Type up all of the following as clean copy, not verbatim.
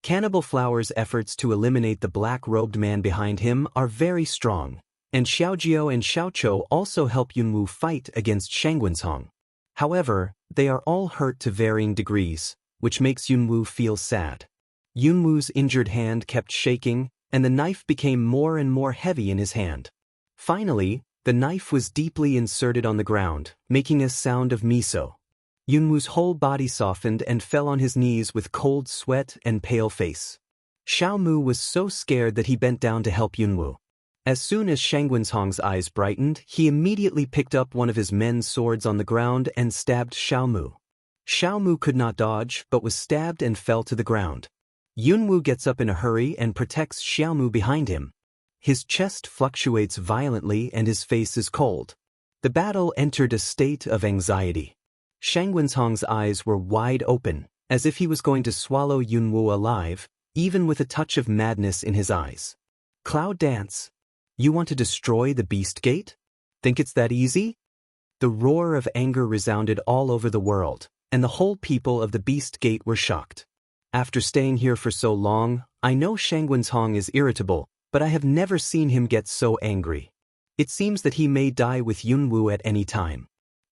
Cannibal Flower's efforts to eliminate the black-robed man behind him are very strong, and Xiaojiao and Xiaoqiu also help Yunwu fight against Shanggunsong. However, they are all hurt to varying degrees, which makes Yunwu feel sad. Yunwu's injured hand kept shaking, and the knife became more and more heavy in his hand. Finally, the knife was deeply inserted on the ground, making a sound of miso. Yunwu's whole body softened and fell on his knees with cold sweat and pale face. Xiaomu was so scared that he bent down to help Yunwu. As soon as Shanggunsong's eyes brightened, he immediately picked up one of his men's swords on the ground and stabbed Xiaomu. Xiaomu could not dodge but was stabbed and fell to the ground. Yunwu gets up in a hurry and protects Xiaomu behind him. His chest fluctuates violently and his face is cold. The battle entered a state of anxiety. Shanggunsong's eyes were wide open, as if he was going to swallow Yunwu alive, even with a touch of madness in his eyes. Cloud Dance. You want to destroy the Beast Gate? Think it's that easy? The roar of anger resounded all over the world, and the whole people of the Beast Gate were shocked. After staying here for so long, I know Shanggunsong is irritable, but I have never seen him get so angry. It seems that he may die with Yunwu at any time.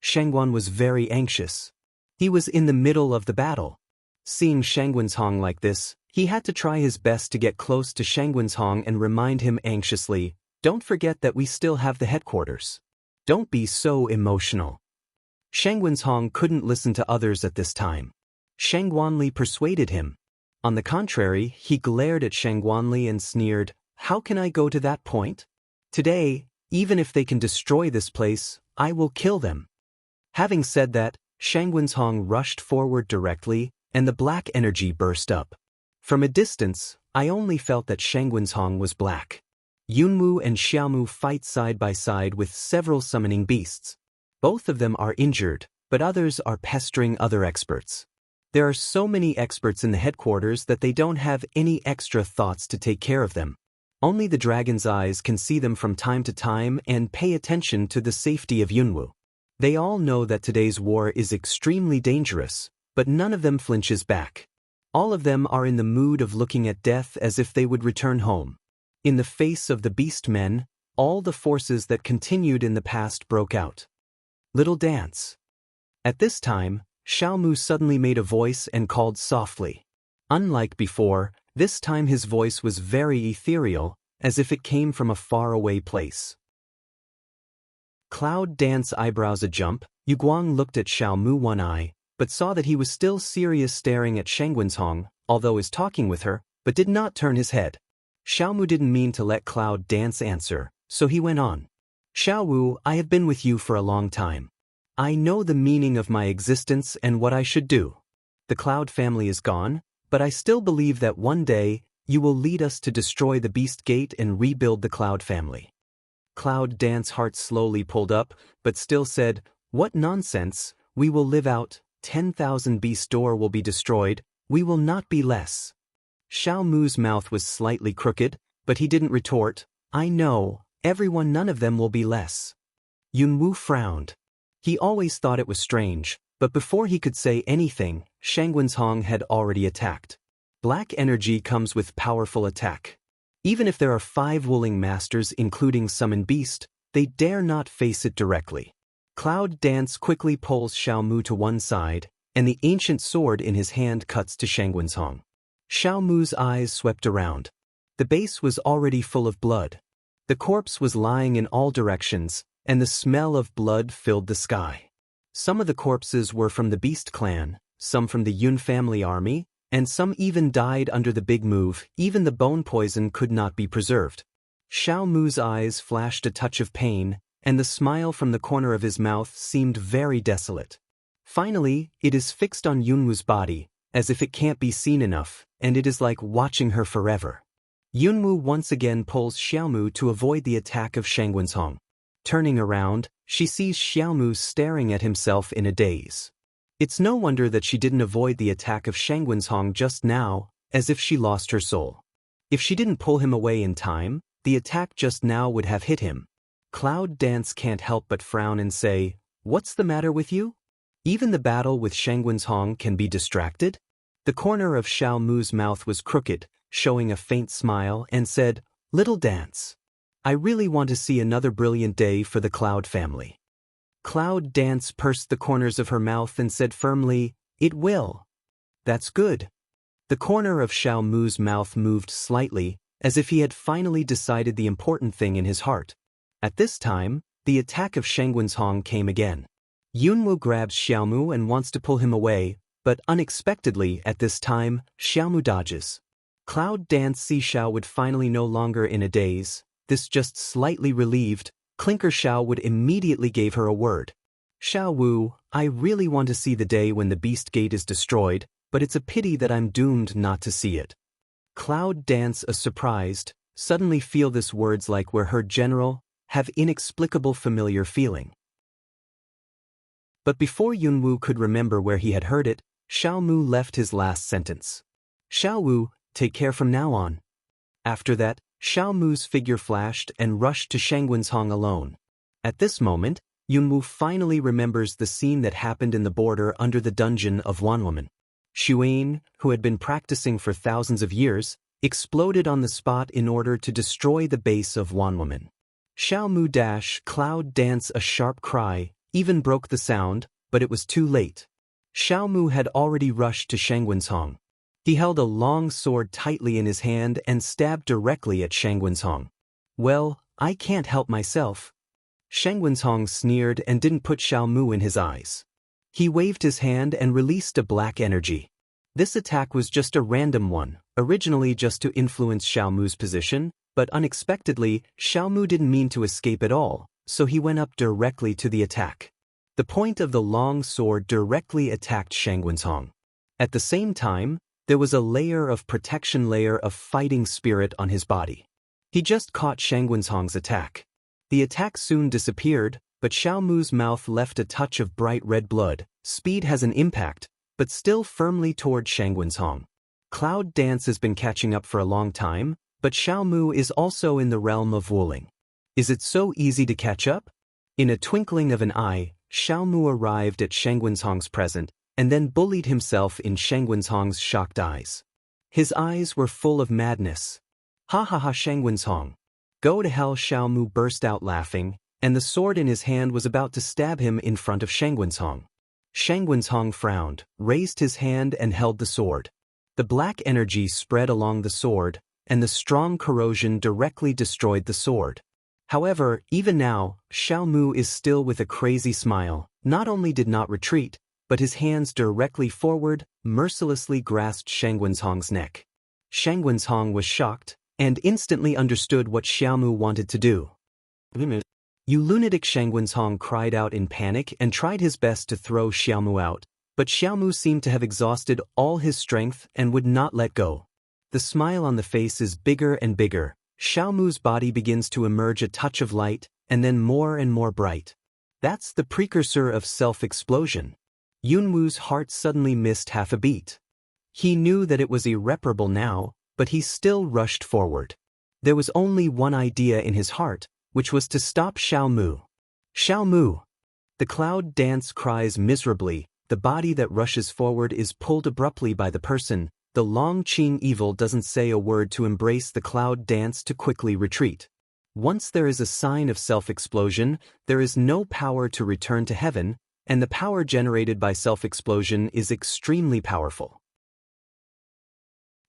Shangguan was very anxious. He was in the middle of the battle. Seeing Shanggunsong like this, he had to try his best to get close to Shanggunsong and remind him anxiously, "Don't forget that we still have the headquarters. Don't be so emotional." Shanggunsong couldn't listen to others at this time. Shangguanli persuaded him. On the contrary, he glared at Shangguanli and sneered, "How can I go to that point? Today, even if they can destroy this place, I will kill them." Having said that, Shanggunsong rushed forward directly, and the black energy burst up. From a distance, I only felt that Shanggunsong was black. Yunwu and Xiaomu fight side by side with several summoning beasts. Both of them are injured, but others are pestering other experts. There are so many experts in the headquarters that they don't have any extra thoughts to take care of them. Only the dragon's eyes can see them from time to time and pay attention to the safety of Yunwu. They all know that today's war is extremely dangerous, but none of them flinches back. All of them are in the mood of looking at death as if they would return home. In the face of the beast men, all the forces that continued in the past broke out. Little dance. At this time, Xiaomu suddenly made a voice and called softly. Unlike before, this time his voice was very ethereal, as if it came from a faraway place. Cloud Dance eyebrows a jump. Yuguang looked at Xiaomu one eye, but saw that he was still serious staring at Shanggunsong, although is talking with her, but did not turn his head. Xiaomu didn't mean to let Cloud Dance answer, so he went on. "Xiaowu, I have been with you for a long time. I know the meaning of my existence and what I should do. The Cloud family is gone, but I still believe that one day, you will lead us to destroy the Beast Gate and rebuild the Cloud family." Cloud Dance's heart slowly pulled up, but still said, "What nonsense, we will live out, 10,000 beast door will be destroyed, we will not be less." Xiaomu's mouth was slightly crooked, but he didn't retort, "I know, everyone, none of them will be less." Yunwu frowned. He always thought it was strange, but before he could say anything, Shanggunsong had already attacked. Black energy comes with powerful attack. Even if there are 5 Wuling masters including Summon Beast, they dare not face it directly. Cloud Dance quickly pulls Xiaomu to one side, and the ancient sword in his hand cuts to Shanggunsong. Xiaomu's eyes swept around. The base was already full of blood. The corpse was lying in all directions, and the smell of blood filled the sky. Some of the corpses were from the Beast clan, some from the Yun family army, and some even died under the big move. Even the bone poison could not be preserved. Xiaomu's eyes flashed a touch of pain, and the smile from the corner of his mouth seemed very desolate. Finally, it is fixed on Yunwu's body, as if it can't be seen enough, and it is like watching her forever. Yunwu once again pulls Xiaomu to avoid the attack of Shanggunsong. Turning around, she sees Xiaomu staring at himself in a daze. It's no wonder that she didn't avoid the attack of Shanggunsong just now, as if she lost her soul. If she didn't pull him away in time, the attack just now would have hit him. Cloud Dance can't help but frown and say, "What's the matter with you? Even the battle with Shanggunsong can be distracted?" The corner of Xiao Mu's mouth was crooked, showing a faint smile, and said, "Little Dance. I really want to see another brilliant day for the Cloud family." Cloud Dance pursed the corners of her mouth and said firmly, "It will." "That's good." The corner of Xiao Mu's mouth moved slightly, as if he had finally decided the important thing in his heart. At this time, the attack of Shangguanzhong came again. Yunwu grabs Xiaomu and wants to pull him away, but unexpectedly at this time, Xiaomu dodges. Cloud Dance Xiao would finally no longer in a daze. This just slightly relieved, Clinker Xiao would immediately gave her a word. "Xiao Wu, I really want to see the day when the Beast Gate is destroyed, but it's a pity that I'm doomed not to see it." Cloud Dance, surprised, suddenly feel this words like were heard general, have inexplicable familiar feeling. But before Yunwu could remember where he had heard it, Xiao Mu left his last sentence. "Xiao Wu, take care from now on." After that, Xiao Mu's figure flashed and rushed to Shangguanzhong alone. At this moment, Yunwu finally remembers the scene that happened in the border under the dungeon of Wanwoman. Xuan, who had been practicing for thousands of years, exploded on the spot in order to destroy the base of Wanwoman. Xiao Mu Cloud Dance a sharp cry, even broke the sound, but it was too late. Xiao Mu had already rushed to Shangguanzhong. He held a long sword tightly in his hand and stabbed directly at Shangguanzhong. "Well, I can't help myself." Shangguanzhong sneered and didn't put Xiao Mu in his eyes. He waved his hand and released a black energy. This attack was just a random one, originally just to influence Xiao Mu's position, but unexpectedly, Xiao Mu didn't mean to escape at all, so he went up directly to the attack. The point of the long sword directly attacked Shangguanzhong. At the same time, there was a layer of protection, layer of fighting spirit on his body. He just caught Shangguanzhong's attack. The attack soon disappeared, but Xiao Mu's mouth left a touch of bright red blood. Speed has an impact, but still firmly toward Shangguanzhong. Cloud Dance has been catching up for a long time, but Xiao Mu is also in the realm of Wuling. Is it so easy to catch up? In a twinkling of an eye, Xiao Mu arrived at Shangguanzhong's present, and then bullied himself in Shangguanzhong's shocked eyes. His eyes were full of madness. "Ha ha ha, Shangguanzhong. Go to hell!" Xiao Mu burst out laughing, and the sword in his hand was about to stab him in front of Shangguanzhong. Shangguanzhong frowned, raised his hand and held the sword. The black energy spread along the sword, and the strong corrosion directly destroyed the sword. However, even now, Xiao Mu is still with a crazy smile, not only did not retreat, but his hands directly forward, mercilessly grasped Shangguanzhong's neck. Shangguanzhong was shocked, and instantly understood what Xiao Mu wanted to do. "You lunatic!" Shangguanzhong cried out in panic and tried his best to throw Xiao Mu out, but Xiao Mu seemed to have exhausted all his strength and would not let go. The smile on the face is bigger and bigger. Xiao Mu's body begins to emerge a touch of light, and then more and more bright. That's the precursor of self-explosion. Yunwu's heart suddenly missed half a beat. He knew that it was irreparable now, but he still rushed forward. There was only one idea in his heart, which was to stop Xiao Mu. "Xiao Mu!" The Cloud Dance cries miserably. The body that rushes forward is pulled abruptly by the person. The Long Qing evil doesn't say a word to embrace the Cloud Dance to quickly retreat. Once there is a sign of self-explosion, there is no power to return to heaven, and the power generated by self-explosion is extremely powerful.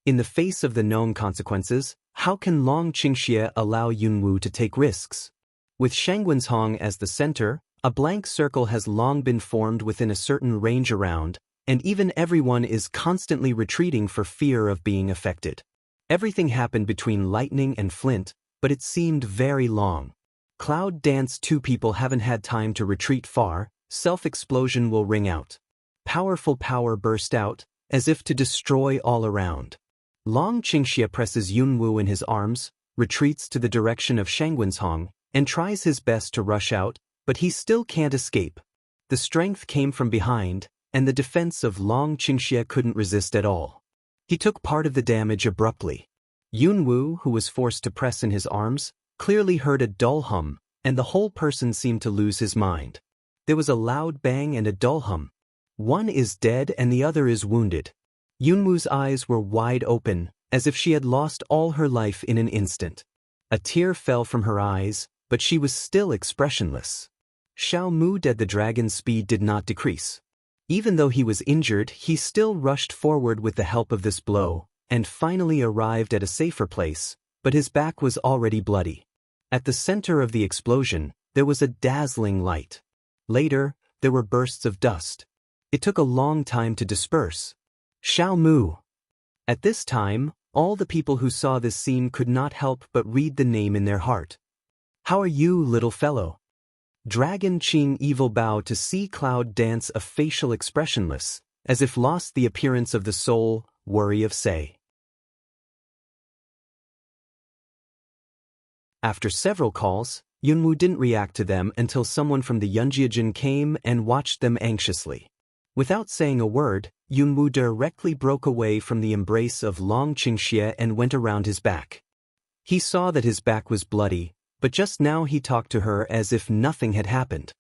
In the face of the known consequences, how can Long Qingxie allow Yunwu to take risks? With Shangguanzhong as the center, a blank circle has long been formed within a certain range around, and even everyone is constantly retreating for fear of being affected. Everything happened between lightning and flint, but it seemed very long. Cloud Dance, two people haven't had time to retreat far. Self-explosion will ring out. Powerful power burst out, as if to destroy all around. Long Qingxie presses Yunwu in his arms, retreats to the direction of Shangguanzhong, and tries his best to rush out, but he still can't escape. The strength came from behind, and the defense of Long Qingxie couldn't resist at all. He took part of the damage abruptly. Yunwu, who was forced to press in his arms, clearly heard a dull hum, and the whole person seemed to lose his mind. There was a loud bang and a dull hum. One is dead and the other is wounded. Yunwoo's eyes were wide open, as if she had lost all her life in an instant. A tear fell from her eyes, but she was still expressionless. Xiao Mu dead. The dragon's speed did not decrease. Even though he was injured, he still rushed forward with the help of this blow, and finally arrived at a safer place, but his back was already bloody. At the center of the explosion, there was a dazzling light. Later, there were bursts of dust. It took a long time to disperse. Xiao Mu. At this time, all the people who saw this scene could not help but read the name in their heart. How are you, little fellow? Dragon Qing Evil bowed to see Cloud dance, a facial expressionless, as if lost the appearance of the soul, worry of say. After several calls, Yunwoo didn't react to them until someone from the Yunjiajin came and watched them anxiously. Without saying a word, Yunwoo directly broke away from the embrace of Long Qingxie and went around his back. He saw that his back was bloody, but just now he talked to her as if nothing had happened.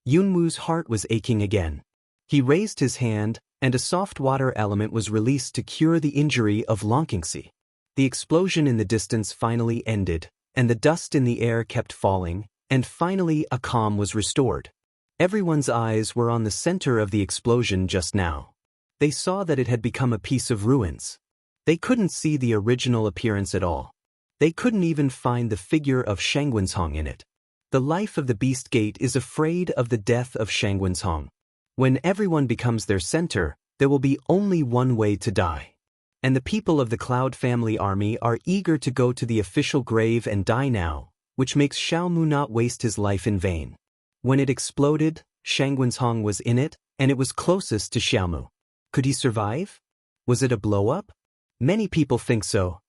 Yunwoo's heart was aching again. He raised his hand, and a soft water element was released to cure the injury of Long Qingxie. The explosion in the distance finally ended, and the dust in the air kept falling, and finally a calm was restored. Everyone's eyes were on the center of the explosion just now. They saw that it had become a piece of ruins. They couldn't see the original appearance at all. They couldn't even find the figure of Shangguancong in it. The life of the Beast Gate is afraid of the death of Shangguancong. When everyone becomes their center, there will be only one way to die. And the people of the Cloud family army are eager to go to the official grave and die now, which makes Xiao Mu not waste his life in vain. When it exploded, Shangguancong was in it, and it was closest to Xiao Mu. Could he survive? Was it a blow-up? Many people think so.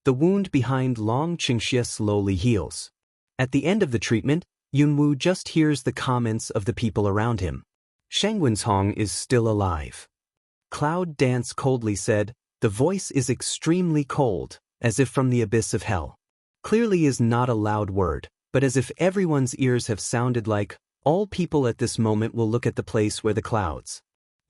The wound behind Long Qingxie slowly heals. At the end of the treatment, Yunwoo just hears the comments of the people around him. Shangguancong is still alive. Cloud Dance coldly said, the voice is extremely cold, as if from the abyss of hell. Clearly is not a loud word, but as if everyone's ears have sounded like, all people at this moment will look at the place where the clouds.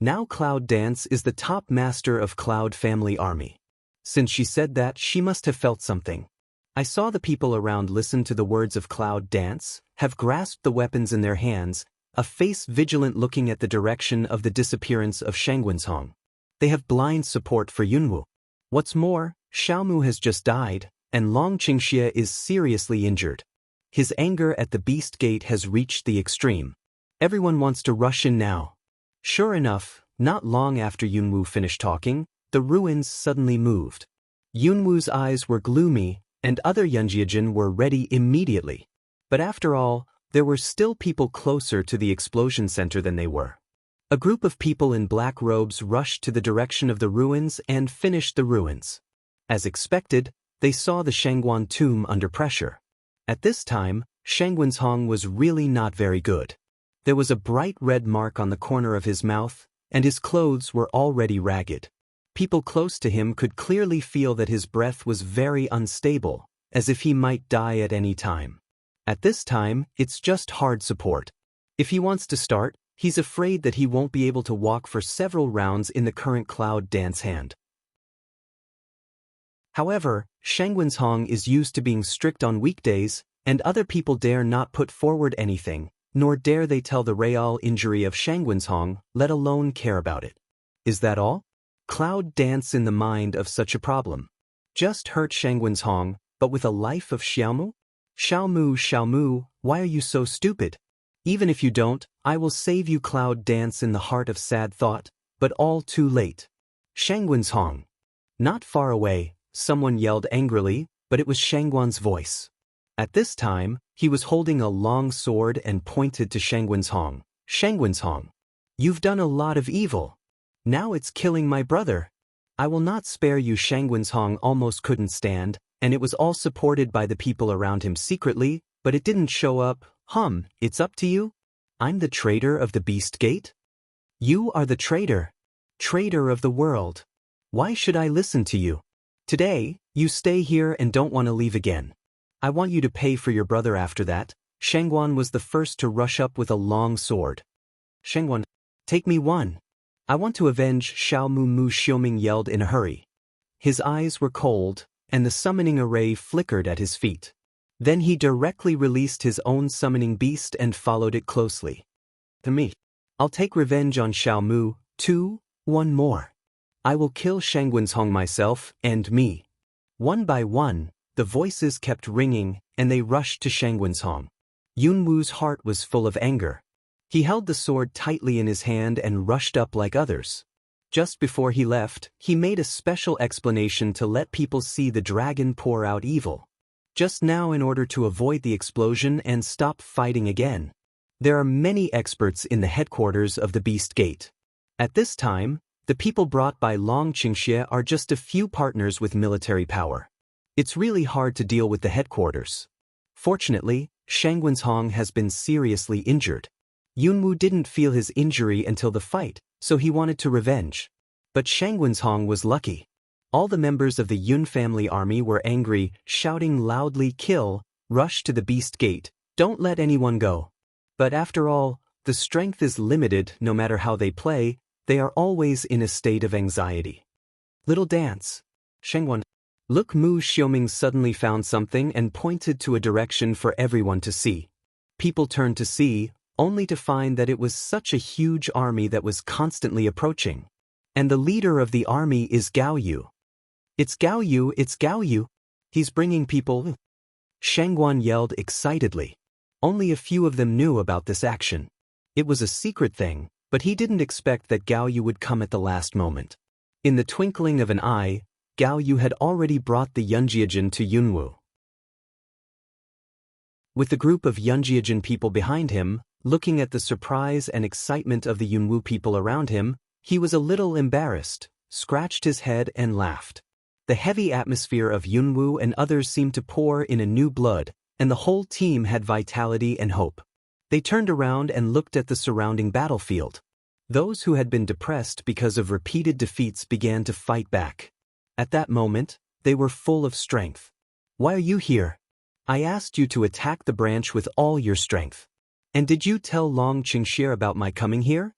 Now Cloud Dance is the top master of Cloud family army. Since she said that, she must have felt something. I saw the people around listen to the words of Cloud Dance, have grasped the weapons in their hands, a face vigilant looking at the direction of the disappearance of Shangguancong. They have blind support for Yunwoo. What's more, Xiao Mu has just died, and Long Qingxie is seriously injured. His anger at the Beast Gate has reached the extreme. Everyone wants to rush in now. Sure enough, not long after Yunwoo finished talking, the ruins suddenly moved. Yunwoo's eyes were gloomy, and other Yunjiajin were ready immediately. But after all, there were still people closer to the explosion center than they were. A group of people in black robes rushed to the direction of the ruins and finished the ruins. As expected, they saw the Shangguan tomb under pressure. At this time, Shangguancong was really not very good. There was a bright red mark on the corner of his mouth, and his clothes were already ragged. People close to him could clearly feel that his breath was very unstable, as if he might die at any time. At this time, it's just hard support. If he wants to start, he's afraid that he won't be able to walk for several rounds in the current Cloud Dance hand. However, Shangguancong is used to being strict on weekdays, and other people dare not put forward anything, nor dare they tell the real injury of Shangguancong, let alone care about it. Is that all? Cloud Dance in the mind of such a problem. Just hurt Shangguancong, but with a life of Xiao Mu? Xiao Mu, why are you so stupid? Even if you don't, I will save you. Cloud Dance in the heart of sad thought, but all too late. Shangguancong. Not far away, someone yelled angrily, but it was Shangguan's voice. At this time, he was holding a long sword and pointed to Shangguancong. Shangguancong, you've done a lot of evil. Now it's killing my brother. I will not spare you. Shangguancong almost couldn't stand, and it was all supported by the people around him secretly, but it didn't show up. It's up to you? I'm the traitor of the Beast Gate? You are the traitor. Traitor of the world. Why should I listen to you? Today, you stay here and don't want to leave again. I want you to pay for your brother after that. Shangguan was the first to rush up with a long sword. Shangguan, take me one. I want to avenge Xiao Mu Mu, Xiuming yelled in a hurry. His eyes were cold, and the summoning array flickered at his feet. Then he directly released his own summoning beast and followed it closely. To me. I'll take revenge on Xiao Mu, too, one more. I will kill Shangguanzhong myself, and me. One by one, the voices kept ringing, and they rushed to Shangguanzhong. Yunwu's heart was full of anger. He held the sword tightly in his hand and rushed up like others. Just before he left, he made a special explanation to let people see the dragon pour out evil. Just now, in order to avoid the explosion and stop fighting again. There are many experts in the headquarters of the Beast Gate. At this time, the people brought by Long Qingxie are just a few partners with military power. It's really hard to deal with the headquarters. Fortunately, Shangguanzhong has been seriously injured. Yunwu didn't feel his injury until the fight, so he wanted to revenge. But Shangguanzhong was lucky. All the members of the Yun family army were angry, shouting loudly, "Kill, rush to the Beast Gate, don't let anyone go." But after all, the strength is limited. No matter how they play, they are always in a state of anxiety. Little dance. Shengguan. Look, Mu Xiuming suddenly found something and pointed to a direction for everyone to see. People turned to see, only to find that it was such a huge army that was constantly approaching. And the leader of the army is Gao Yu. It's Gao Yu, it's Gao Yu. He's bringing people. Shangguan yelled excitedly. Only a few of them knew about this action. It was a secret thing, but he didn't expect that Gao Yu would come at the last moment. In the twinkling of an eye, Gao Yu had already brought the Yunjiajin to Yunwu. With the group of Yunjiajin people behind him, looking at the surprise and excitement of the Yunwu people around him, he was a little embarrassed, scratched his head and laughed. The heavy atmosphere of Yunwu and others seemed to pour in a new blood, and the whole team had vitality and hope. They turned around and looked at the surrounding battlefield. Those who had been depressed because of repeated defeats began to fight back. At that moment, they were full of strength. "Why are you here? I asked you to attack the branch with all your strength. And did you tell Long Qingxie about my coming here?"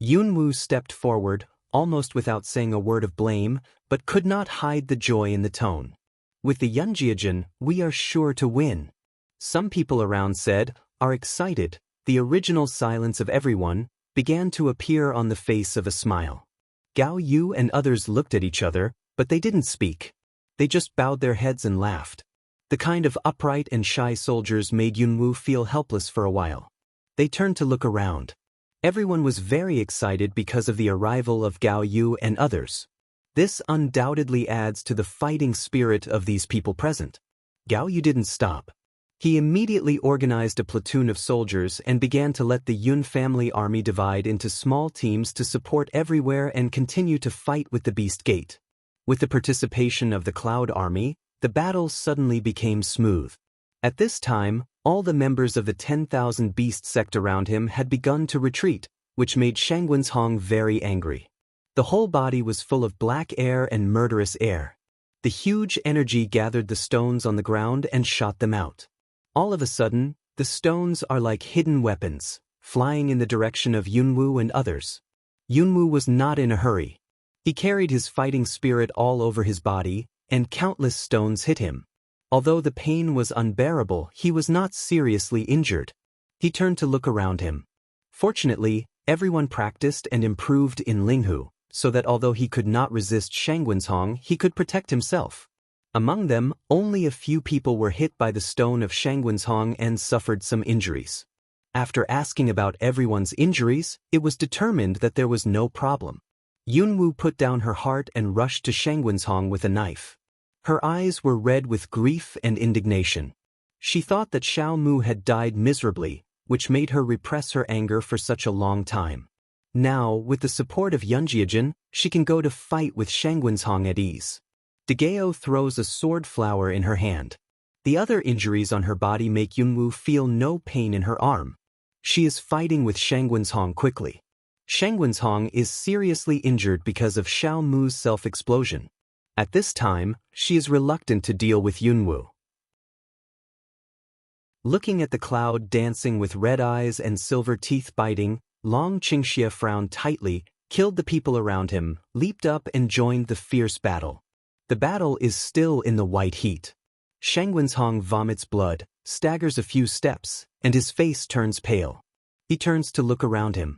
Yunwu stepped forward, almost without saying a word of blame, but could not hide the joy in the tone. "With the Yunjiajin, we are sure to win." Some people around said, "Are excited." The original silence of everyone began to appear on the face of a smile. Gao Yu and others looked at each other, but they didn't speak. They just bowed their heads and laughed. The kind of upright and shy soldiers made Yunwu feel helpless for a while. They turned to look around. Everyone was very excited because of the arrival of Gao Yu and others. This undoubtedly adds to the fighting spirit of these people present. Gao Yu didn't stop. He immediately organized a platoon of soldiers and began to let the Yun family army divide into small teams to support everywhere and continue to fight with the Beast Gate. With the participation of the Cloud Army, the battle suddenly became smooth. At this time, all the members of the 10,000 beast sect around him had begun to retreat, which made Shangguanzhong very angry. The whole body was full of black air and murderous air. The huge energy gathered the stones on the ground and shot them out. All of a sudden, the stones are like hidden weapons, flying in the direction of Yunwu and others. Yunwu was not in a hurry. He carried his fighting spirit all over his body, and countless stones hit him. Although the pain was unbearable, he was not seriously injured. He turned to look around him. Fortunately, everyone practiced and improved in Linghu, so that although he could not resist Shangguanzhong, he could protect himself. Among them, only a few people were hit by the stone of Shangguanzhong and suffered some injuries. After asking about everyone's injuries, it was determined that there was no problem. Yunwu put down her heart and rushed to Shangguanzhong with a knife. Her eyes were red with grief and indignation. She thought that Xiao Mu had died miserably, which made her repress her anger for such a long time. Now, with the support of Yunjiajin, she can go to fight with Shangguanzhong at ease. Degeo throws a sword flower in her hand. The other injuries on her body make Yunwu feel no pain in her arm. She is fighting with Shangguanzhong quickly. Shangguanzhong is seriously injured because of Xiao Mu's self-explosion. At this time, she is reluctant to deal with Yunwu. Looking at the cloud dancing with red eyes and silver teeth biting, Long Qingxie frowned tightly, killed the people around him, leaped up and joined the fierce battle. The battle is still in the white heat. Shangwenzhong vomits blood, staggers a few steps, and his face turns pale. He turns to look around him.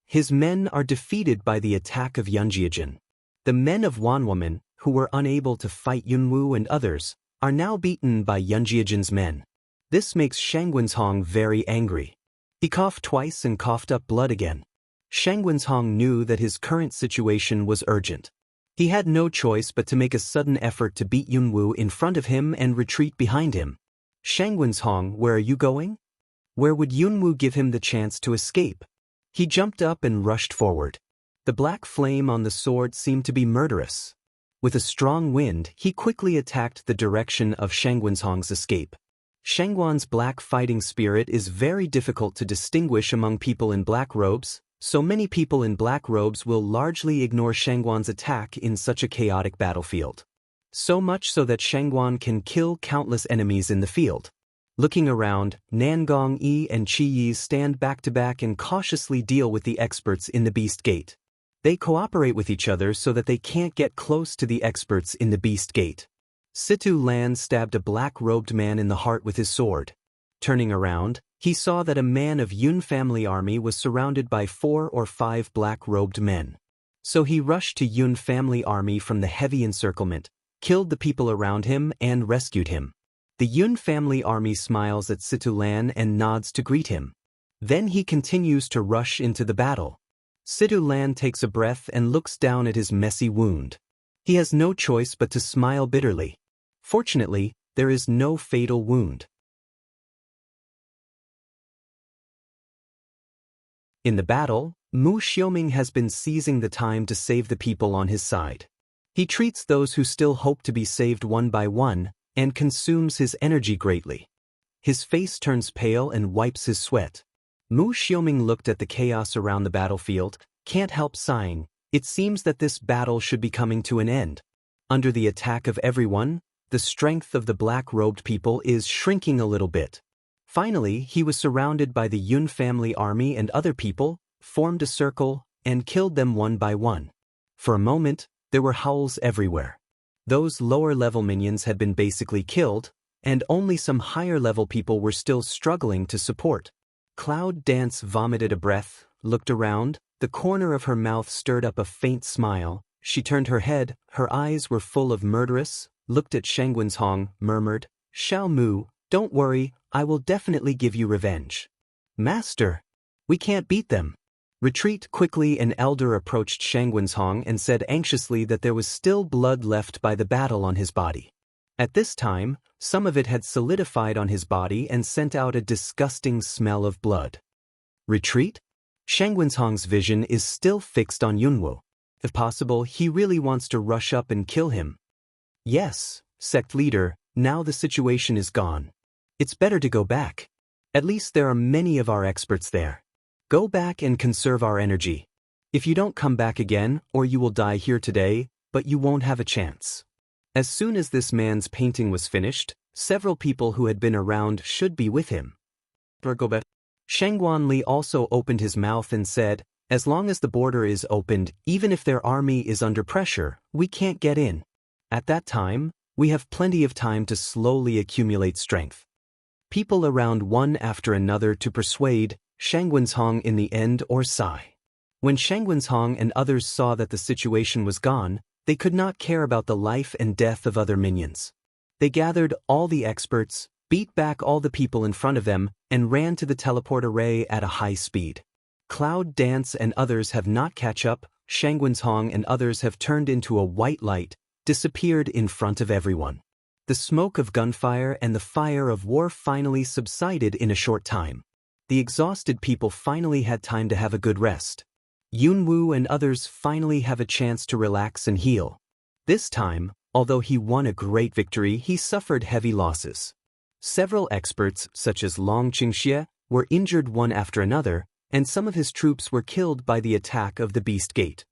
His men are defeated by the attack of Yunjiajin. The men of Wanwoman, who were unable to fight Yunwu and others, are now beaten by Yunjiajin's men. This makes Shangwenzhong very angry. He coughed twice and coughed up blood again. Shangwenzhong knew that his current situation was urgent. He had no choice but to make a sudden effort to beat Yunwu in front of him and retreat behind him. Shangwenzhong, where are you going? Where would Yunwu give him the chance to escape? He jumped up and rushed forward. The black flame on the sword seemed to be murderous. With a strong wind, he quickly attacked the direction of Shangwenzhong's escape. Shangwan's black fighting spirit is very difficult to distinguish among people in black robes, so many people in black robes will largely ignore Shangwan's attack in such a chaotic battlefield. So much so that Shangwan can kill countless enemies in the field. Looking around, Nangong Yi and Qi Yi stand back to back and cautiously deal with the experts in the Beast Gate. They cooperate with each other so that they can't get close to the experts in the Beast Gate. Situ Lan stabbed a black-robed man in the heart with his sword. Turning around, he saw that a man of Yun family army was surrounded by 4 or 5 black-robed men. So he rushed to Yun family army from the heavy encirclement, killed the people around him and rescued him. The Yun family army smiles at Situ Lan and nods to greet him. Then he continues to rush into the battle. Situ Lan takes a breath and looks down at his messy wound. He has no choice but to smile bitterly. Fortunately, there is no fatal wound. In the battle, Mu Xiaoming has been seizing the time to save the people on his side. He treats those who still hope to be saved one by one, and consumes his energy greatly. His face turns pale and wipes his sweat. Mu Xiaoming looked at the chaos around the battlefield, can't help sighing. It seems that this battle should be coming to an end. Under the attack of everyone, the strength of the black-robed people is shrinking a little bit. Finally, he was surrounded by the Yun family army and other people, formed a circle, and killed them one by one. For a moment, there were howls everywhere. Those lower-level minions had been basically killed, and only some higher-level people were still struggling to support. Cloud Dance vomited a breath, looked around, the corner of her mouth stirred up a faint smile. She turned her head, her eyes were full of murderous, looked at Shangwenzhong, murmured, "Xiao Mu, don't worry, I will definitely give you revenge." "Master, we can't beat them." Retreat quickly. An elder approached Shangwenzhong and said anxiously that there was still blood left by the battle on his body. At this time, some of it had solidified on his body and sent out a disgusting smell of blood. Retreat? Shangwenzhong's vision is still fixed on Yunwu. If possible, he really wants to rush up and kill him. "Yes, sect leader, now the situation is gone. It's better to go back. At least there are many of our experts there. Go back and conserve our energy. If you don't come back again, or you will die here today, but you won't have a chance." As soon as this man's painting was finished, several people who had been around should be with him. Shangwan Li also opened his mouth and said, "As long as the border is opened, even if their army is under pressure, we can't get in. At that time, we have plenty of time to slowly accumulate strength." People around one after another to persuade Shangwenzhong in the end or sigh. When Shangwenzhong and others saw that the situation was gone, they could not care about the life and death of other minions. They gathered all the experts, beat back all the people in front of them, and ran to the teleport array at a high speed. Cloud Dance and others have not catch up. Shangwenzhong and others have turned into a white light, disappeared in front of everyone. The smoke of gunfire and the fire of war finally subsided in a short time. The exhausted people finally had time to have a good rest. Yunwu and others finally have a chance to relax and heal. This time, although he won a great victory, he suffered heavy losses. Several experts, such as Long Qingxie, were injured one after another, and some of his troops were killed by the attack of the Beast Gate.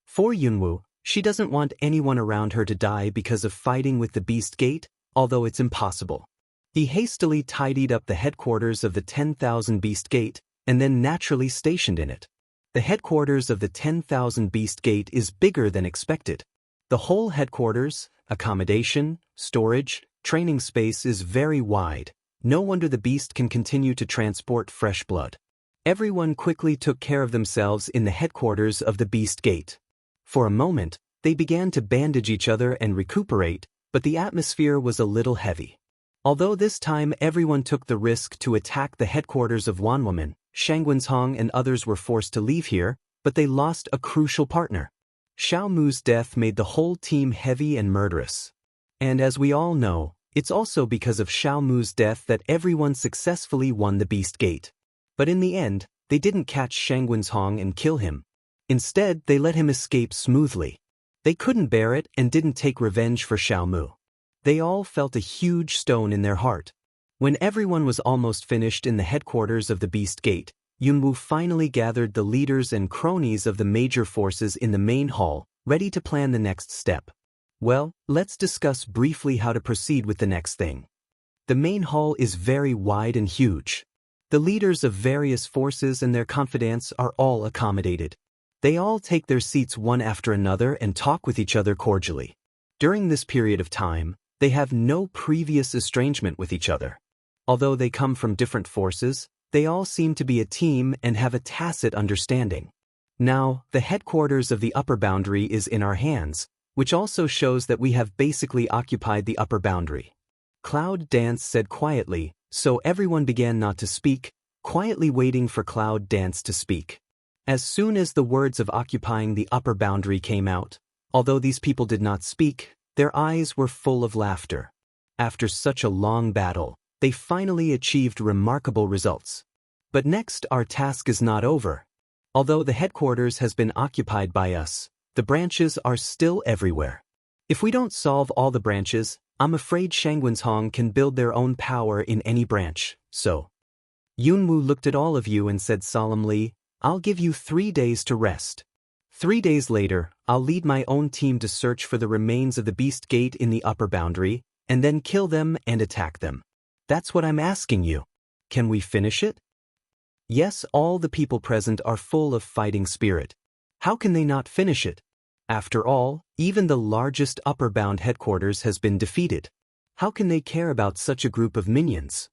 For Yunwu, she doesn't want anyone around her to die because of fighting with the Beast Gate, although it's impossible. He hastily tidied up the headquarters of the 10,000 Beast Gate, and then naturally stationed in it. The headquarters of the 10,000 Beast Gate is bigger than expected. The whole headquarters, accommodation, storage, training space is very wide. No wonder the beast can continue to transport fresh blood. Everyone quickly took care of themselves in the headquarters of the Beast Gate. For a moment, they began to bandage each other and recuperate, but the atmosphere was a little heavy. Although this time everyone took the risk to attack the headquarters of Wanwoman, Shangwenshong and others were forced to leave here, but they lost a crucial partner. Xiao Mu's death made the whole team heavy and murderous. And as we all know, it's also because of Xiao Mu's death that everyone successfully won the Beast Gate. But in the end, they didn't catch Shangwenshong and kill him. Instead, they let him escape smoothly. They couldn't bear it and didn't take revenge for Xiao Mu. They all felt a huge stone in their heart. When everyone was almost finished in the headquarters of the Beast Gate, Yunwu finally gathered the leaders and cronies of the major forces in the main hall, ready to plan the next step. Well, let's discuss briefly how to proceed with the next thing. The main hall is very wide and huge. The leaders of various forces and their confidants are all accommodated. They all take their seats one after another and talk with each other cordially. During this period of time, they have no previous estrangement with each other. Although they come from different forces, they all seem to be a team and have a tacit understanding. Now, the headquarters of the upper boundary is in our hands, which also shows that we have basically occupied the upper boundary. Cloud Dance said quietly, so everyone began not to speak, quietly waiting for Cloud Dance to speak. As soon as the words of occupying the upper boundary came out, although these people did not speak, their eyes were full of laughter. After such a long battle, they finally achieved remarkable results. But next, our task is not over. Although the headquarters has been occupied by us, the branches are still everywhere. If we don't solve all the branches, I'm afraid Shangwenshong can build their own power in any branch, so. Yunwu looked at all of you and said solemnly, I'll give you 3 days to rest. 3 days later, I'll lead my own team to search for the remains of the Beast Gate in the upper boundary, and then kill them and attack them. That's what I'm asking you. Can we finish it? Yes, all the people present are full of fighting spirit. How can they not finish it? After all, even the largest upper bound headquarters has been defeated. How can they care about such a group of minions?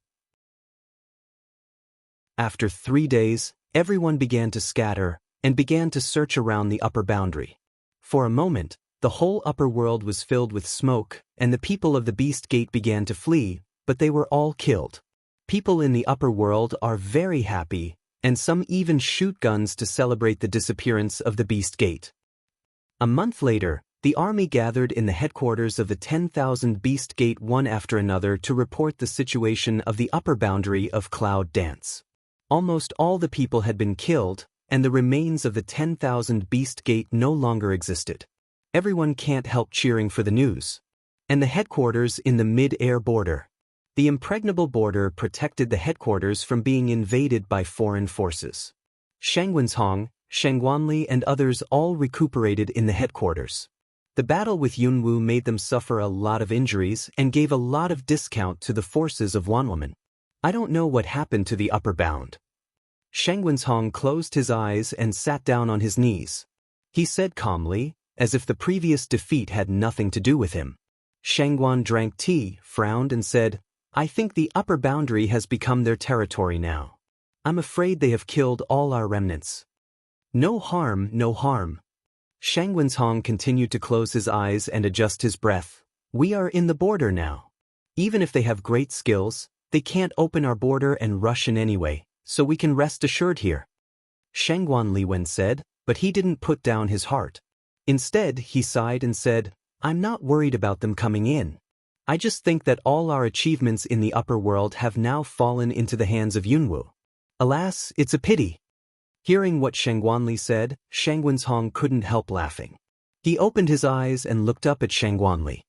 After 3 days, everyone began to scatter and began to search around the upper boundary. For a moment, the whole upper world was filled with smoke, and the people of the Beast Gate began to flee, but they were all killed. People in the upper world are very happy, and some even shoot guns to celebrate the disappearance of the Beast Gate. A month later, the army gathered in the headquarters of the 10,000 Beast Gate one after another to report the situation of the upper boundary of Cloud Dance. Almost all the people had been killed, and the remains of the 10,000 Beast Gate no longer existed. Everyone can't help cheering for the news. And the headquarters in the mid-air border. The impregnable border protected the headquarters from being invaded by foreign forces. Shangwenshong, Shangwanli and others all recuperated in the headquarters. The battle with Yunwu made them suffer a lot of injuries and gave a lot of discount to the forces of Wanwoman. I don't know what happened to the upper bound. Shangwenshong closed his eyes and sat down on his knees. He said calmly, as if the previous defeat had nothing to do with him. Shangguan drank tea, frowned and said, I think the upper boundary has become their territory now. I'm afraid they have killed all our remnants. No harm, no harm. Shangwenshong continued to close his eyes and adjust his breath. We are in the border now. Even if they have great skills, they can't open our border and rush in anyway, so we can rest assured here. Shangguan Liwen said, but he didn't put down his heart. Instead, he sighed and said, I'm not worried about them coming in. I just think that all our achievements in the upper world have now fallen into the hands of Yunwu. Alas, it's a pity. Hearing what Shangguanli said, Shangwenshong couldn't help laughing. He opened his eyes and looked up at Shangguanli.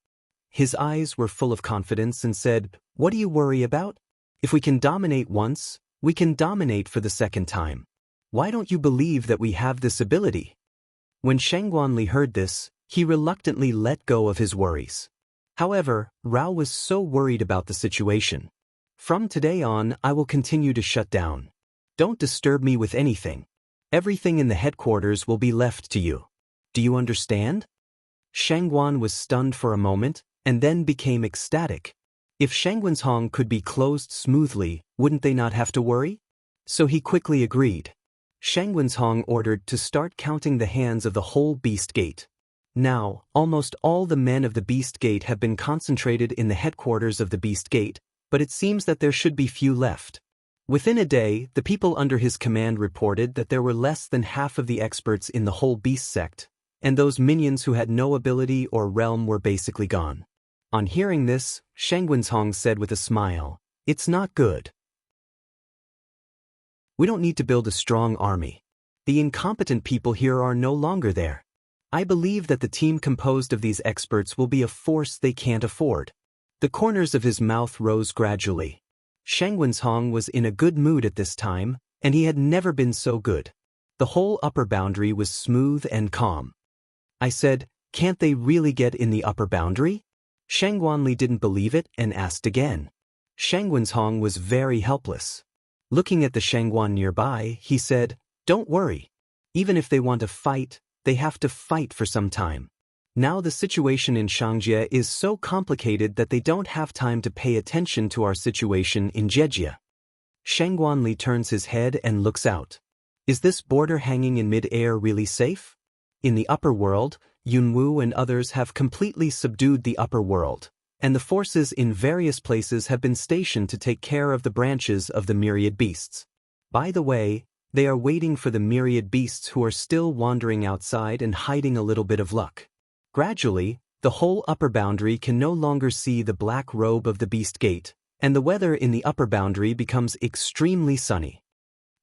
His eyes were full of confidence and said, What do you worry about? If we can dominate once, we can dominate for the second time. Why don't you believe that we have this ability? When Shangguanli heard this, he reluctantly let go of his worries. However, Rao was so worried about the situation. From today on, I will continue to shut down. Don't disturb me with anything. Everything in the headquarters will be left to you. Do you understand? Shangguan was stunned for a moment, and then became ecstatic. If Shangguan's could be closed smoothly, wouldn't they not have to worry? So he quickly agreed. Shangguan's ordered to start counting the hands of the whole Beast Gate. Now, almost all the men of the Beast Gate have been concentrated in the headquarters of the Beast Gate, but it seems that there should be few left. Within a day, the people under his command reported that there were less than half of the experts in the whole beast sect, and those minions who had no ability or realm were basically gone. On hearing this, Shangguan's said with a smile, "It's not good. We don't need to build a strong army. The incompetent people here are no longer there. I believe that the team composed of these experts will be a force they can't afford." The corners of his mouth rose gradually. Shangguan's was in a good mood at this time, and he had never been so good. The whole upper boundary was smooth and calm. I said, "Can't they really get in the upper boundary?" Shangguanli didn't believe it and asked again. Shangguan's was very helpless. Looking at the Shangguan nearby, he said, "Don't worry. Even if they want to fight, they have to fight for some time. Now the situation in Shangjie is so complicated that they don't have time to pay attention to our situation in Jejia." Shangguanli turns his head and looks out. Is this border hanging in mid-air really safe? In the upper world, Yunwu and others have completely subdued the upper world, and the forces in various places have been stationed to take care of the branches of the myriad beasts. By the way, they are waiting for the myriad beasts who are still wandering outside and hiding a little bit of luck. Gradually, the whole upper boundary can no longer see the black robe of the Beast Gate, and the weather in the upper boundary becomes extremely sunny.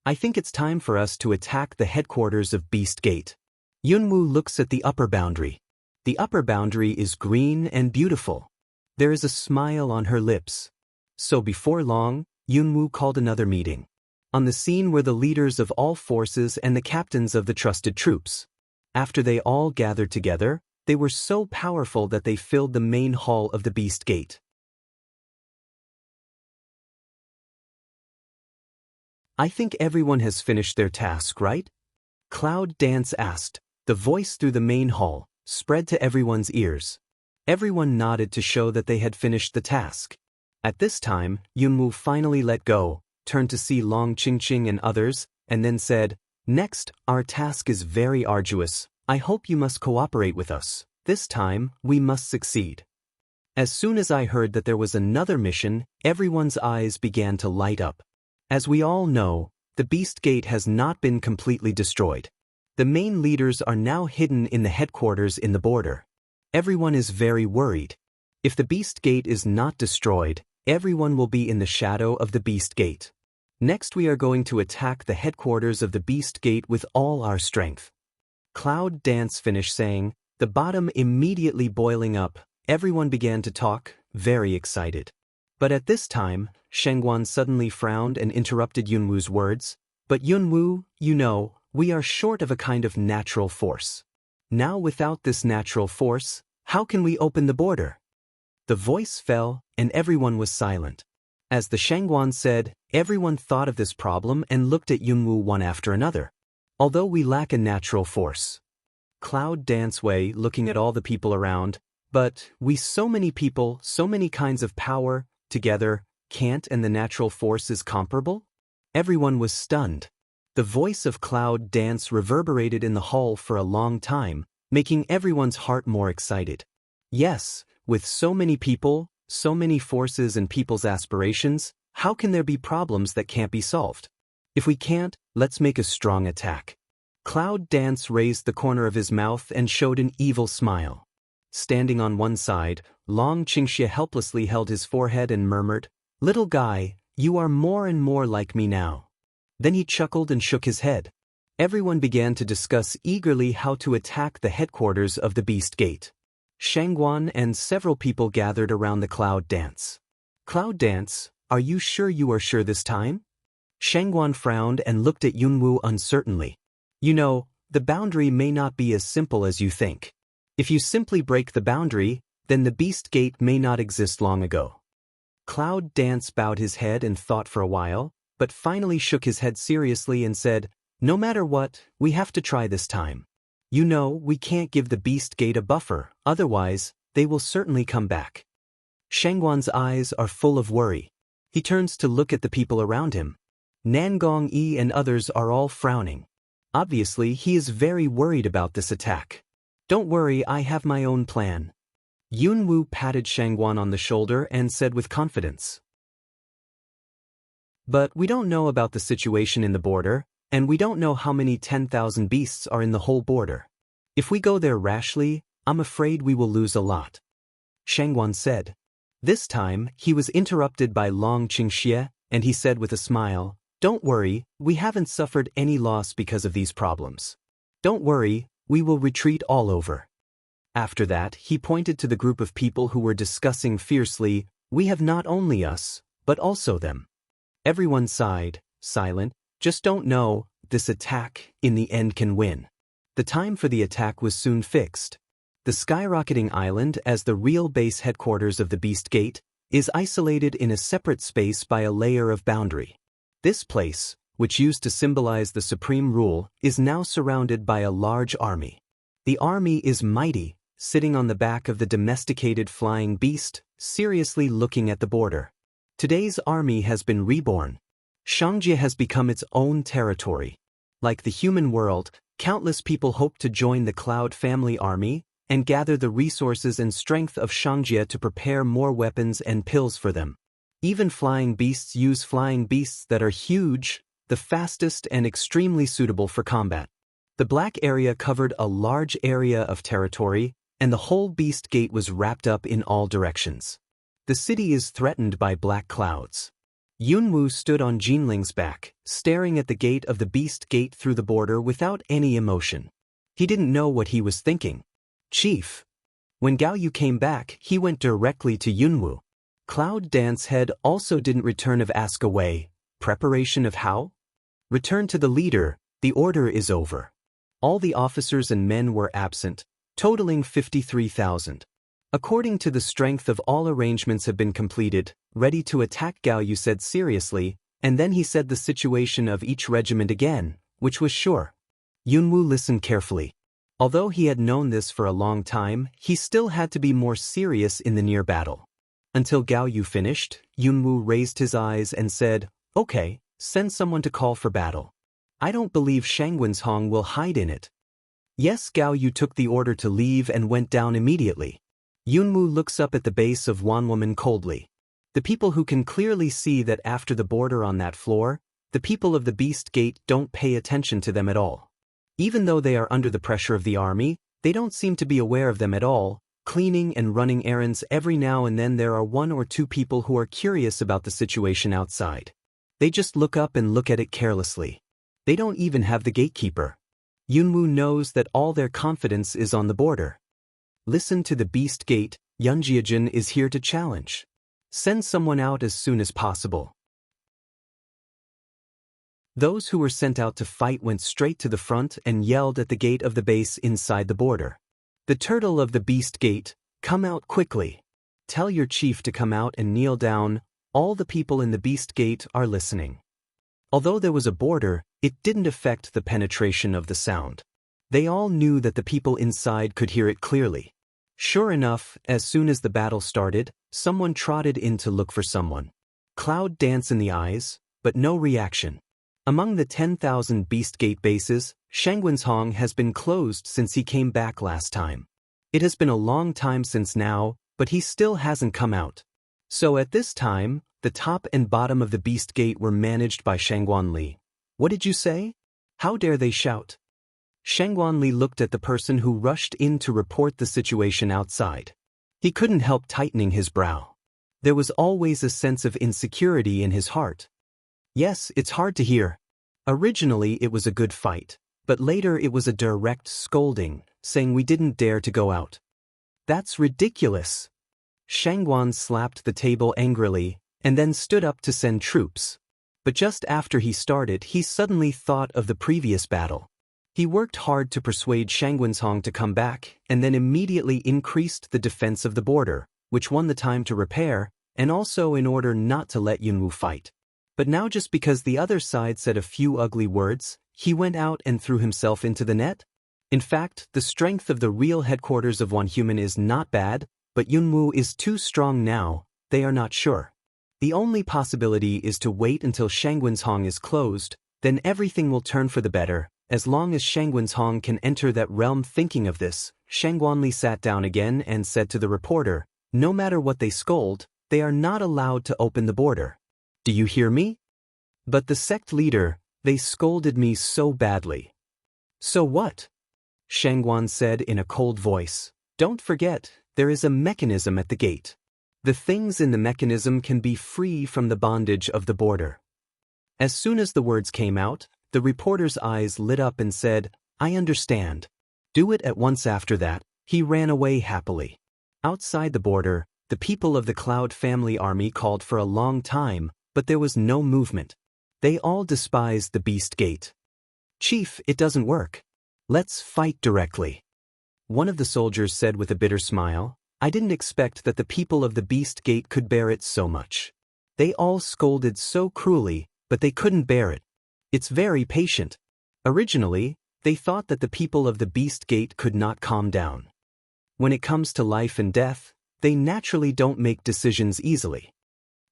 I think it's time for us to attack the headquarters of Beast Gate. Yunwu looks at the upper boundary. The upper boundary is green and beautiful. There is a smile on her lips. So before long, Yunwu called another meeting. On the scene were the leaders of all forces and the captains of the trusted troops. After they all gathered together, they were so powerful that they filled the main hall of the Beast Gate. I think everyone has finished their task, right? Cloud Dance asked. The voice through the main hall spread to everyone's ears. Everyone nodded to show that they had finished the task. At this time, Yunwu finally let go, turned to see Long Qingqing and others, and then said, "Next, our task is very arduous. I hope you must cooperate with us. This time, we must succeed." As soon as I heard that there was another mission, everyone's eyes began to light up. As we all know, the Beast Gate has not been completely destroyed. The main leaders are now hidden in the headquarters in the border. Everyone is very worried. If the Beast Gate is not destroyed, everyone will be in the shadow of the Beast Gate. Next we are going to attack the headquarters of the Beast Gate with all our strength. Cloud Dance finished saying, the bottom immediately boiling up, everyone began to talk, very excited. But at this time, Shangguan suddenly frowned and interrupted Yunwu's words. "But Yunwu, you know, we are short of a kind of natural force. Now without this natural force, how can we open the border?" The voice fell, and everyone was silent. As the Shangguan said, everyone thought of this problem and looked at Yunwu one after another. "Although we lack a natural force." Cloud Dance Way looking at all the people around, "But we so many people, so many kinds of power, together, can't and the natural force is comparable?" Everyone was stunned. The voice of Cloud Dance reverberated in the hall for a long time, making everyone's heart more excited. Yes, with so many people, so many forces and people's aspirations, how can there be problems that can't be solved? If we can't, let's make a strong attack. Cloud Dance raised the corner of his mouth and showed an evil smile. Standing on one side, Long Qingxie helplessly held his forehead and murmured, "Little guy, you are more and more like me now." Then he chuckled and shook his head. Everyone began to discuss eagerly how to attack the headquarters of the Beast Gate. Shangguan and several people gathered around the Cloud Dance. "Cloud Dance, are you sure this time?" Shangguan frowned and looked at Yunwu uncertainly. "You know, the boundary may not be as simple as you think. If you simply break the boundary, then the Beast Gate may not exist long ago." Cloud Dance bowed his head and thought for a while, but finally shook his head seriously and said, No matter what, we have to try this time. You know, we can't give the Beast Gate a buffer, otherwise, they will certainly come back. Shangguan's eyes are full of worry. He turns to look at the people around him. Nangong Yi and others are all frowning. Obviously, he is very worried about this attack. Don't worry, I have my own plan. Yunwu patted Shangguan on the shoulder and said with confidence. But we don't know about the situation in the border, and we don't know how many 10,000 beasts are in the whole border. If we go there rashly, I'm afraid we will lose a lot. Shangguan said. This time, he was interrupted by Long Qingxie, and he said with a smile, Don't worry, we haven't suffered any loss because of these problems. Don't worry, we will retreat all over. After that, he pointed to the group of people who were discussing fiercely, we have not only us, but also them. Everyone sighed, silent, just don't know, this attack, in the end can win. The time for the attack was soon fixed. The skyrocketing island, as the real base headquarters of the Beast Gate, is isolated in a separate space by a layer of boundary. This place, which used to symbolize the supreme rule, is now surrounded by a large army. The army is mighty, sitting on the back of the domesticated flying beast, seriously looking at the border. Today's army has been reborn. Shangjie has become its own territory. Like the human world, countless people hope to join the Cloud family army and gather the resources and strength of Shangjie to prepare more weapons and pills for them. Even flying beasts use flying beasts that are huge, the fastest and extremely suitable for combat. The black area covered a large area of territory, and the whole Beast Gate was wrapped up in all directions. The city is threatened by black clouds. Yunwu stood on Jinling's back, staring at the gate of the Beast Gate through the border without any emotion. He didn't know what he was thinking. Chief. When Gao Yu came back, he went directly to Yunwu. Cloud Dance Head also didn't return of ask away. Preparation of how? Return to the leader, the order is over. All the officers and men were absent, totaling 53,000. According to the strength of all arrangements have been completed, ready to attack, Gao Yu said seriously, and then he said the situation of each regiment again, which was sure. Yunwu listened carefully. Although he had known this for a long time, he still had to be more serious in the near battle. Until Gao Yu finished, Yunwu raised his eyes and said, Okay, send someone to call for battle. I don't believe Shangguan's Hong will hide in it. Yes, Gao Yu took the order to leave and went down immediately. Yunwu looks up at the base of Wanwoman coldly. The people who can clearly see that after the border on that floor, the people of the Beast Gate don't pay attention to them at all. Even though they are under the pressure of the army, they don't seem to be aware of them at all. Cleaning and running errands every now and then there are one or two people who are curious about the situation outside. They just look up and look at it carelessly. They don't even have the gatekeeper. Yunwu knows that all their confidence is on the border. Listen to the Beast Gate, Yunjiajin is here to challenge. Send someone out as soon as possible. Those who were sent out to fight went straight to the front and yelled at the gate of the base inside the border. The turtle of the Beast Gate, come out quickly. Tell your chief to come out and kneel down, all the people in the Beast Gate are listening. Although there was a border, it didn't affect the penetration of the sound. They all knew that the people inside could hear it clearly. Sure enough, as soon as the battle started, someone trotted in to look for someone. Cloud dance in the eyes, but no reaction. Among the 10,000 Beast Gate bases, Shangguan's Hong has been closed since he came back last time. It has been a long time since now, but he still hasn't come out. So at this time, the top and bottom of the Beast Gate were managed by Shangguan Li. What did you say? How dare they shout? Shangguan Li looked at the person who rushed in to report the situation outside. He couldn't help tightening his brow. There was always a sense of insecurity in his heart. Yes, it's hard to hear. Originally it was a good fight, but later it was a direct scolding, saying we didn't dare to go out. That's ridiculous. Shangguan slapped the table angrily, and then stood up to send troops. But just after he started, he suddenly thought of the previous battle. He worked hard to persuade Shangguan's Hong to come back, and then immediately increased the defense of the border, which won the time to repair, and also in order not to let Yunwu fight. But now just because the other side said a few ugly words, he went out and threw himself into the net? In fact, the strength of the real headquarters of one human is not bad, but Yunwu is too strong now, they are not sure. The only possibility is to wait until Shangwen's Hong is closed, then everything will turn for the better. As long as Shangwen's Hong can enter that realm. Thinking of this, Shangguanli sat down again and said to the reporter, no matter what they scold, they are not allowed to open the border. Do you hear me? But the sect leader, they scolded me so badly. So what? Shangguan said in a cold voice. Don't forget, there is a mechanism at the gate. The things in the mechanism can be free from the bondage of the border. As soon as the words came out, the reporter's eyes lit up and said, I understand. Do it at once. After that, he ran away happily. Outside the border, the people of the Cloud family army called for a long time, but there was no movement. They all despised the Beast Gate. Chief, it doesn't work. Let's fight directly. One of the soldiers said with a bitter smile, I didn't expect that the people of the Beast Gate could bear it so much. They all scolded so cruelly, but they couldn't bear it. It's very patient. Originally, they thought that the people of the Beast Gate could not calm down. When it comes to life and death, they naturally don't make decisions easily.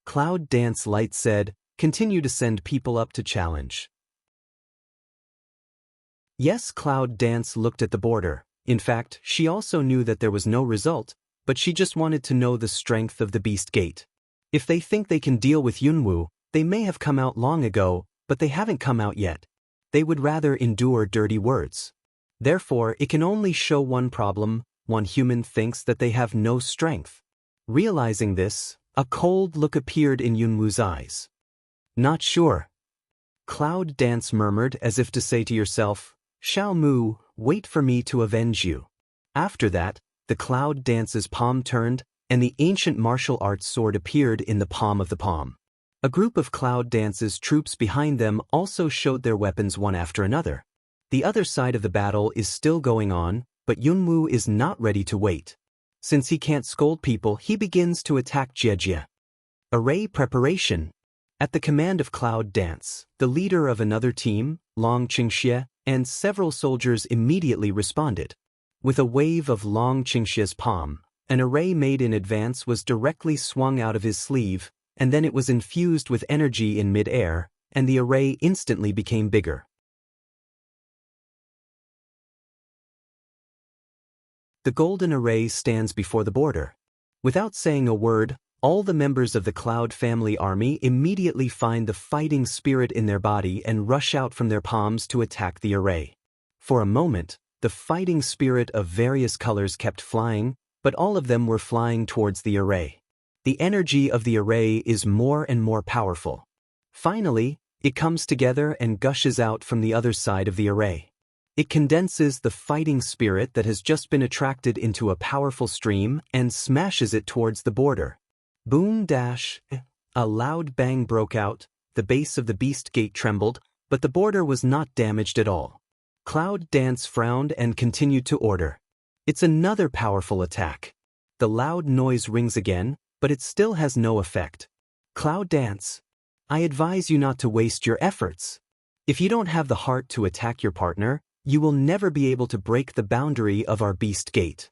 Cloud Dance Light said, continue to send people up to challenge. Yes, Cloud Dance looked at the border. In fact, she also knew that there was no result, but she just wanted to know the strength of the Beast Gate. If they think they can deal with Yunwu, they may have come out long ago, but they haven't come out yet. They would rather endure dirty words. Therefore, it can only show one problem. One human thinks that they have no strength. Realizing this, a cold look appeared in Yunwu's eyes. Not sure. Cloud Dance murmured as if to say to yourself, Xiao Mu, wait for me to avenge you. After that, the Cloud Dance's palm turned, and the ancient martial arts sword appeared in the palm of the palm. A group of Cloud Dance's troops behind them also showed their weapons one after another. The other side of the battle is still going on, but Yunwu is not ready to wait. Since he can't scold people, he begins to attack Jiejie. Array preparation. At the command of Cloud Dance, the leader of another team, Long Qingxie, and several soldiers immediately responded. With a wave of Long Qingxie's palm, an array made in advance was directly swung out of his sleeve, and then it was infused with energy in mid-air, and the array instantly became bigger. The golden array stands before the border. Without saying a word, all the members of the Cloud family army immediately find the fighting spirit in their body and rush out from their palms to attack the array. For a moment, the fighting spirit of various colors kept flying, but all of them were flying towards the array. The energy of the array is more and more powerful. Finally, it comes together and gushes out from the other side of the array. It condenses the fighting spirit that has just been attracted into a powerful stream and smashes it towards the border. Boom dash! A loud bang broke out, the base of the Beast Gate trembled, but the border was not damaged at all. Cloud Dance frowned and continued to order. It's another powerful attack. The loud noise rings again, but it still has no effect. Cloud Dance, I advise you not to waste your efforts. If you don't have the heart to attack your partner, you will never be able to break the boundary of our Beast Gate.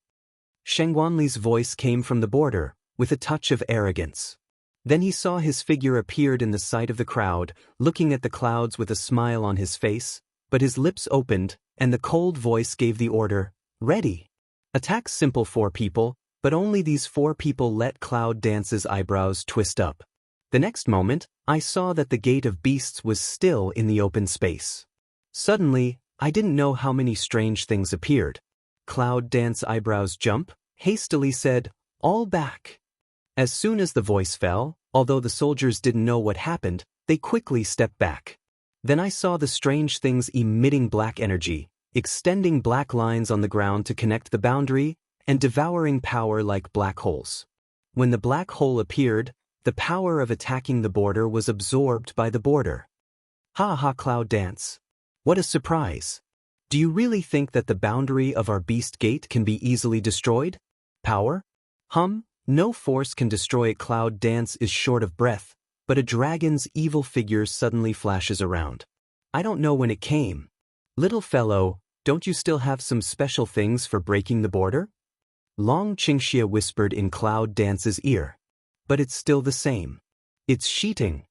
Shangguanli's voice came from the border, with a touch of arrogance. Then he saw his figure appeared in the sight of the crowd, looking at the clouds with a smile on his face, but his lips opened, and the cold voice gave the order, ready. Attack simple 4 people, but only these 4 people. Let Cloud Dance's eyebrows twist up. The next moment, I saw that the Gate of Beasts was still in the open space. Suddenly, I didn't know how many strange things appeared. Cloud Dance's eyebrows jump, hastily said, all back. As soon as the voice fell, although the soldiers didn't know what happened, they quickly stepped back. Then I saw the strange things emitting black energy, extending black lines on the ground to connect the boundary, and devouring power like black holes. When the black hole appeared, the power of attacking the border was absorbed by the border. Ha ha, Cloud Dance. What a surprise. Do you really think that the boundary of our Beast Gate can be easily destroyed? Power? No force can destroy it. Cloud Dance is short of breath, but a dragon's evil figure suddenly flashes around. I don't know when it came. Little fellow, don't you still have some special things for breaking the border? Long Qingxia whispered in Cloud Dance's ear. But it's still the same. It's cheating.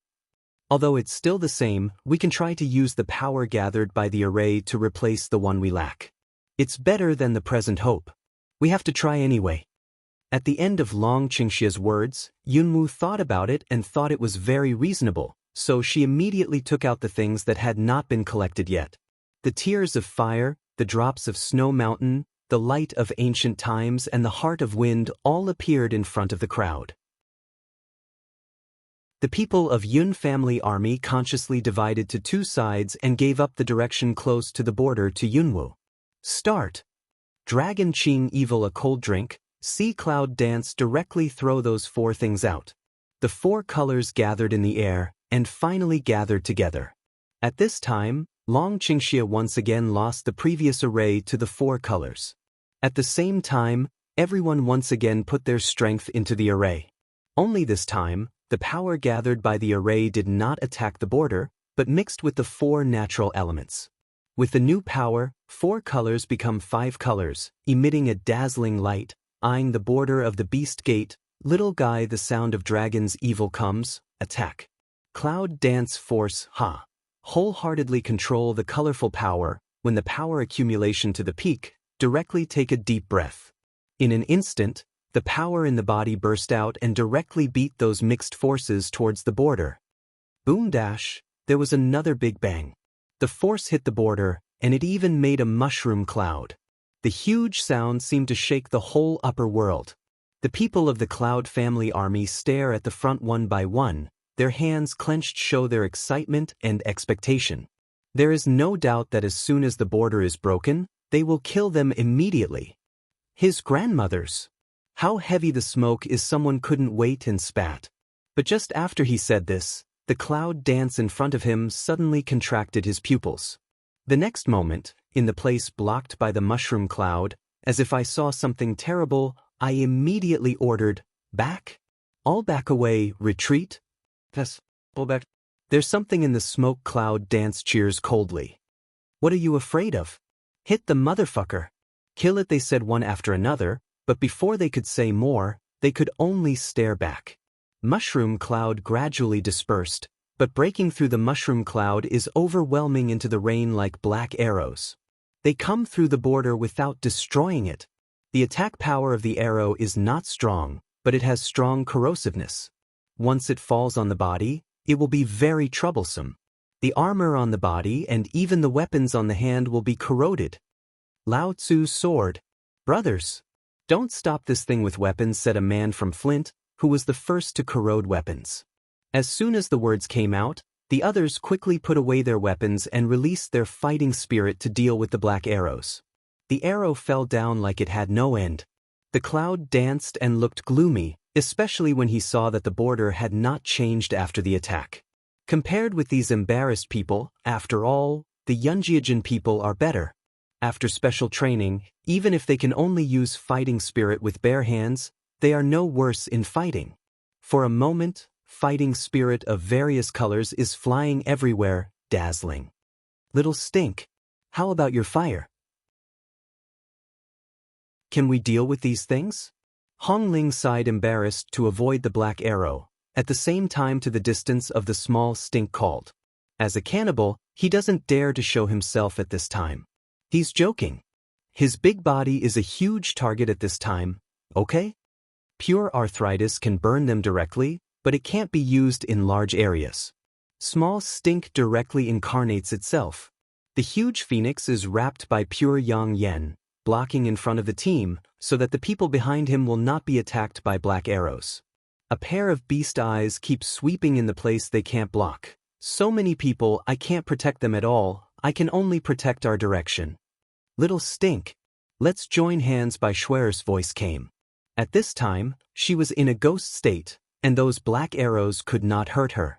Although it's still the same, we can try to use the power gathered by the array to replace the one we lack. It's better than the present hope. We have to try anyway. At the end of Long Qingxia's words, Yunwu thought about it and thought it was very reasonable, so she immediately took out the things that had not been collected yet. The tears of fire, the drops of snow mountain, the light of ancient times and the heart of wind all appeared in front of the crowd. The people of Yun family army consciously divided to two sides and gave up the direction close to the border to Yunwu. Start. Dragon Qing Evil a cold drink, see Cloud Dance directly throw those four things out. The four colors gathered in the air, and finally gathered together. At this time, Long Qingxia once again lost the previous array to the four colors. At the same time, everyone once again put their strength into the array. Only this time, the power gathered by the array did not attack the border, but mixed with the four natural elements. With the new power, four colors become five colors, emitting a dazzling light, eyeing the border of the beast gate. Little guy, the sound of dragon's evil comes, attack. Cloud Dance force, ha. Wholeheartedly control the colorful power. When the power accumulation to the peak, directly take a deep breath. In an instant, the power in the body burst out and directly beat those mixed forces towards the border. Boom dash, there was another big bang. The force hit the border, and it even made a mushroom cloud. The huge sound seemed to shake the whole upper world. The people of the Cloud family army stare at the front one by one, their hands clenched show their excitement and expectation. There is no doubt that as soon as the border is broken, they will kill them immediately. His grandmothers. How heavy the smoke is, someone couldn't wait and spat. But just after he said this, the Cloud Dance in front of him suddenly contracted his pupils. The next moment, in the place blocked by the mushroom cloud, as if I saw something terrible, I immediately ordered, back? All back away, retreat? Yes, pull back. There's something in the smoke. Cloud Dance cheers coldly. What are you afraid of? Hit the motherfucker. Kill it, they said one after another, but before they could say more, they could only stare back. Mushroom cloud gradually dispersed, but breaking through the mushroom cloud is overwhelming into the rain like black arrows. They come through the border without destroying it. The attack power of the arrow is not strong, but it has strong corrosiveness. Once it falls on the body, it will be very troublesome. The armor on the body and even the weapons on the hand will be corroded. Lao Tzu's sword. Brothers, don't stop this thing with weapons, said a man from Flint, who was the first to corrode weapons. As soon as the words came out, the others quickly put away their weapons and released their fighting spirit to deal with the black arrows. The arrow fell down like it had no end. The Cloud danced and looked gloomy, especially when he saw that the border had not changed after the attack. Compared with these embarrassed people, after all, the Yunjiajin people are better. After special training, even if they can only use fighting spirit with bare hands, they are no worse in fighting. For a moment, fighting spirit of various colors is flying everywhere, dazzling. Little stink. How about your fire? Can we deal with these things? Hong Ling sighed, embarrassed to avoid the black arrow, at the same time to the distance of the small stink called. As a cannibal, he doesn't dare to show himself at this time. He's joking. His big body is a huge target at this time, okay? Pure arthritis can burn them directly, but it can't be used in large areas. Small stink directly incarnates itself. The huge phoenix is wrapped by pure yang yen, blocking in front of the team, so that the people behind him will not be attacked by black arrows. A pair of beast eyes keep sweeping in the place they can't block. So many people, I can't protect them at all, I can only protect our direction. Little stink. Let's join hands. By Schwer's voice came. At this time, she was in a ghost state, and those black arrows could not hurt her.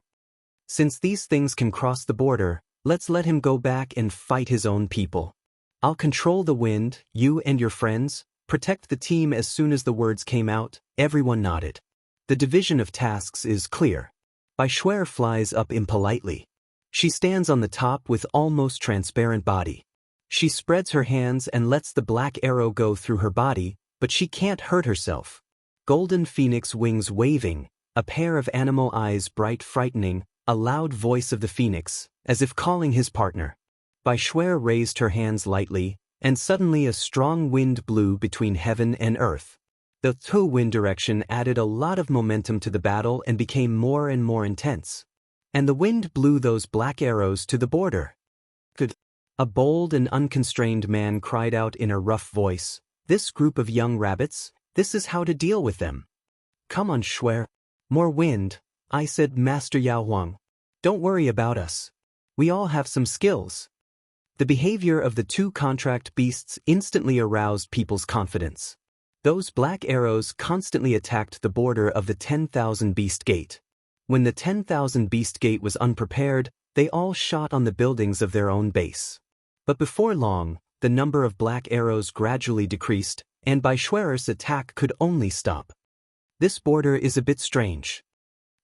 Since these things can cross the border, let's let him go back and fight his own people. I'll control the wind, you and your friends, protect the team. As soon as the words came out, everyone nodded. The division of tasks is clear. By Schwer flies up impolitely. She stands on the top with almost transparent body. She spreads her hands and lets the black arrow go through her body, but she can't hurt herself. Golden phoenix wings waving, a pair of animal eyes bright frightening, a loud voice of the phoenix, as if calling his partner. Baishwer raised her hands lightly, and suddenly a strong wind blew between heaven and earth. The two wind direction added a lot of momentum to the battle and became more and more intense. And the wind blew those black arrows to the border. Good. A bold and unconstrained man cried out in a rough voice, "This group of young rabbits, this is how to deal with them." "Come on, Shwer. More wind," I said, Master Yao Huang. "Don't worry about us. We all have some skills." The behavior of the two contract beasts instantly aroused people's confidence. Those black arrows constantly attacked the border of the 10,000 beast gate. When the 10,000 beast gate was unprepared, they all shot on the buildings of their own base. But before long, the number of black arrows gradually decreased, and Baishwer's attack could only stop. "This border is a bit strange."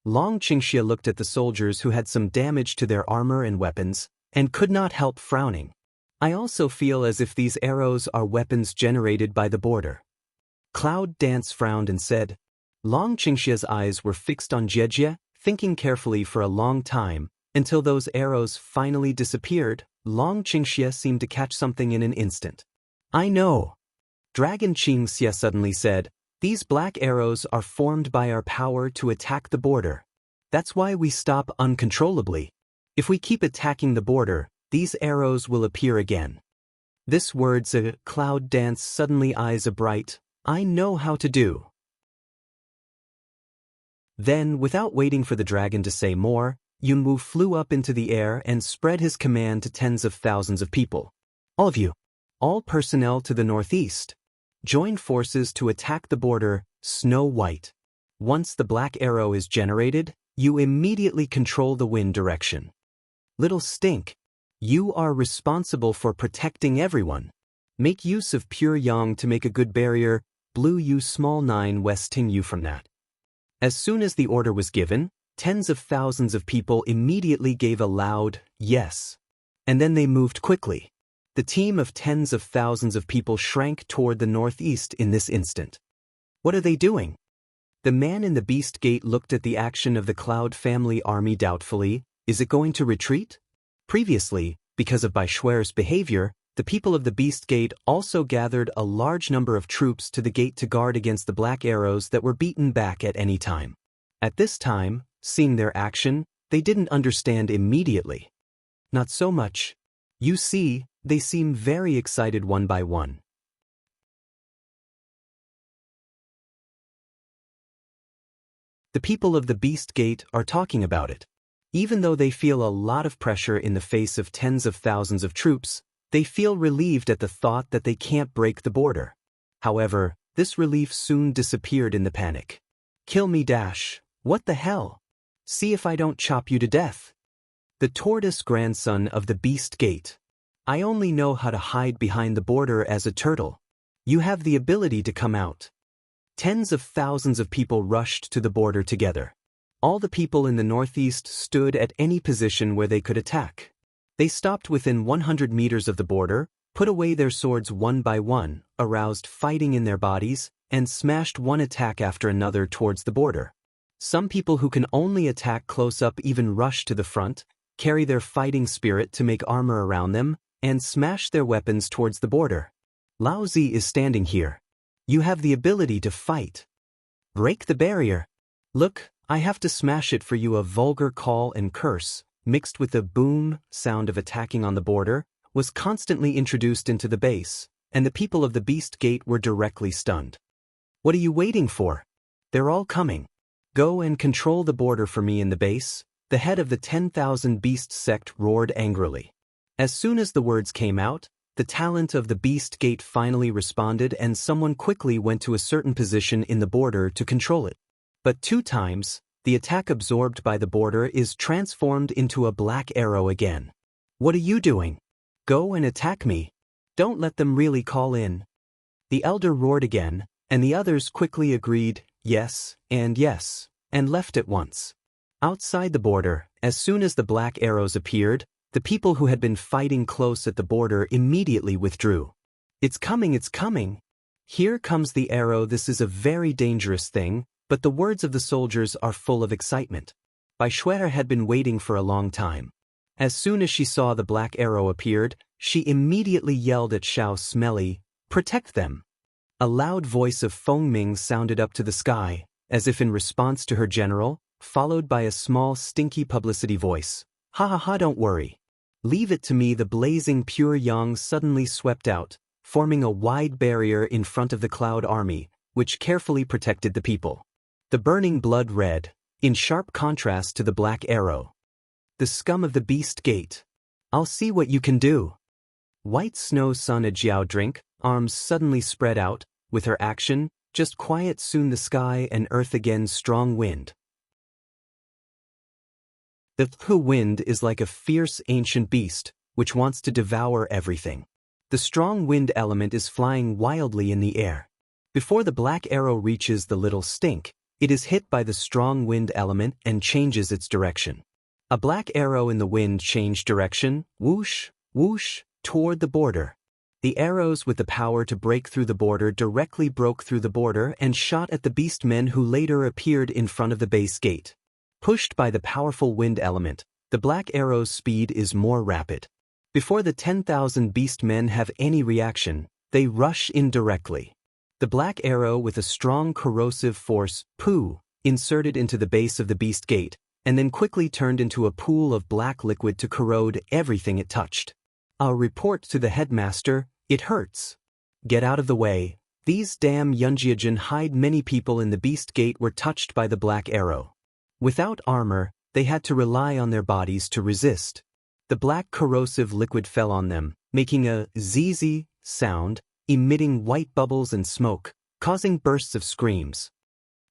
Long Qingxia looked at the soldiers who had some damage to their armor and weapons, and could not help frowning. "I also feel as if these arrows are weapons generated by the border." Cloud Dance frowned and said. Long Qingxia's eyes were fixed on Jiejie, thinking carefully for a long time, until those arrows finally disappeared. Long Qingxia seemed to catch something in an instant. "I know." Dragon Qingxia suddenly said, "These black arrows are formed by our power to attack the border. That's why we stop uncontrollably. If we keep attacking the border, these arrows will appear again." This words Cloud Dance suddenly eyes a bright, "I know how to do." Then, without waiting for the dragon to say more, Yunwu flew up into the air and spread his command to tens of thousands of people. "All of you, all personnel to the northeast, join forces to attack the border, Snow White. Once the black arrow is generated, you immediately control the wind direction. Little Stink, you are responsible for protecting everyone. Make use of pure yang to make a good barrier, Blue you small 9 West Ting you from that." As soon as the order was given, tens of thousands of people immediately gave a loud yes. And then they moved quickly. The team of tens of thousands of people shrank toward the northeast in this instant. "What are they doing?" The man in the beast gate looked at the action of the Cloud family army doubtfully. "Is it going to retreat?" Previously, because of Baishwer's behavior, the people of the beast gate also gathered a large number of troops to the gate to guard against the black arrows that were beaten back at any time. At this time, seeing their action, they didn't understand immediately. "Not so much. You see, they seem very excited one by one." The people of the beast gate are talking about it. Even though they feel a lot of pressure in the face of tens of thousands of troops, they feel relieved at the thought that they can't break the border. However, this relief soon disappeared in the panic. "Kill me dash, what the hell? See if I don't chop you to death." The tortoise grandson of the beast gate. "I only know how to hide behind the border as a turtle. You have the ability to come out." Tens of thousands of people rushed to the border together. All the people in the northeast stood at any position where they could attack. They stopped within 100 meters of the border, put away their swords one by one, aroused fighting in their bodies, and smashed one attack after another towards the border. Some people who can only attack close up even rush to the front, carry their fighting spirit to make armor around them, and smash their weapons towards the border. Lao Zi is standing here. "You have the ability to fight. Break the barrier. Look, I have to smash it for you." A vulgar call and curse, mixed with the boom sound of attacking on the border, was constantly introduced into the base, and the people of the beast gate were directly stunned. "What are you waiting for? They're all coming. Go and control the border for me in the base." The head of the 10,000 beast sect roared angrily. As soon as the words came out, the talent of the beast gate finally responded, and someone quickly went to a certain position in the border to control it. But 2 times, the attack absorbed by the border is transformed into a black arrow again. "What are you doing? Go and attack me. Don't let them really call in." The elder roared again, and the others quickly agreed, yes, and left at once. Outside the border, As soon as the black arrows appeared, the people who had been fighting close at the border immediately withdrew. It's coming, it's coming. Here comes the arrow. This is a very dangerous thing, but the words of the soldiers are full of excitement. Baishwara had been waiting for a long time. As soon as she saw the black arrow appeared, she immediately yelled at Xiao Smelly, "Protect them!" A loud voice of Feng Ming sounded up to the sky, as if in response to her general, followed by a small stinky publicity voice. "Ha ha ha, don't worry. Leave it to me." The blazing pure yang suddenly swept out, forming a wide barrier in front of the Cloud Army, which carefully protected the people. The burning blood red, in sharp contrast to the black arrow. "The scum of the Beast Gate. I'll see what you can do." White Snow Sun, a Jiao drink, arms suddenly spread out, with her action, just quiet soon the sky and earth again strong wind. The Hu wind is like a fierce ancient beast, which wants to devour everything. The strong wind element is flying wildly in the air. Before the black arrow reaches the little stink, it is hit by the strong wind element and changes its direction. A black arrow in the wind changed direction, whoosh, whoosh, toward the border. The arrows with the power to break through the border directly broke through the border and shot at the beast men who later appeared in front of the base gate. Pushed by the powerful wind element, the black arrow's speed is more rapid. Before the 10,000 beast men have any reaction, they rush in directly. The black arrow with a strong corrosive force, poo, inserted into the base of the beast gate, and then quickly turned into a pool of black liquid to corrode everything it touched. I'll report to the headmaster, it hurts. Get out of the way. These damn Yunjiajin hide. Many people in the beast gate were touched by the black arrow. Without armor, they had to rely on their bodies to resist. The black corrosive liquid fell on them, making a zzz sound, emitting white bubbles and smoke, causing bursts of screams.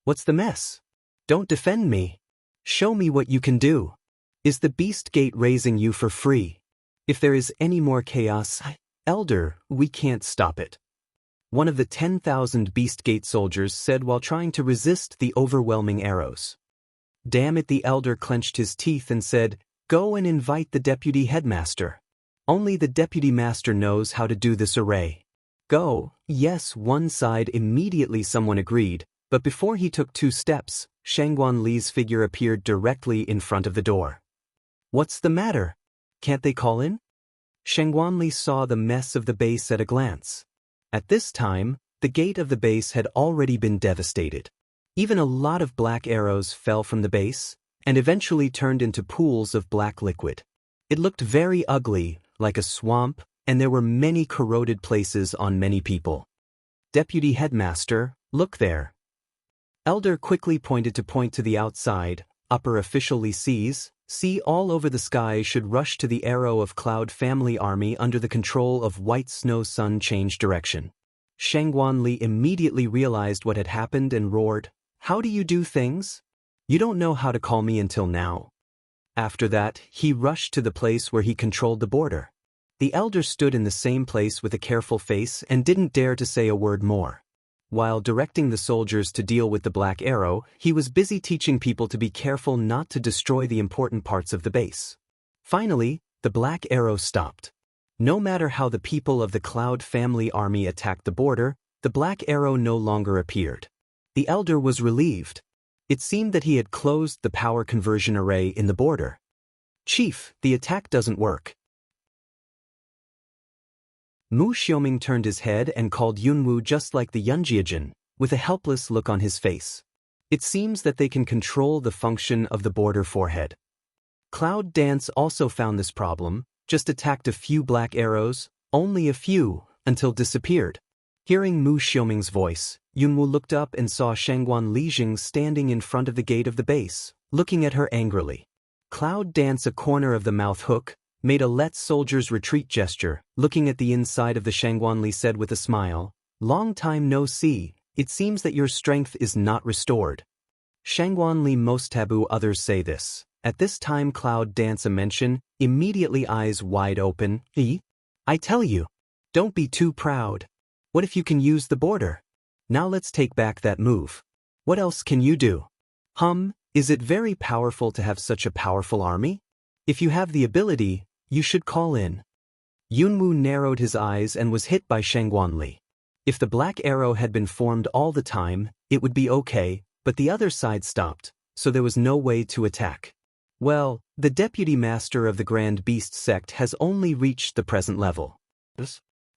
What's the mess? Don't defend me. Show me what you can do. Is the beast gate raising you for free? If there is any more chaos, Elder, we can't stop it. One of the 10,000 beast gate soldiers said while trying to resist the overwhelming arrows. Damn it, the elder clenched his teeth and said, "Go and invite the deputy headmaster. Only the deputy master knows how to do this array." Go. Yes, one side immediately someone agreed, but before he took 2 steps, Shangguan Li's figure appeared directly in front of the door. What's the matter? Can't they call in? Shangguan Li saw the mess of the base at a glance. At this time, the gate of the base had already been devastated. Even a lot of black arrows fell from the base, and eventually turned into pools of black liquid. It looked very ugly, like a swamp, and there were many corroded places on many people. Deputy Headmaster, look there. Elder quickly pointed to the outside. Upper official Li see all over the sky should rush to the arrow of Cloud Family Army under the control of White Snow Sun. Change direction. Shangguan Li immediately realized what had happened and roared, "How do you do things? You don't know how to call me until now." After that, he rushed to the place where he controlled the border. The elder stood in the same place with a careful face and didn't dare to say a word more. While directing the soldiers to deal with the black arrow, he was busy teaching people to be careful not to destroy the important parts of the base. Finally, the black arrow stopped. No matter how the people of the Cloud Family Army attacked the border, the black arrow no longer appeared. The elder was relieved. It seemed that he had closed the power conversion array in the border. "Chief, the attack doesn't work." Mu Xiaoming turned his head and called Yunwu just like the Yunjiajin, with a helpless look on his face. It seems that they can control the function of the border forehead. Cloud Dance also found this problem, just attacked a few black arrows, only a few, until disappeared. Hearing Mu Xiaoming's voice, Yunwu looked up and saw Shangguan Lijing standing in front of the gate of the base, looking at her angrily. Cloud Dance, a corner of the mouth hook, made a let soldiers retreat gesture. Looking at the inside of the Shangguan Li said with a smile, "Long time no see, it seems that your strength is not restored." Shangguan Li most taboo others say this. At this time Cloud Dance a mention, immediately eyes wide open. I tell you, don't be too proud. What if you can use the border? Now let's take back that move. What else can you do? Is it very powerful to have such a powerful army? If you have the ability, you should call in. Yunwu narrowed his eyes and was hit by Shangguanli. If the black arrow had been formed all the time, it would be okay, but the other side stopped, so there was no way to attack. Well, the deputy master of the Grand Beast sect has only reached the present level.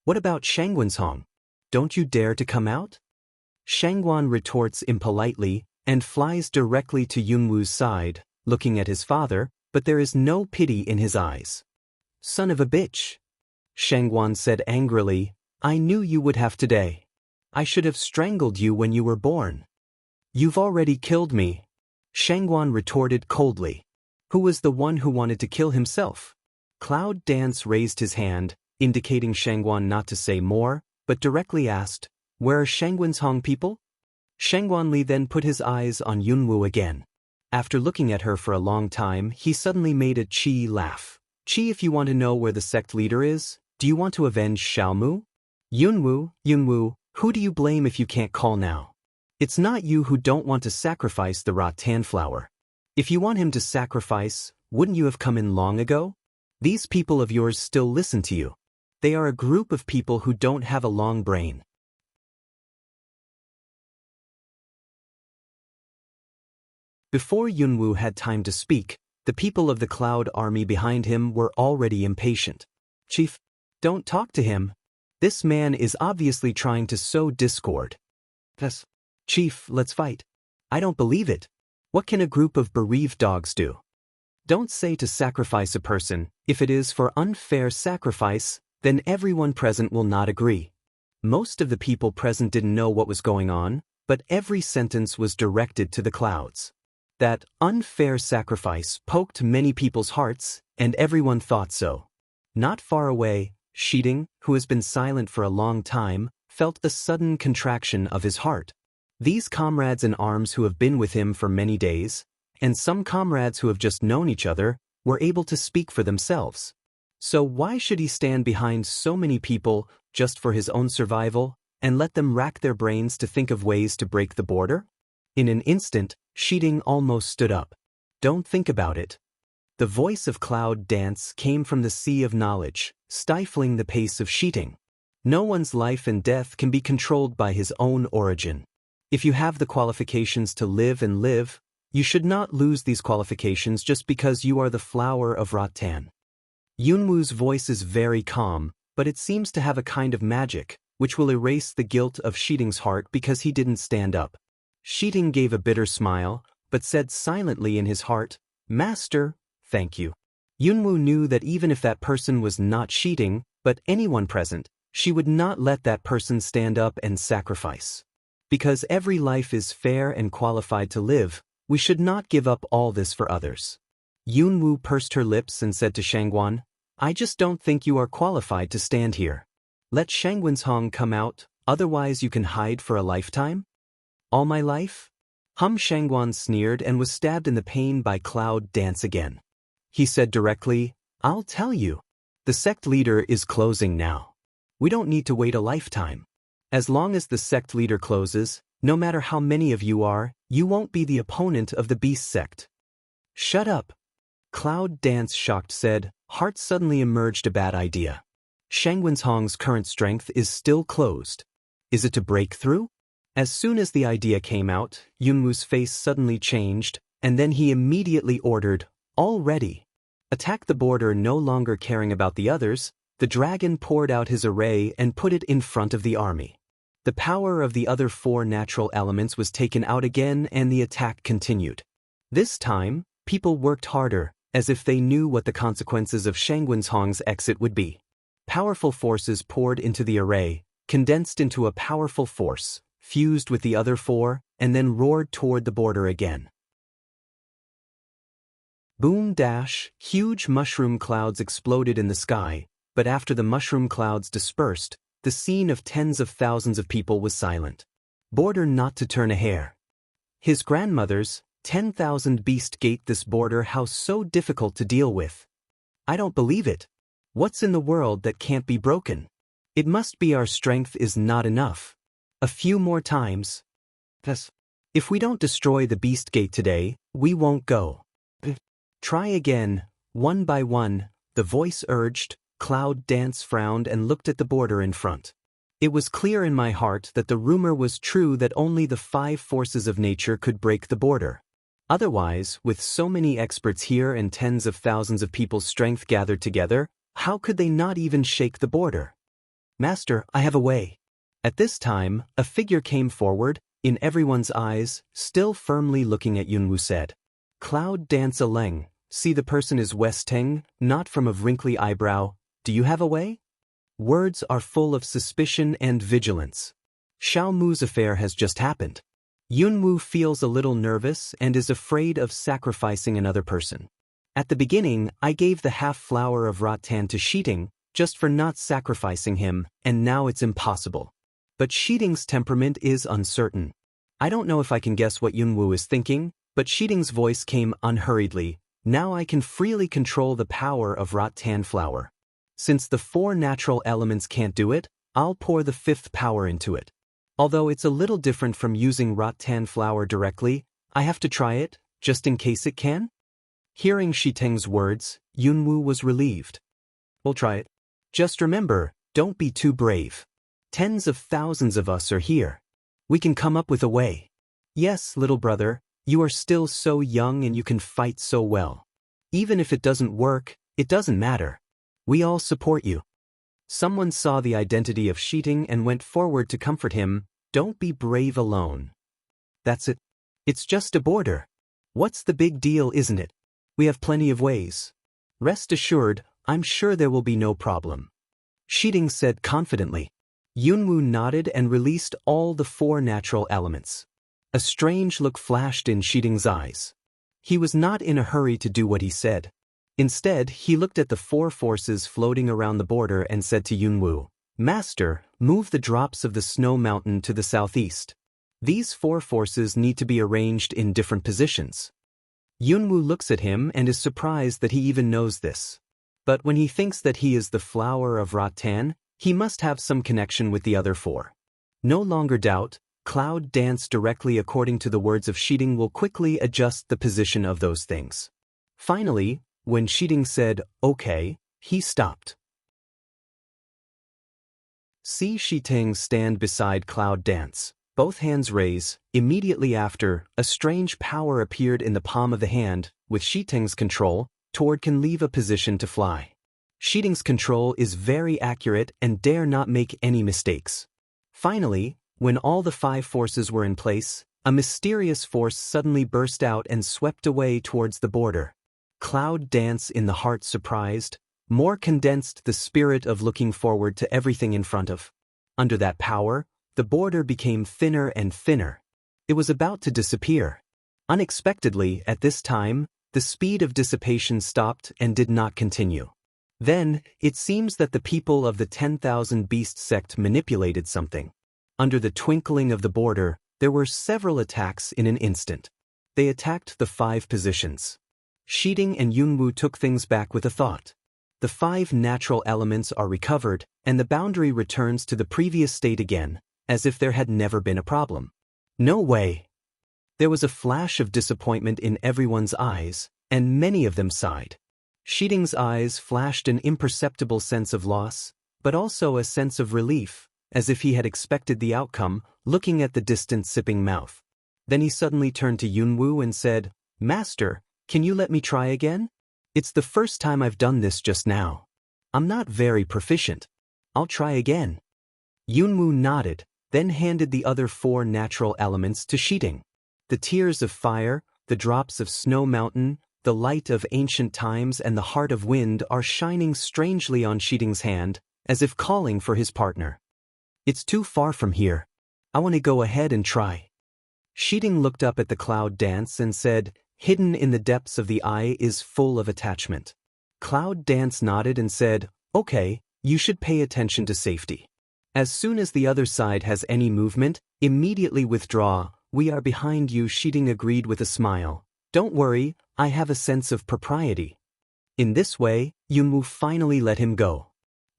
What about Shangguanshong? Don't you dare to come out? Shangguan retorts impolitely and flies directly to Yunwu's side, looking at his father, but there is no pity in his eyes. Son of a bitch! Shangguan said angrily, I knew you would have today. I should have strangled you when you were born. You've already killed me. Shangguan retorted coldly. Who was the one who wanted to kill himself? Cloud Dance raised his hand, indicating Shangguan not to say more, but directly asked, Where are Shangguanshong people? Shangguanli then put his eyes on Yunwu again. After looking at her for a long time, he suddenly made a Chi laugh. Chi, if you want to know where the sect leader is, do you want to avenge Xiaomu? Yunwu, who do you blame if you can't call now? It's not you who don't want to sacrifice the rattan flower. If you want him to sacrifice, wouldn't you have come in long ago? These people of yours still listen to you. They are a group of people who don't have a long brain. Before Yunwu had time to speak, the people of the Cloud Army behind him were already impatient. Chief, don't talk to him. This man is obviously trying to sow discord. Yes. Chief, let's fight. I don't believe it. What can a group of bereaved dogs do? Don't say to sacrifice a person. If it is for unfair sacrifice, then everyone present will not agree. Most of the people present didn't know what was going on, but every sentence was directed to the clouds. That unfair sacrifice poked many people's hearts, and everyone thought so. Not far away, Shiding, who has been silent for a long time, felt the sudden contraction of his heart. These comrades in arms who have been with him for many days, and some comrades who have just known each other, were able to speak for themselves. So why should he stand behind so many people just for his own survival, and let them rack their brains to think of ways to break the border? In an instant, Shiding almost stood up. Don't think about it. The voice of Cloud Dance came from the sea of knowledge, stifling the pace of Shiding. No one's life and death can be controlled by his own origin. If you have the qualifications to live and live, you should not lose these qualifications just because you are the flower of rattan. Yunwu's voice is very calm, but it seems to have a kind of magic, which will erase the guilt of Shiding's heart because he didn't stand up. Shiding gave a bitter smile, but said silently in his heart, Master, thank you. Yunwu knew that even if that person was not Shiding, but anyone present, she would not let that person stand up and sacrifice. Because every life is fair and qualified to live, we should not give up all this for others. Yunwu pursed her lips and said to Shangguan, I just don't think you are qualified to stand here. Let Shangguanshong come out, otherwise you can hide for a lifetime? All my life? Shangguan sneered and was stabbed in the pain by Cloud Dance again. He said directly, I'll tell you. The sect leader is closing now. We don't need to wait a lifetime. As long as the sect leader closes, no matter how many of you are, you won't be the opponent of the beast sect. Shut up. Cloud Dance shocked said, heart suddenly emerged a bad idea. Shangguanshong's current strength is still closed. Is it to break through? As soon as the idea came out, Yunwu's face suddenly changed, and then he immediately ordered, all ready. Attack the border. No longer caring about the others, the dragon poured out his array and put it in front of the army. The power of the other 4 natural elements was taken out again and the attack continued. This time, people worked harder, as if they knew what the consequences of Shangguanshong's exit would be. Powerful forces poured into the array, condensed into a powerful force, fused with the other 4, and then roared toward the border again. Boom dash, huge mushroom clouds exploded in the sky, but after the mushroom clouds dispersed, the scene of tens of thousands of people was silent. Border not to turn a hair. His grandmother's 10,000 beast gate. This border house so difficult to deal with. I don't believe it. What's in the world that can't be broken? It must be our strength is not enough. A few more times. Thus, If we don't destroy the beast gate today, we won't go. Try again, one by one, the voice urged. Cloud Dance frowned and looked at the border in front. It was clear in my heart that the rumor was true that only the 5 forces of nature could break the border. Otherwise, with so many experts here and tens of thousands of people's strength gathered together, how could they not even shake the border? Master, I have a way. At this time, a figure came forward, in everyone's eyes, still firmly looking at Yunwu said. Cloud Dance Aleng, see the person is Westeng, not from a wrinkly eyebrow. Do you have a way? Words are full of suspicion and vigilance. Xiao Mu's affair has just happened. Yunwu feels a little nervous and is afraid of sacrificing another person. At the beginning, I gave the half-flower of Rattan to Shiting, just for not sacrificing him, and now it's impossible. But Shiting's temperament is uncertain. I don't know if I can guess what Yunwu is thinking, but Shiting's voice came unhurriedly. Now I can freely control the power of Rattan flower. Since the 4 natural elements can't do it, I'll pour the 5th power into it. Although it's a little different from using Rattan flower directly, I have to try it, just in case it can? Hearing Shiteng's words, Yunwu was relieved. We'll try it. Just remember, don't be too brave. Tens of thousands of us are here. We can come up with a way. Yes, little brother, you are still so young and you can fight so well. Even if it doesn't work, it doesn't matter. We all support you. Someone saw the identity of Shiting and went forward to comfort him. Don't be brave alone. That's it. It's just a border. What's the big deal, isn't it? We have plenty of ways. Rest assured, I'm sure there will be no problem. Shiting said confidently. Yunwu nodded and released all the 4 natural elements. A strange look flashed in Shiting's eyes. He was not in a hurry to do what he said. Instead, he looked at the 4 forces floating around the border and said to Yunwu, Master, move the drops of the snow mountain to the southeast. These 4 forces need to be arranged in different positions. Yunwu looks at him and is surprised that he even knows this. But when he thinks that he is the flower of Rattan, he must have some connection with the other 4. No longer doubt, Cloud Dance directly according to the words of Shiting will quickly adjust the position of those things. Finally, when Shiting said, okay, he stopped. See Shiting stand beside Cloud Dance, both hands raise. Immediately after, a strange power appeared in the palm of the hand. With Shiting's control, Tord can leave a position to fly. Shiting's control is very accurate and dare not make any mistakes. Finally, when all the 5 forces were in place, a mysterious force suddenly burst out and swept away towards the border. Cloud Dance in the heart surprised, more condensed the spirit of looking forward to everything in front of. Under that power, the border became thinner and thinner. It was about to disappear. Unexpectedly, at this time, the speed of dissipation stopped and did not continue. Then, it seems that the people of the 10,000 Beast sect manipulated something. Under the twinkling of the border, there were several attacks in an instant. They attacked the 5 positions. Shiting and Yunwu took things back with a thought. The 5 natural elements are recovered, and the boundary returns to the previous state again, as if there had never been a problem. No way! There was a flash of disappointment in everyone's eyes, and many of them sighed. Shiting's eyes flashed an imperceptible sense of loss, but also a sense of relief, as if he had expected the outcome, looking at the distant sipping mouth. Then he suddenly turned to Yunwu and said, Master, can you let me try again? It's the first time I've done this just now. I'm not very proficient. I'll try again. Yunwu nodded, then handed the other 4 natural elements to Shiting. The tears of fire, the drops of snow mountain, the light of ancient times and the heart of wind are shining strangely on Shiting's hand, as if calling for his partner. It's too far from here. I want to go ahead and try. Shiting looked up at the Cloud Dance and said, Hidden in the depths of the eye is full of attachment. Cloud Dance nodded and said, Okay, you should pay attention to safety. As soon as the other side has any movement, immediately withdraw. We are behind you. Shiting agreed with a smile. Don't worry, I have a sense of propriety. In this way, Yunwu finally let him go.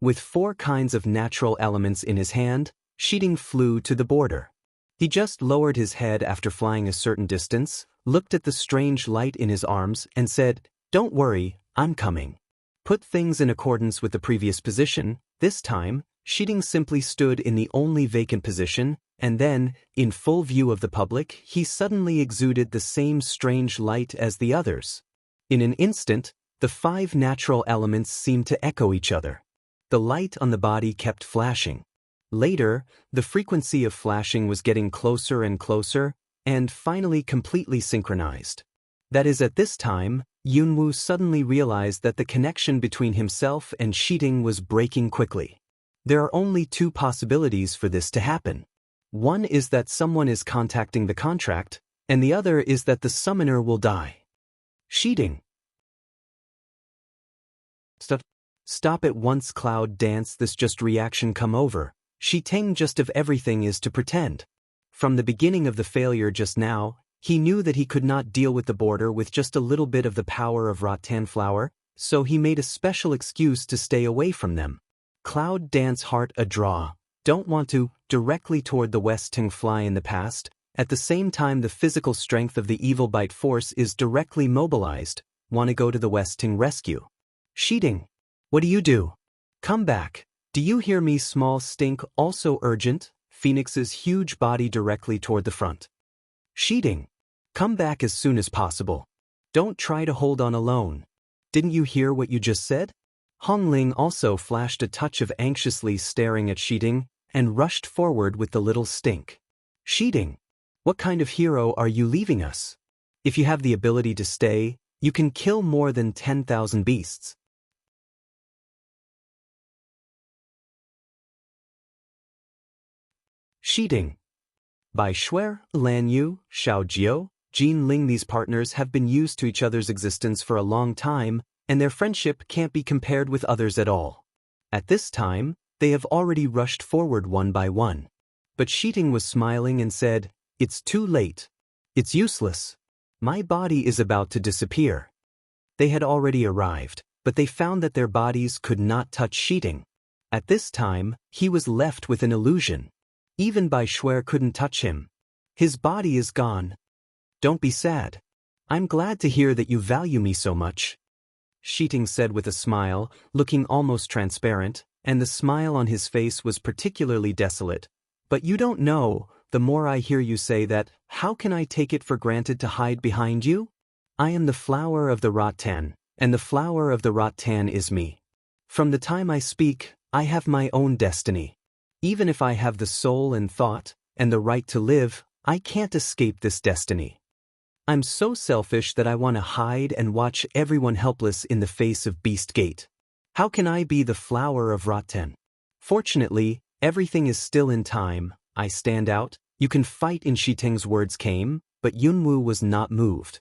With 4 kinds of natural elements in his hand, Shiting flew to the border. He just lowered his head after flying a certain distance, looked at the strange light in his arms, and said, "Don't worry, I'm coming." Put things in accordance with the previous position. This time, Shiding simply stood in the only vacant position, and then, in full view of the public, he suddenly exuded the same strange light as the others. In an instant, the 5 natural elements seemed to echo each other. The light on the body kept flashing. Later, the frequency of flashing was getting closer and closer, and finally completely synchronized. That is, at this time, Yunwoo suddenly realized that the connection between himself and Shiding was breaking quickly. There are only 2 possibilities for this to happen. One is that someone is contacting the contract, and the other is that the summoner will die. Shiding. Stop at once, Cloud Dance. This just reaction come over. Shiteng just of everything is to pretend. From the beginning of the failure just now, he knew that he could not deal with the border with just a little bit of the power of rattan flower, so he made a special excuse to stay away from them. Cloud Dance heart a draw. Don't want to, directly toward the Westing fly in the past. At the same time the physical strength of the evil bite force is directly mobilized. Want to go to the Westing rescue. Shiding. What do you do? Come back. Do you hear me? Small stink also urgent. Phoenix's huge body directly toward the front. Shiding. Come back as soon as possible. Don't try to hold on alone. Didn't you hear what you just said? Hongling also flashed a touch of anxiously staring at Shiding, and rushed forward with the little stink. Shiding. What kind of hero are you leaving us? If you have the ability to stay, you can kill more than 10,000 beasts. Shiding. By Shuer, Lan Yu, Xiaojiu, Jin Ling. These partners have been used to each other's existence for a long time, and their friendship can't be compared with others at all. At this time, they have already rushed forward one by one. But Shiding was smiling and said, "It's too late. It's useless. My body is about to disappear." They had already arrived, but they found that their bodies could not touch Shiding. At this time, he was left with an illusion. Even Bai Shuer couldn't touch him. His body is gone. Don't be sad. I'm glad to hear that you value me so much. Shiding said with a smile, looking almost transparent, and the smile on his face was particularly desolate. But you don't know, the more I hear you say that, how can I take it for granted to hide behind you? I am the flower of the rattan, and the flower of the rattan is me. From the time I speak, I have my own destiny. Even if I have the soul and thought, and the right to live, I can't escape this destiny. I'm so selfish that I want to hide and watch everyone helpless in the face of Beast Gate. How can I be the flower of rattan? Fortunately, everything is still in time. I stand out. You can fight. In Shiteng's words came, but Yunwoo was not moved.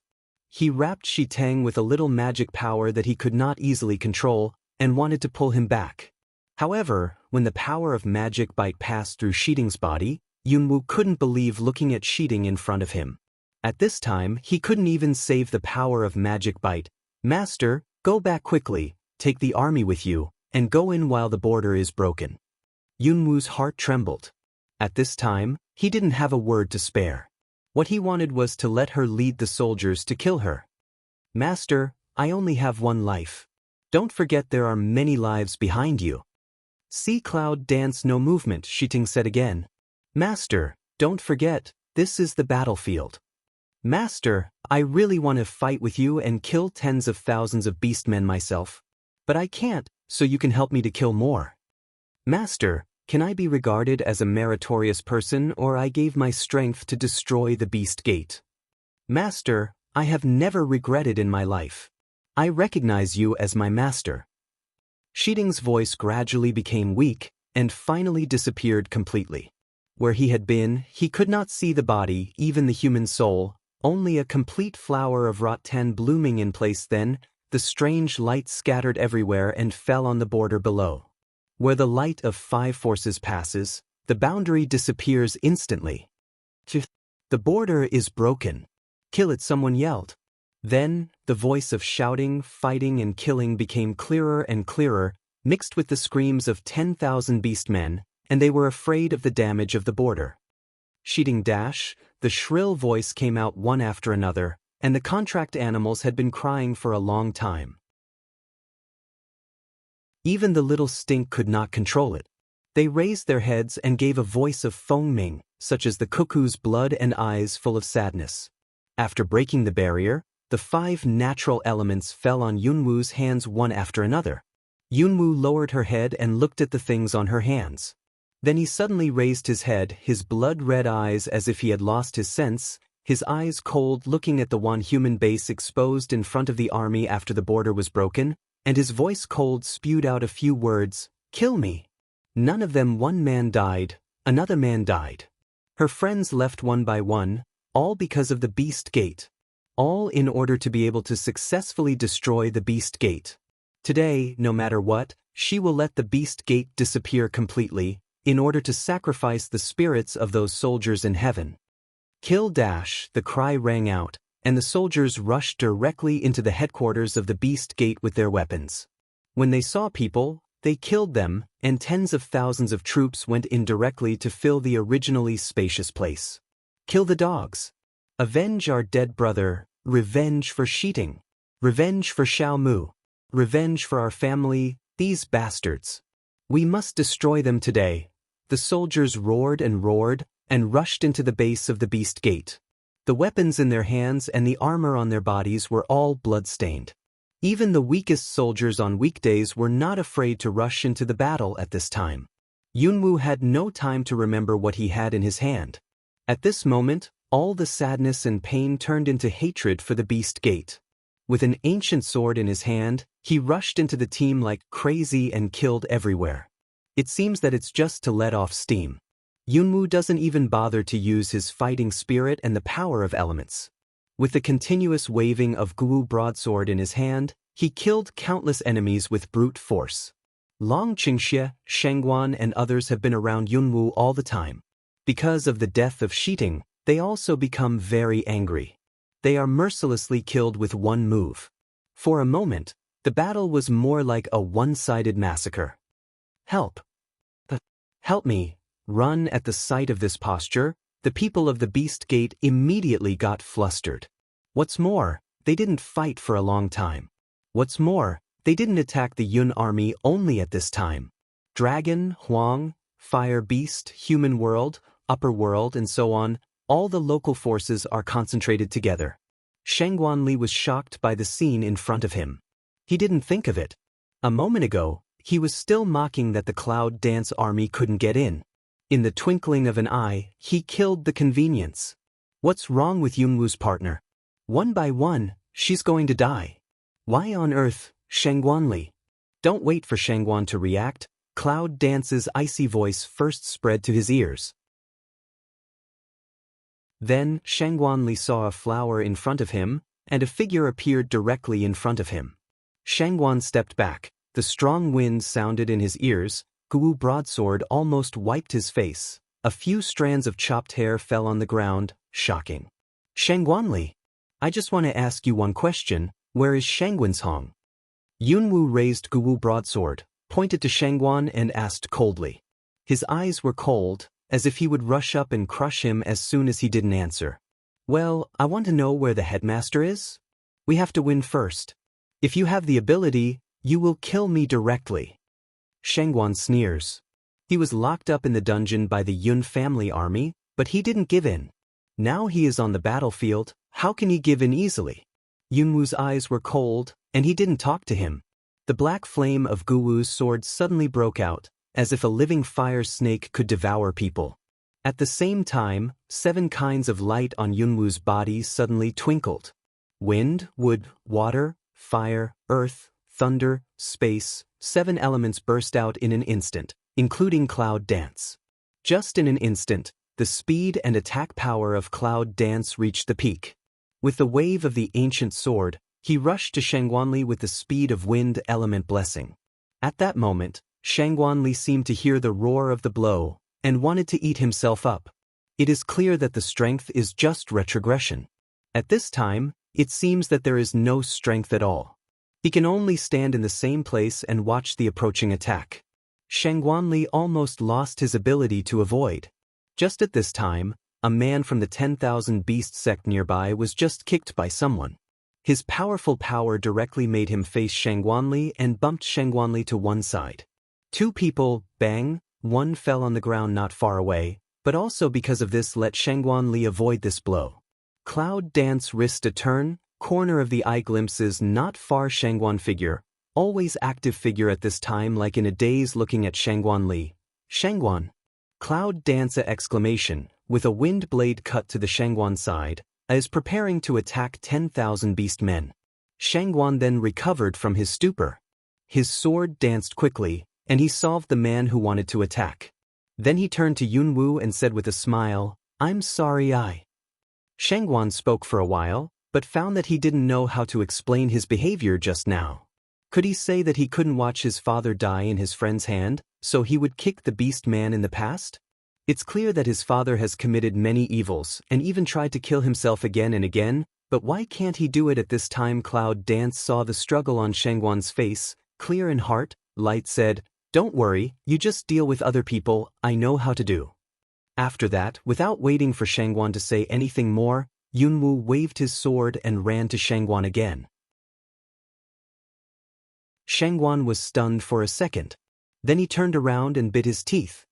He wrapped Shiteng with a little magic power that he could not easily control, and wanted to pull him back. However, when the power of magic bite passed through Shiteng's body, Yunwoo couldn't believe looking at Shiding in front of him. At this time, he couldn't even save the power of magic bite. Master, go back quickly, take the army with you, and go in while the border is broken. Yunwoo's heart trembled. At this time, he didn't have a word to spare. What he wanted was to let her lead the soldiers to kill her. Master, I only have one life. Don't forget there are many lives behind you. See Cloud Dance. No movement, Shiteng said again. Master, don't forget, this is the battlefield. Master, I really want to fight with you and kill tens of thousands of beastmen myself. But I can't, so you can help me to kill more. Master, can I be regarded as a meritorious person, or I gave my strength to destroy the Beast Gate? Master, I have never regretted in my life. I recognize you as my master. Shiding's voice gradually became weak, and finally disappeared completely. Where he had been, he could not see the body, even the human soul, only a complete flower of rattan blooming in place. Then, the strange light scattered everywhere and fell on the border below. Where the light of 5 forces passes, the boundary disappears instantly. The border is broken. Kill it, someone yelled. Then, the voice of shouting, fighting and killing became clearer and clearer, mixed with the screams of 10,000 beastmen, and they were afraid of the damage of the border. Sheeting dash, the shrill voice came out one after another, and the contract animals had been crying for a long time. Even the little stink could not control it. They raised their heads and gave a voice of foaming, such as the cuckoo's blood and eyes full of sadness. After breaking the barrier, the 5 natural elements fell on Yunwoo's hands one after another. Yunwoo lowered her head and looked at the things on her hands. Then he suddenly raised his head, his blood-red eyes as if he had lost his sense, his eyes cold looking at the one human base exposed in front of the army after the border was broken, and his voice cold spewed out a few words, "Kill me." None of them. One man died, another man died. Her friends left one by one, all because of the Beast Gate. All in order to be able to successfully destroy the Beast Gate. Today, no matter what, she will let the Beast Gate disappear completely, in order to sacrifice the spirits of those soldiers in heaven. Kill dash, the cry rang out, and the soldiers rushed directly into the headquarters of the Beast Gate with their weapons. When they saw people, they killed them, and tens of thousands of troops went in directly to fill the originally spacious place. Kill the dogs. Avenge our dead brother, revenge for Sheeting. Revenge for Xiao Mu. Revenge for our family, these bastards. We must destroy them today. The soldiers roared and rushed into the base of the Beast Gate. The weapons in their hands and the armor on their bodies were all blood-stained. Even the weakest soldiers on weekdays were not afraid to rush into the battle at this time. Yunwoo had no time to remember what he had in his hand. At this moment, all the sadness and pain turned into hatred for the Beast Gate. With an ancient sword in his hand, he rushed into the team like crazy and killed everywhere. It seems that it's just to let off steam. Yunwoo doesn't even bother to use his fighting spirit and the power of elements. With the continuous waving of Guwu broadsword in his hand, he killed countless enemies with brute force. Long Qingxie, Shangguan and others have been around Yunwoo all the time. Because of the death of Sheeting, they also become very angry. They are mercilessly killed with one move. For a moment, the battle was more like a one-sided massacre. Help! Help me! Run. At the sight of this posture, the people of the Beast Gate immediately got flustered. What's more, they didn't fight for a long time. What's more, they didn't attack the Yun army only at this time. Dragon, Huang, Fire Beast, Human World, Upper World and so on, all the local forces are concentrated together. Shangguanli was shocked by the scene in front of him. He didn't think of it. A moment ago, he was still mocking that the Cloud Dance army couldn't get in. In the twinkling of an eye, he killed the convenience. What's wrong with Yunwoo's partner? One by one, she's going to die. Why on earth, Shangguanli? Don't wait for Shangguan to react. Cloud Dance's icy voice first spread to his ears. Then, Shangguanli saw a flower in front of him, and a figure appeared directly in front of him. Shangguan stepped back. The strong wind sounded in his ears. Guwu broadsword almost wiped his face. A few strands of chopped hair fell on the ground, shocking. Shangguanli, I just want to ask you one question. Where is Shangguanshong? Yunwoo raised Guwu broadsword, pointed to Shangguan and asked coldly. His eyes were cold, as if he would rush up and crush him as soon as he didn't answer. Well, I want to know where the headmaster is. We have to win first. If you have the ability, you will kill me directly. Shangguan sneers. He was locked up in the dungeon by the Yun family army, but he didn't give in. Now he is on the battlefield, how can he give in easily? Yunwoo's eyes were cold, and he didn't talk to him. The black flame of Guwu's sword suddenly broke out, as if a living fire snake could devour people. At the same time, 7 kinds of light on Yunwoo's body suddenly twinkled. Wind, wood, water, fire, earth, thunder, space, 7 elements burst out in an instant, including Cloud Dance. Just in an instant, the speed and attack power of Cloud Dance reached the peak. With the wave of the ancient sword, he rushed to Shangguanli with the speed of wind element blessing. At that moment, Shangguanli seemed to hear the roar of the blow, and wanted to eat himself up. It is clear that the strength is just retrogression. At this time, it seems that there is no strength at all. He can only stand in the same place and watch the approaching attack. Shangguanli almost lost his ability to avoid. Just at this time, a man from the 10,000 Beast sect nearby was just kicked by someone. His powerful power directly made him face Shangguanli and bumped Shangguanli to one side. Two people, bang, one fell on the ground not far away, but also because of this let Shangguanli avoid this blow. Cloud Dance wrist a turn, corner of the eye glimpses not far Shangguan figure, always active figure at this time like in a daze looking at Shangguanli. Shangguan. Cloud Dance exclamation, with a wind blade cut to the Shangguan side, is preparing to attack 10,000 beast men. Shangguan then recovered from his stupor. His sword danced quickly, and he solved the man who wanted to attack. Then he turned to Yunwu and said with a smile, "I'm sorry Shangguan spoke for a while, but found that he didn't know how to explain his behavior just now. Could he say that he couldn't watch his father die in his friend's hand, so he would kick the beast man in the past? It's clear that his father has committed many evils and even tried to kill himself again and again, but why can't he do it at this time? Cloud Dance saw the struggle on Shangguan's face, clear in heart. Light said, "Don't worry, you just deal with other people, I know how to do." After that, without waiting for Shangguan to say anything more, Yunwu waved his sword and ran to Shangguan again. Shangguan was stunned for a second. Then he turned around and bit his teeth.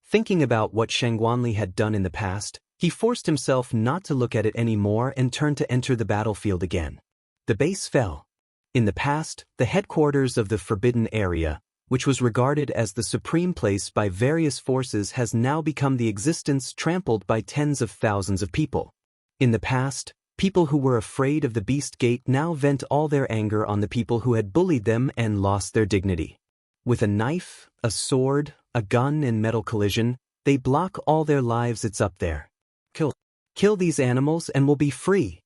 Thinking about what Shangguanli had done in the past, he forced himself not to look at it anymore and turned to enter the battlefield again. The base fell. In the past, the headquarters of the Forbidden Area, which was regarded as the supreme place by various forces, has now become the existence trampled by tens of thousands of people. In the past, people who were afraid of the Beast Gate now vent all their anger on the people who had bullied them and lost their dignity. With a knife, a sword, a gun and metal collision, they block all their lives. It's up there. Kill these animals and we'll be free.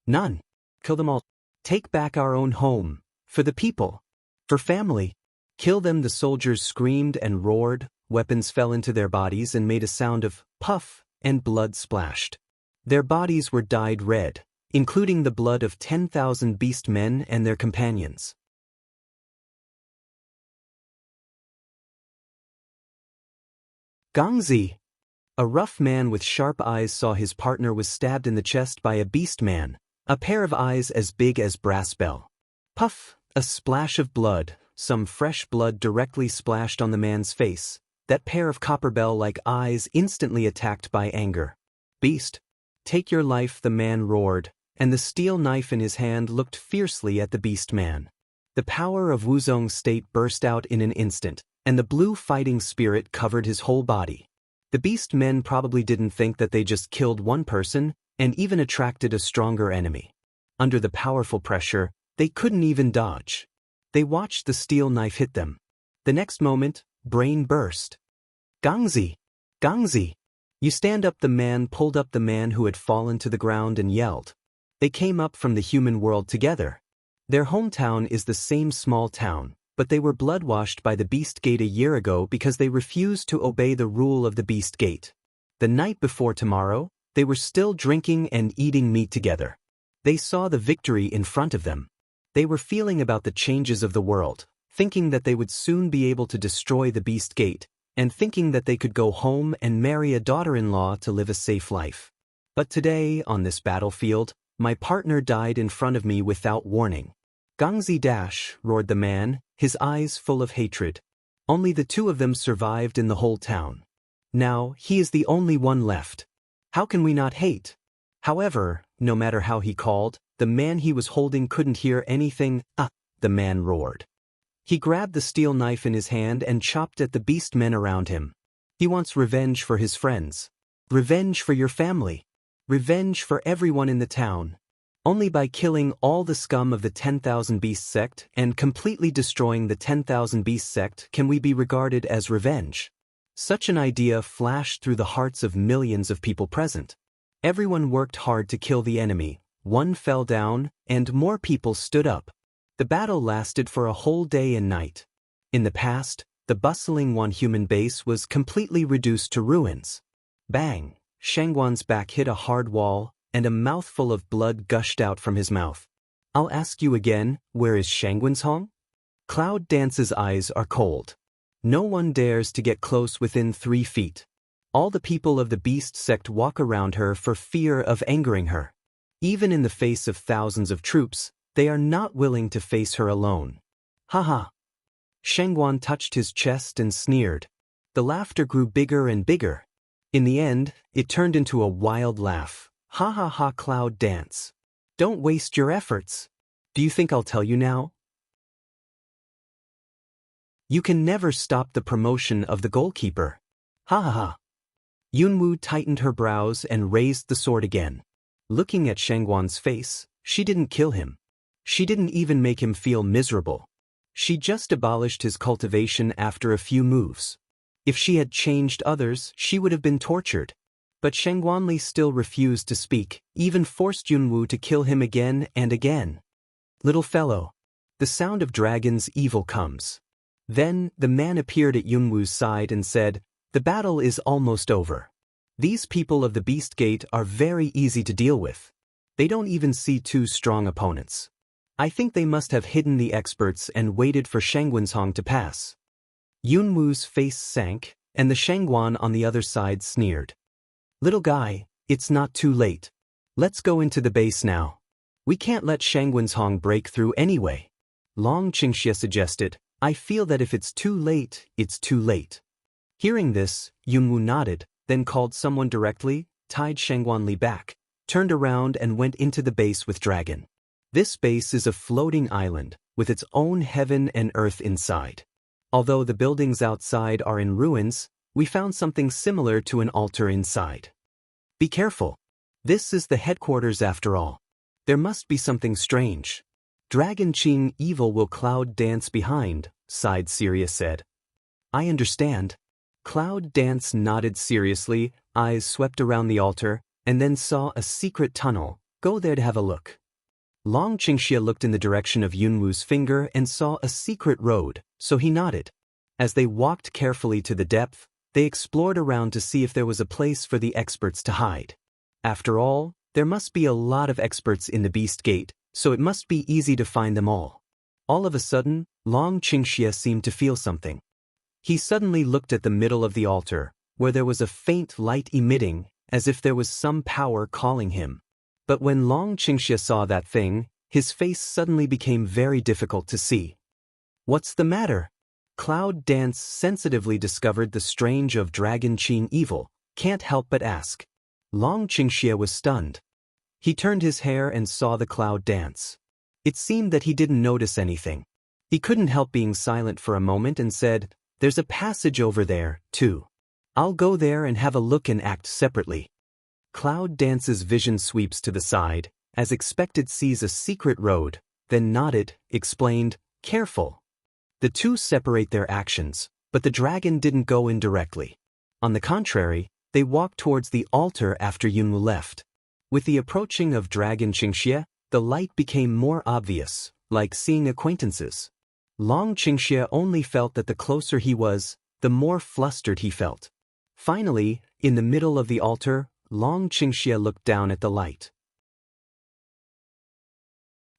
None. Kill them all. Take back our own home. For the people. For family. Kill them. The soldiers screamed and roared, weapons fell into their bodies and made a sound of puff, and blood splashed. Their bodies were dyed red, including the blood of 10,000 beast men and their companions. Gangzi! A rough man with sharp eyes saw his partner was stabbed in the chest by a beast man, a pair of eyes as big as brass bell. Puff! A splash of blood. Some fresh blood directly splashed on the man's face. That pair of copper bell-like eyes instantly attacked by anger. "Beast! Take your life," the man roared, and the steel knife in his hand looked fiercely at the beast man. The power of Wuzong's state burst out in an instant, and the blue fighting spirit covered his whole body. The beast men probably didn't think that they just killed one person, and even attracted a stronger enemy. Under the powerful pressure, they couldn't even dodge. They watched the steel knife hit them. The next moment, brain burst. "Gangzi! Gangzi! You stand up!" The man pulled up the man who had fallen to the ground and yelled. They came up from the human world together. Their hometown is the same small town, but they were bloodwashed by the Beast Gate a year ago because they refused to obey the rule of the Beast Gate. The night before tomorrow, they were still drinking and eating meat together. They saw the victory in front of them. They were feeling about the changes of the world, thinking that they would soon be able to destroy the Beast Gate, and thinking that they could go home and marry a daughter-in-law to live a safe life. But today, on this battlefield, my partner died in front of me without warning. "Gangzi dash!" roared the man, his eyes full of hatred. Only the two of them survived in the whole town. Now, he is the only one left. How can we not hate? However, no matter how he called, the man he was holding couldn't hear anything. "Ah!" the man roared. He grabbed the steel knife in his hand and chopped at the beast men around him. He wants revenge for his friends. Revenge for your family. Revenge for everyone in the town. Only by killing all the scum of the 10,000 Beast sect and completely destroying the 10,000 Beast sect can we be regarded as revenge. Such an idea flashed through the hearts of millions of people present. Everyone worked hard to kill the enemy. One fell down, and more people stood up. The battle lasted for a whole day and night. In the past, the bustling one-human base was completely reduced to ruins. Bang! Shangguan's back hit a hard wall, and a mouthful of blood gushed out from his mouth. "I'll ask you again, where is Shangguan's home?" Cloud Dance's eyes are cold. No one dares to get close within 3 feet. All the people of the beast sect walk around her for fear of angering her. Even in the face of thousands of troops, they are not willing to face her alone. Haha. Shangguan touched his chest and sneered. The laughter grew bigger and bigger. In the end, it turned into a wild laugh. Ha ha ha, cloud dance. Don't waste your efforts. Do you think I'll tell you now? You can never stop the promotion of the goalkeeper. Ha ha ha. Yunwu tightened her brows and raised the sword again. Looking at Shangguan's face, she didn't kill him. She didn't even make him feel miserable. She just abolished his cultivation after a few moves. If she had changed others, she would have been tortured. But Shangguanli still refused to speak, even forced Yunwu to kill him again and again. Little fellow. The sound of dragon's evil comes. Then, the man appeared at Yunwu's side and said, "The battle is almost over. These people of the Beast Gate are very easy to deal with. They don't even see two strong opponents. I think they must have hidden the experts and waited for Shangguanshong to pass." Yunwu's face sank, and the Shangguan on the other side sneered. "Little guy, it's not too late. Let's go into the base now. We can't let Shangguanshong break through anyway." Long Qingxie suggested, "I feel that if it's too late, it's too late." Hearing this, Yunwu nodded, then called someone directly, tied Shangguanli back, turned around and went into the base with Dragon. This base is a floating island, with its own heaven and earth inside. Although the buildings outside are in ruins, we found something similar to an altar inside. Be careful. This is the headquarters after all. There must be something strange. Dragon Qing evil will Cloud Dance behind, sighed Syria said. I understand. Cloud Dance nodded seriously, eyes swept around the altar, and then saw a secret tunnel. Go there to have a look. Long Qingxie looked in the direction of Yunwu's finger and saw a secret road, so he nodded. As they walked carefully to the depth, they explored around to see if there was a place for the experts to hide. After all, there must be a lot of experts in the Beast Gate, so it must be easy to find them all. All of a sudden, Long Qingxie seemed to feel something. He suddenly looked at the middle of the altar, where there was a faint light emitting, as if there was some power calling him. But when Long Qingxie saw that thing, his face suddenly became very difficult to see. What's the matter? Cloud Dance sensitively discovered the strange of Dragon Qing evil, can't help but ask. Long Qingxie was stunned. He turned his hair and saw the Cloud Dance. It seemed that he didn't notice anything. He couldn't help being silent for a moment and said, There's a passage over there, too. I'll go there and have a look and act separately. Cloud Dance's vision sweeps to the side, as expected sees a secret road, then nodded, explained, Careful. The two separate their actions, but the dragon didn't go in directly. On the contrary, they walked towards the altar after Yunwu left. With the approaching of Dragon Qingxie, the light became more obvious, like seeing acquaintances. Long Qingxie only felt that the closer he was, the more flustered he felt. Finally, in the middle of the altar, Long Qingxie looked down at the light.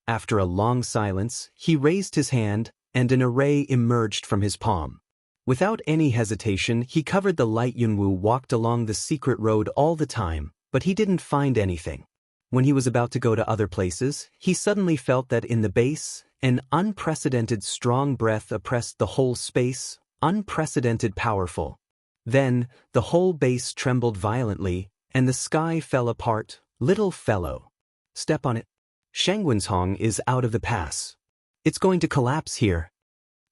After a long silence, he raised his hand, and an array emerged from his palm. Without any hesitation, he covered the light. Yunwu walked along the secret road all the time, but he didn't find anything. When he was about to go to other places, he suddenly felt that in the base, an unprecedented strong breath oppressed the whole space, unprecedented powerful. Then, the whole base trembled violently, and the sky fell apart. Little fellow. Step on it. Shangguanshong is out of the pass. It's going to collapse here.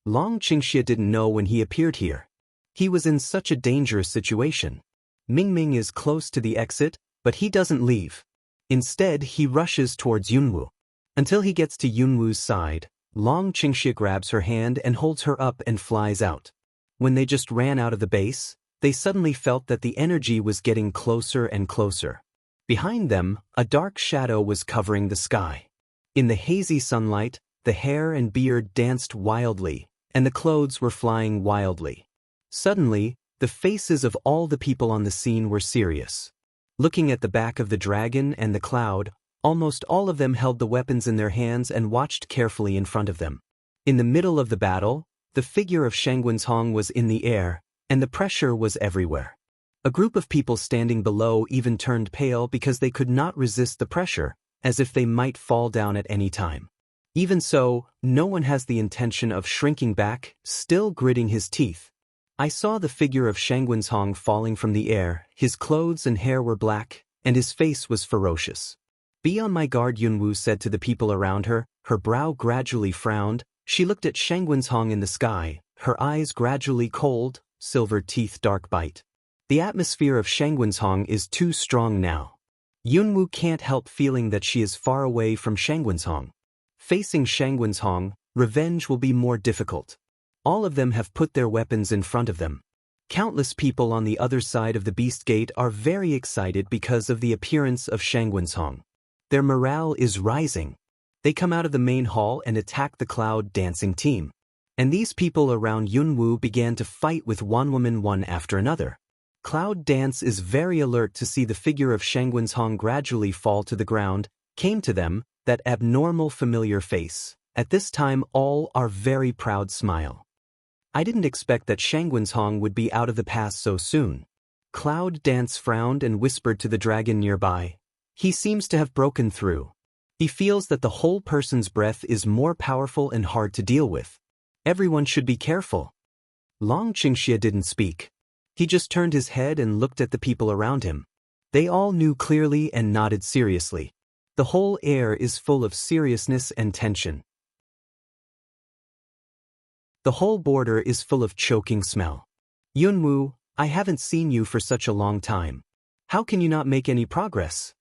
Long Qingxie didn't know when he appeared here. He was in such a dangerous situation. Mingming is close to the exit, but he doesn't leave. Instead, he rushes towards Yunwu. Until he gets to Yunwu's side, Long Qingxie grabs her hand and holds her up and flies out. When they just ran out of the base, they suddenly felt that the energy was getting closer and closer. Behind them, a dark shadow was covering the sky. In the hazy sunlight, the hair and beard danced wildly, and the clothes were flying wildly. Suddenly, the faces of all the people on the scene were serious. Looking at the back of the dragon and the cloud, almost all of them held the weapons in their hands and watched carefully in front of them. In the middle of the battle, the figure of Shangguanshong was in the air, and the pressure was everywhere. A group of people standing below even turned pale because they could not resist the pressure, as if they might fall down at any time. Even so, no one has the intention of shrinking back, still gritting his teeth. I saw the figure of Shangguanzhong falling from the air. His clothes and hair were black, and his face was ferocious. "Be on my guard," Yunwu said to the people around her. Her brow gradually frowned. She looked at Shangguanzhong in the sky, her eyes gradually cold, silver teeth dark bite. The atmosphere of Shangguanzhong is too strong now. Yunwu can't help feeling that she is far away from Shangguanzhong. Facing Shangguanzhong, revenge will be more difficult. All of them have put their weapons in front of them. Countless people on the other side of the Beast Gate are very excited because of the appearance of Shangguanzhong. Their morale is rising. They come out of the main hall and attack the cloud dancing team. And these people around Yunwu began to fight with one woman one after another. Cloud Dance is very alert to see the figure of Shangguanzhong gradually fall to the ground, came to them, that abnormal familiar face. At this time all are very proud smile. I didn't expect that Shangguanzhong would be out of the pass so soon. Cloud Dance frowned and whispered to the dragon nearby. He seems to have broken through. He feels that the whole person's breath is more powerful and hard to deal with. Everyone should be careful. Long Qingxia didn't speak. He just turned his head and looked at the people around him. They all knew clearly and nodded seriously. The whole air is full of seriousness and tension. The whole border is full of choking smell. "Yunwu, I haven't seen you for such a long time. How can you not make any progress?"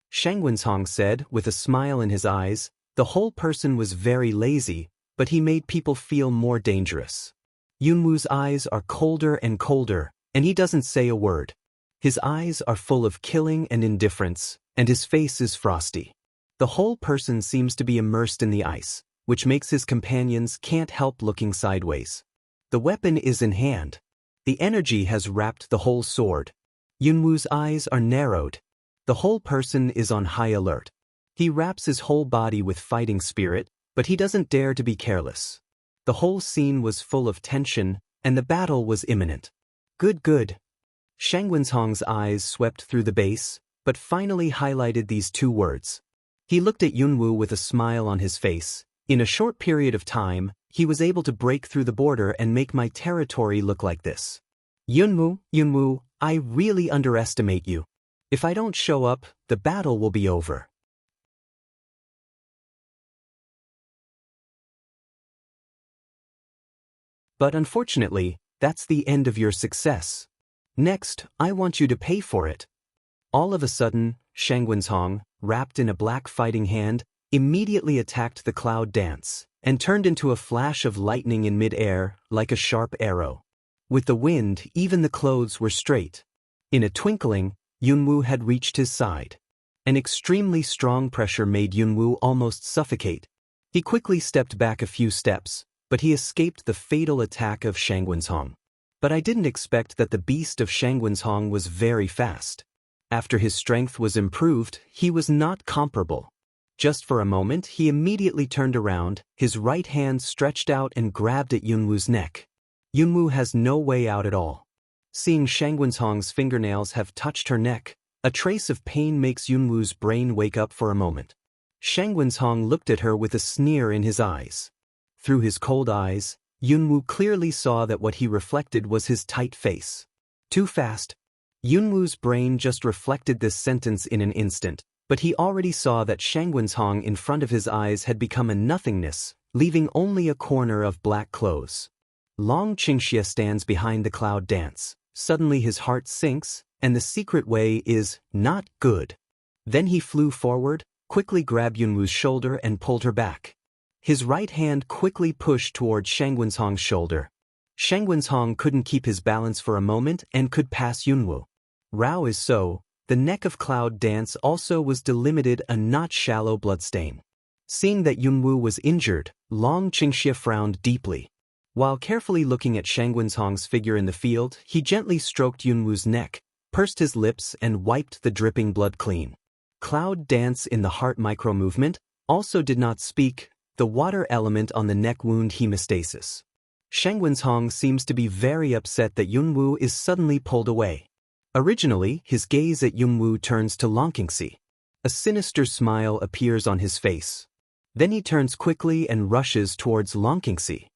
Shangguanzhong said, with a smile in his eyes. The whole person was very lazy, but he made people feel more dangerous. Yunwu's eyes are colder and colder, and he doesn't say a word. His eyes are full of killing and indifference, and his face is frosty. The whole person seems to be immersed in the ice, which makes his companions can't help looking sideways. The weapon is in hand. The energy has wrapped the whole sword. Yunwu's eyes are narrowed. The whole person is on high alert. He wraps his whole body with fighting spirit, but he doesn't dare to be careless. The whole scene was full of tension, and the battle was imminent. Good. Shangguanzhong's eyes swept through the base, but finally highlighted these two words. He looked at Yunwu with a smile on his face. In a short period of time, he was able to break through the border and make my territory look like this. Yunwu, I really underestimate you. If I don't show up, the battle will be over. But unfortunately, that's the end of your success. Next, I want you to pay for it. All of a sudden, Shangguanzhong, wrapped in a black fighting hand, immediately attacked the cloud dance, and turned into a flash of lightning in mid-air, like a sharp arrow. With the wind, even the clothes were straight. In a twinkling, Yunwu had reached his side. An extremely strong pressure made Yunwu almost suffocate. He quickly stepped back a few steps, but he escaped the fatal attack of Shangguanzhong. But I didn't expect that the beast of Shangguanzhong was very fast. After his strength was improved, he was not comparable. Just for a moment, he immediately turned around, his right hand stretched out and grabbed at Yunwu's neck. Yunwu has no way out at all. Seeing Shangguanzhong's fingernails have touched her neck, a trace of pain makes Yunwu's brain wake up for a moment. Shangguanzhong looked at her with a sneer in his eyes. Through his cold eyes, Yunwu clearly saw that what he reflected was his tight face. Too fast. Yunwu's brain just reflected this sentence in an instant, but he already saw that Shangguanzhong in front of his eyes had become a nothingness, leaving only a corner of black clothes. Long Qingxia stands behind the cloud dance. Suddenly his heart sinks, and the secret way is not good. Then he flew forward, quickly grabbed Yunwu's shoulder and pulled her back. His right hand quickly pushed toward Shangguanzhong's shoulder. Shangguanzhong couldn't keep his balance for a moment and could pass Yunwu. Rao is so. The neck of Cloud Dance also was delimited a not shallow bloodstain. Seeing that Yunwu was injured, Long Qingxia frowned deeply. While carefully looking at Shangguanzhong's figure in the field, he gently stroked Yunwu's neck, pursed his lips and wiped the dripping blood clean. Cloud Dance in the heart micro-movement also did not speak, the water element on the neck wound hemostasis. Shangguanzhong seems to be very upset that Yunwu is suddenly pulled away. Originally, his gaze at Yunwu turns to Longqingxi. A sinister smile appears on his face. Then he turns quickly and rushes towards Longqingxi.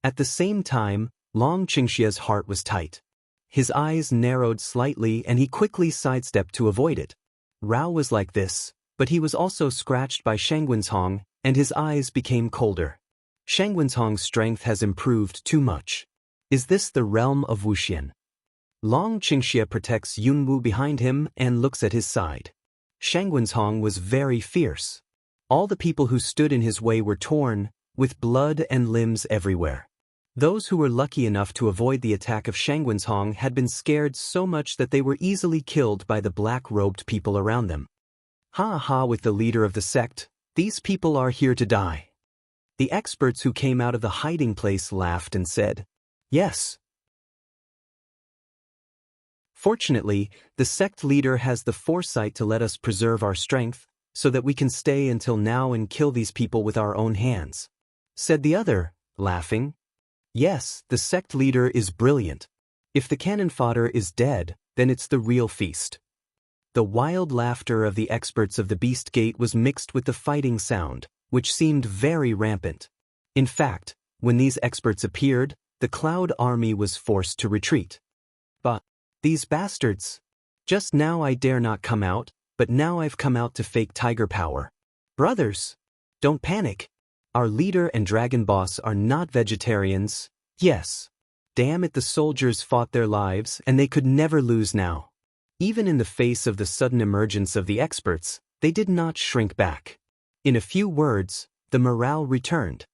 At the same time, Long Qingxia's heart was tight. His eyes narrowed slightly and he quickly sidestepped to avoid it. Rao was like this, but he was also scratched by Shangwenshong, and his eyes became colder. Shangwenshong's strength has improved too much. Is this the realm of Wuxian? Long Qingxia protects Yunwu behind him and looks at his side. Shangwenshong was very fierce. All the people who stood in his way were torn, with blood and limbs everywhere. Those who were lucky enough to avoid the attack of Shangwenshong had been scared so much that they were easily killed by the black-robed people around them. Ha ha with the leader of the sect, these people are here to die. The experts who came out of the hiding place laughed and said, yes. Fortunately, the sect leader has the foresight to let us preserve our strength, so that we can stay until now and kill these people with our own hands, said the other, laughing. Yes, the sect leader is brilliant. If the cannon fodder is dead, then it's the real feast. The wild laughter of the experts of the Beast Gate was mixed with the fighting sound, which seemed very rampant. In fact, when these experts appeared, the Cloud Army was forced to retreat. But these bastards! Just now I dare not come out, but now I've come out to fake tiger power. Brothers! Don't panic. Our leader and dragon boss are not vegetarians, yes. Damn it, the soldiers fought their lives and they could never lose now. Even in the face of the sudden emergence of the experts, they did not shrink back. In a few words, the morale returned.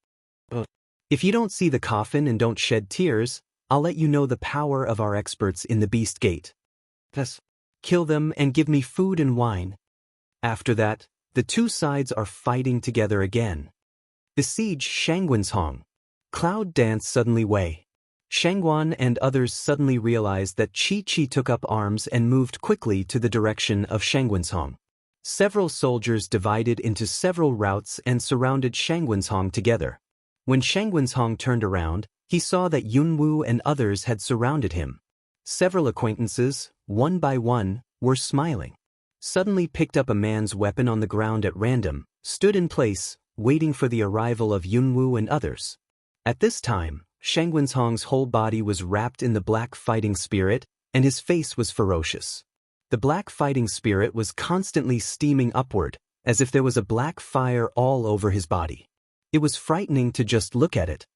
If you don't see the coffin and don't shed tears, I'll let you know the power of our experts in the Beast Gate. Thus, kill them and give me food and wine. After that, the two sides are fighting together again. Besiege Shangwenshong. Cloud Dance suddenly Wei. Shangguan and others suddenly realized that Qi took up arms and moved quickly to the direction of Shangwenshong. Several soldiers divided into several routes and surrounded Shangwenshong together. When Shangwenshong turned around, he saw that Yunwu and others had surrounded him. Several acquaintances, one by one, were smiling. Suddenly picked up a man's weapon on the ground at random, stood in place, waiting for the arrival of Yunwu and others. At this time, Shangwenshong's whole body was wrapped in the black fighting spirit, and his face was ferocious. The black fighting spirit was constantly steaming upward, as if there was a black fire all over his body. It was frightening to just look at it.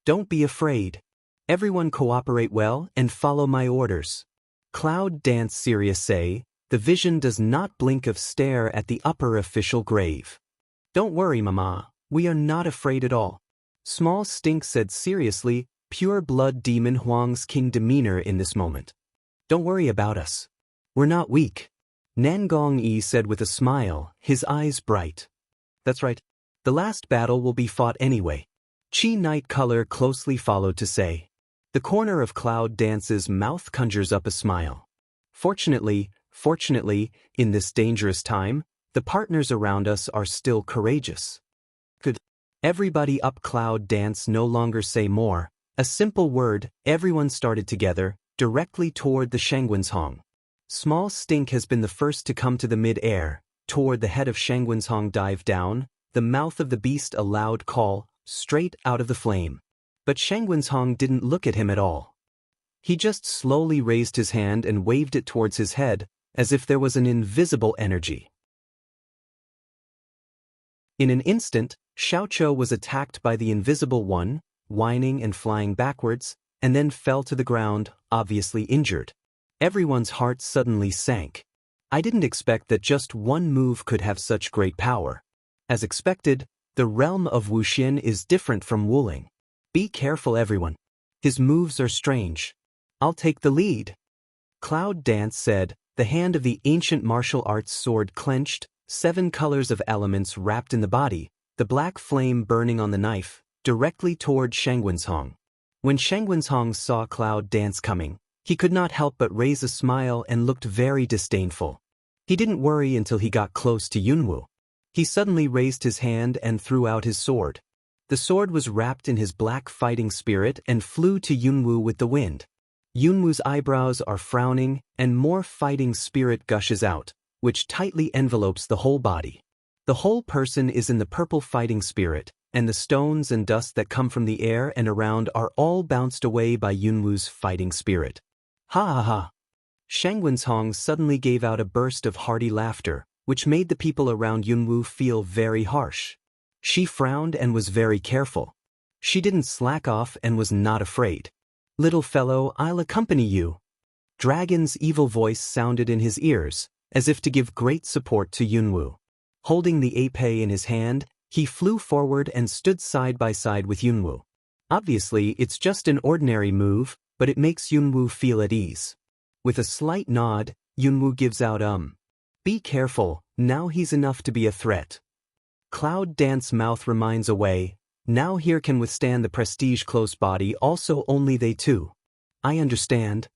Don't be afraid. Everyone cooperate well and follow my orders. Cloud Dance Serious say, the vision does not blink of stare at the upper official grave. Don't worry, Mama, we are not afraid at all. Small Stink said seriously, pure blood demon Huang's king demeanor in this moment. Don't worry about us. We're not weak. Nangong Yi said with a smile, his eyes bright. That's right. The last battle will be fought anyway. Qi Night Color closely followed to say. The corner of Cloud Dance's mouth conjures up a smile. Fortunately, in this dangerous time, the partners around us are still courageous. Good. Everybody up Cloud Dance no longer say more. A simple word, everyone started together, directly toward the Shangwenshong. Small Stink has been the first to come to the mid-air. Toward the head of Shangwenshong dive down, the mouth of the beast a loud call, straight out of the flame. But Shangwenshong didn't look at him at all. He just slowly raised his hand and waved it towards his head, as if there was an invisible energy. In an instant, Xiaoqiu was attacked by the invisible one, whining and flying backwards, and then fell to the ground, obviously injured. Everyone's heart suddenly sank. I didn't expect that just one move could have such great power. As expected, the realm of Wuxian is different from Wuling. Be careful, everyone. His moves are strange. I'll take the lead. Cloud Dance said, the hand of the ancient martial arts sword clenched, 7 colors of elements wrapped in the body, the black flame burning on the knife, directly toward Shangwenshong. When Shangwenshong saw Cloud Dance coming, he could not help but raise a smile and looked very disdainful. He didn't worry until he got close to Yunwu. He suddenly raised his hand and threw out his sword. The sword was wrapped in his black fighting spirit and flew to Yunwu with the wind. Yunwoo's eyebrows are frowning, and more fighting spirit gushes out, which tightly envelopes the whole body. The whole person is in the purple fighting spirit, and the stones and dust that come from the air and around are all bounced away by Yunwoo's fighting spirit. Ha ha ha! Shangwenzhong suddenly gave out a burst of hearty laughter, which made the people around Yunwoo feel very harsh. She frowned and was very careful. She didn't slack off and was not afraid. "Little fellow, I'll accompany you." Dragon's evil voice sounded in his ears, as if to give great support to Yunwoo. Holding the épée in his hand, he flew forward and stood side by side with Yunwoo. Obviously, it's just an ordinary move, but it makes Yunwoo feel at ease. With a slight nod, Yunwoo gives out "Be careful, now he's enough to be a threat." Cloud Dance mouth reminds away, "Now here can withstand the prestige close body also only they two." "I understand."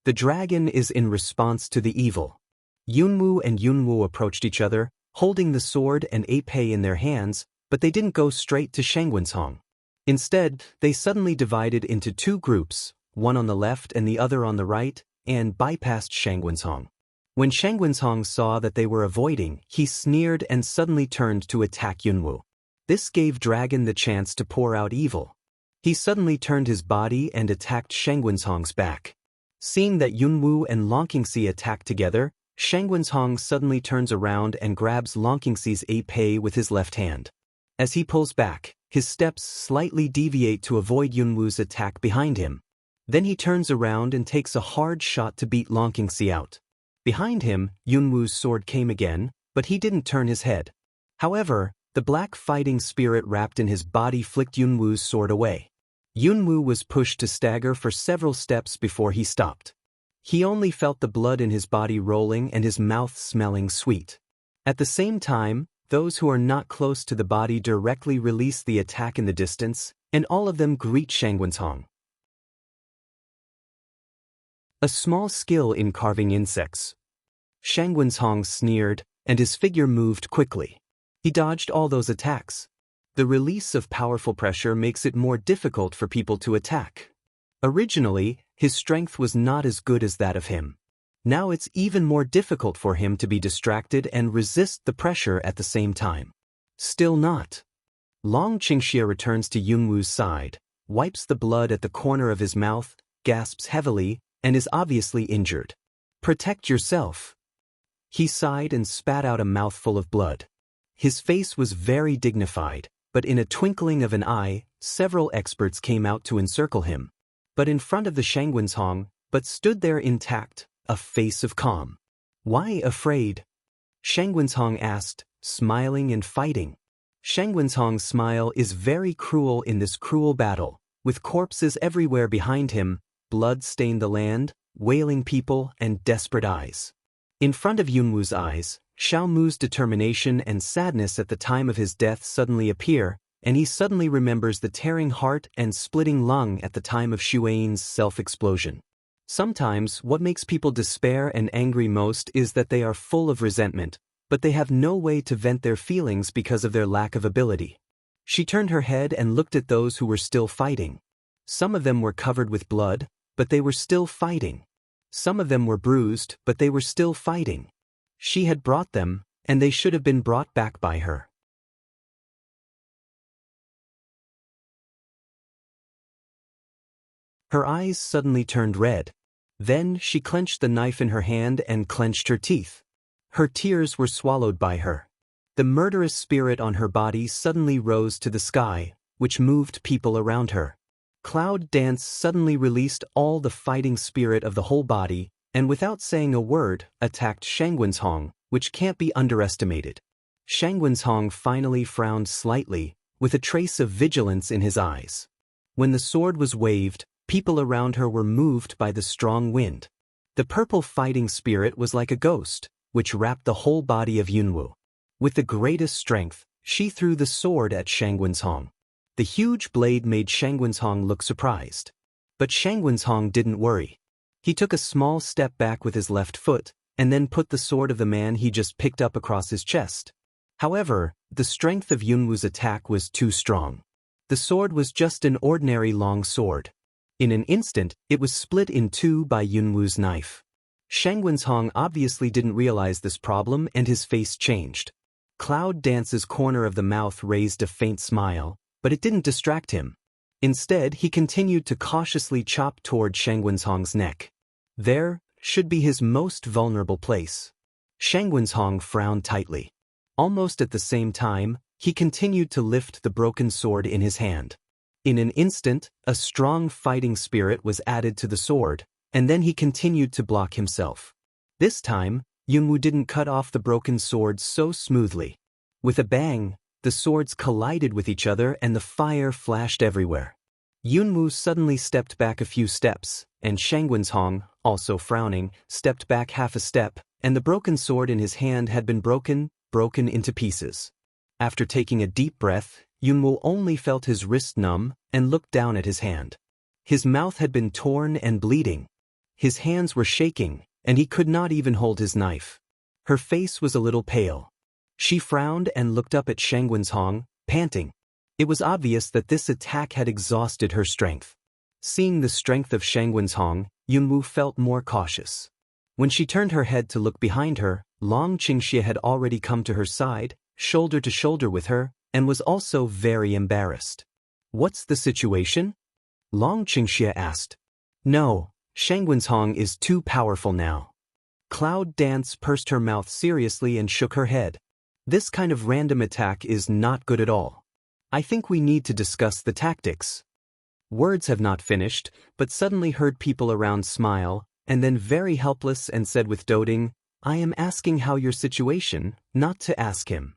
The dragon is in response to the evil. Yunwoo and Yunwoo approached each other, holding the sword and épée in their hands, but they didn't go straight to Shangwenzhong. Instead, they suddenly divided into two groups, one on the left and the other on the right, and bypassed Shangwenzhong. When Shangwenzhong saw that they were avoiding, he sneered and suddenly turned to attack Yunwoo. This gave Dragon the chance to pour out evil. He suddenly turned his body and attacked Shangwenzhong's back. Seeing that Yunwoo and Longqingxi attack together, Shangwenzhong suddenly turns around and grabs Longqingxi's épée with his left hand. As he pulls back, his steps slightly deviate to avoid Yunwoo's attack behind him. Then he turns around and takes a hard shot to beat Longqingxi out. Behind him, Yunwoo's sword came again, but he didn't turn his head. However, the black fighting spirit wrapped in his body flicked Yunwoo's sword away. Yunwoo was pushed to stagger for several steps before he stopped. He only felt the blood in his body rolling and his mouth smelling sweet. At the same time, those who are not close to the body directly release the attack in the distance, and all of them greet Shangwenzhong. A small skill in carving insects. Shangwenzhong sneered, and his figure moved quickly. He dodged all those attacks. The release of powerful pressure makes it more difficult for people to attack. Originally, his strength was not as good as that of him. Now it's even more difficult for him to be distracted and resist the pressure at the same time. Still not. Longqingxi returns to Yunwoo's side, wipes the blood at the corner of his mouth, gasps heavily, and is obviously injured. "Protect yourself." He sighed and spat out a mouthful of blood. His face was very dignified, but in a twinkling of an eye, several experts came out to encircle him. But in front of the Shangwenzhong, but stood there intact, a face of calm. "Why afraid?" Shangwenzhong asked, smiling and fighting. Shangwenzhong's smile is very cruel in this cruel battle, with corpses everywhere behind him, blood stained the land, wailing people, and desperate eyes. In front of Yunwoo's eyes, Xiaomu's determination and sadness at the time of his death suddenly appear, and he suddenly remembers the tearing heart and splitting lung at the time of Xueyin's self-explosion. Sometimes, what makes people despair and angry most is that they are full of resentment, but they have no way to vent their feelings because of their lack of ability. She turned her head and looked at those who were still fighting. Some of them were covered with blood, but they were still fighting. Some of them were bruised, but they were still fighting. She had brought them, and they should have been brought back by her. Her eyes suddenly turned red. Then she clenched the knife in her hand and clenched her teeth. Her tears were swallowed by her. The murderous spirit on her body suddenly rose to the sky, which moved people around her. Cloud Dance suddenly released all the fighting spirit of the whole body, and without saying a word, attacked Shangwenzhong, which can't be underestimated. Shangwenzhong finally frowned slightly, with a trace of vigilance in his eyes. When the sword was waved, people around her were moved by the strong wind. The purple fighting spirit was like a ghost, which wrapped the whole body of Yunwoo. With the greatest strength, she threw the sword at Shangwenzhong. The huge blade made Shangwenzhong look surprised. But Shangwenzhong didn't worry. He took a small step back with his left foot, and then put the sword of the man he just picked up across his chest. However, the strength of Yunwoo's attack was too strong. The sword was just an ordinary long sword. In an instant, it was split in two by Yunwu's knife. Shangwen's obviously didn't realize this problem and his face changed. Cloud Dance's corner of the mouth raised a faint smile, but it didn't distract him. Instead, he continued to cautiously chop toward Shangwen's neck. There should be his most vulnerable place. Shangwen's frowned tightly. Almost at the same time, he continued to lift the broken sword in his hand. In an instant, a strong fighting spirit was added to the sword, and then he continued to block himself. This time, Yunwu didn't cut off the broken sword so smoothly. With a bang, the swords collided with each other and the fire flashed everywhere. Yunwu suddenly stepped back a few steps, and Shangwen's, also frowning, stepped back half a step, and the broken sword in his hand had been broken into pieces. After taking a deep breath, Yunwu only felt his wrist numb and looked down at his hand. His mouth had been torn and bleeding. His hands were shaking, and he could not even hold his knife. Her face was a little pale. She frowned and looked up at Shangwen's, panting. It was obvious that this attack had exhausted her strength. Seeing the strength of Shangwen's, Yunwu felt more cautious. When she turned her head to look behind her, Long Qingxie had already come to her side, shoulder to shoulder with her, and was also very embarrassed. "What's the situation?" Long Qingxie asked. "No, Shangwen's is too powerful now." Cloud Dance pursed her mouth seriously and shook her head. "This kind of random attack is not good at all. I think we need to discuss the tactics." Words have not finished, but suddenly heard people around smile, and then very helpless and said with doting, "I am asking how your situation, not to ask him."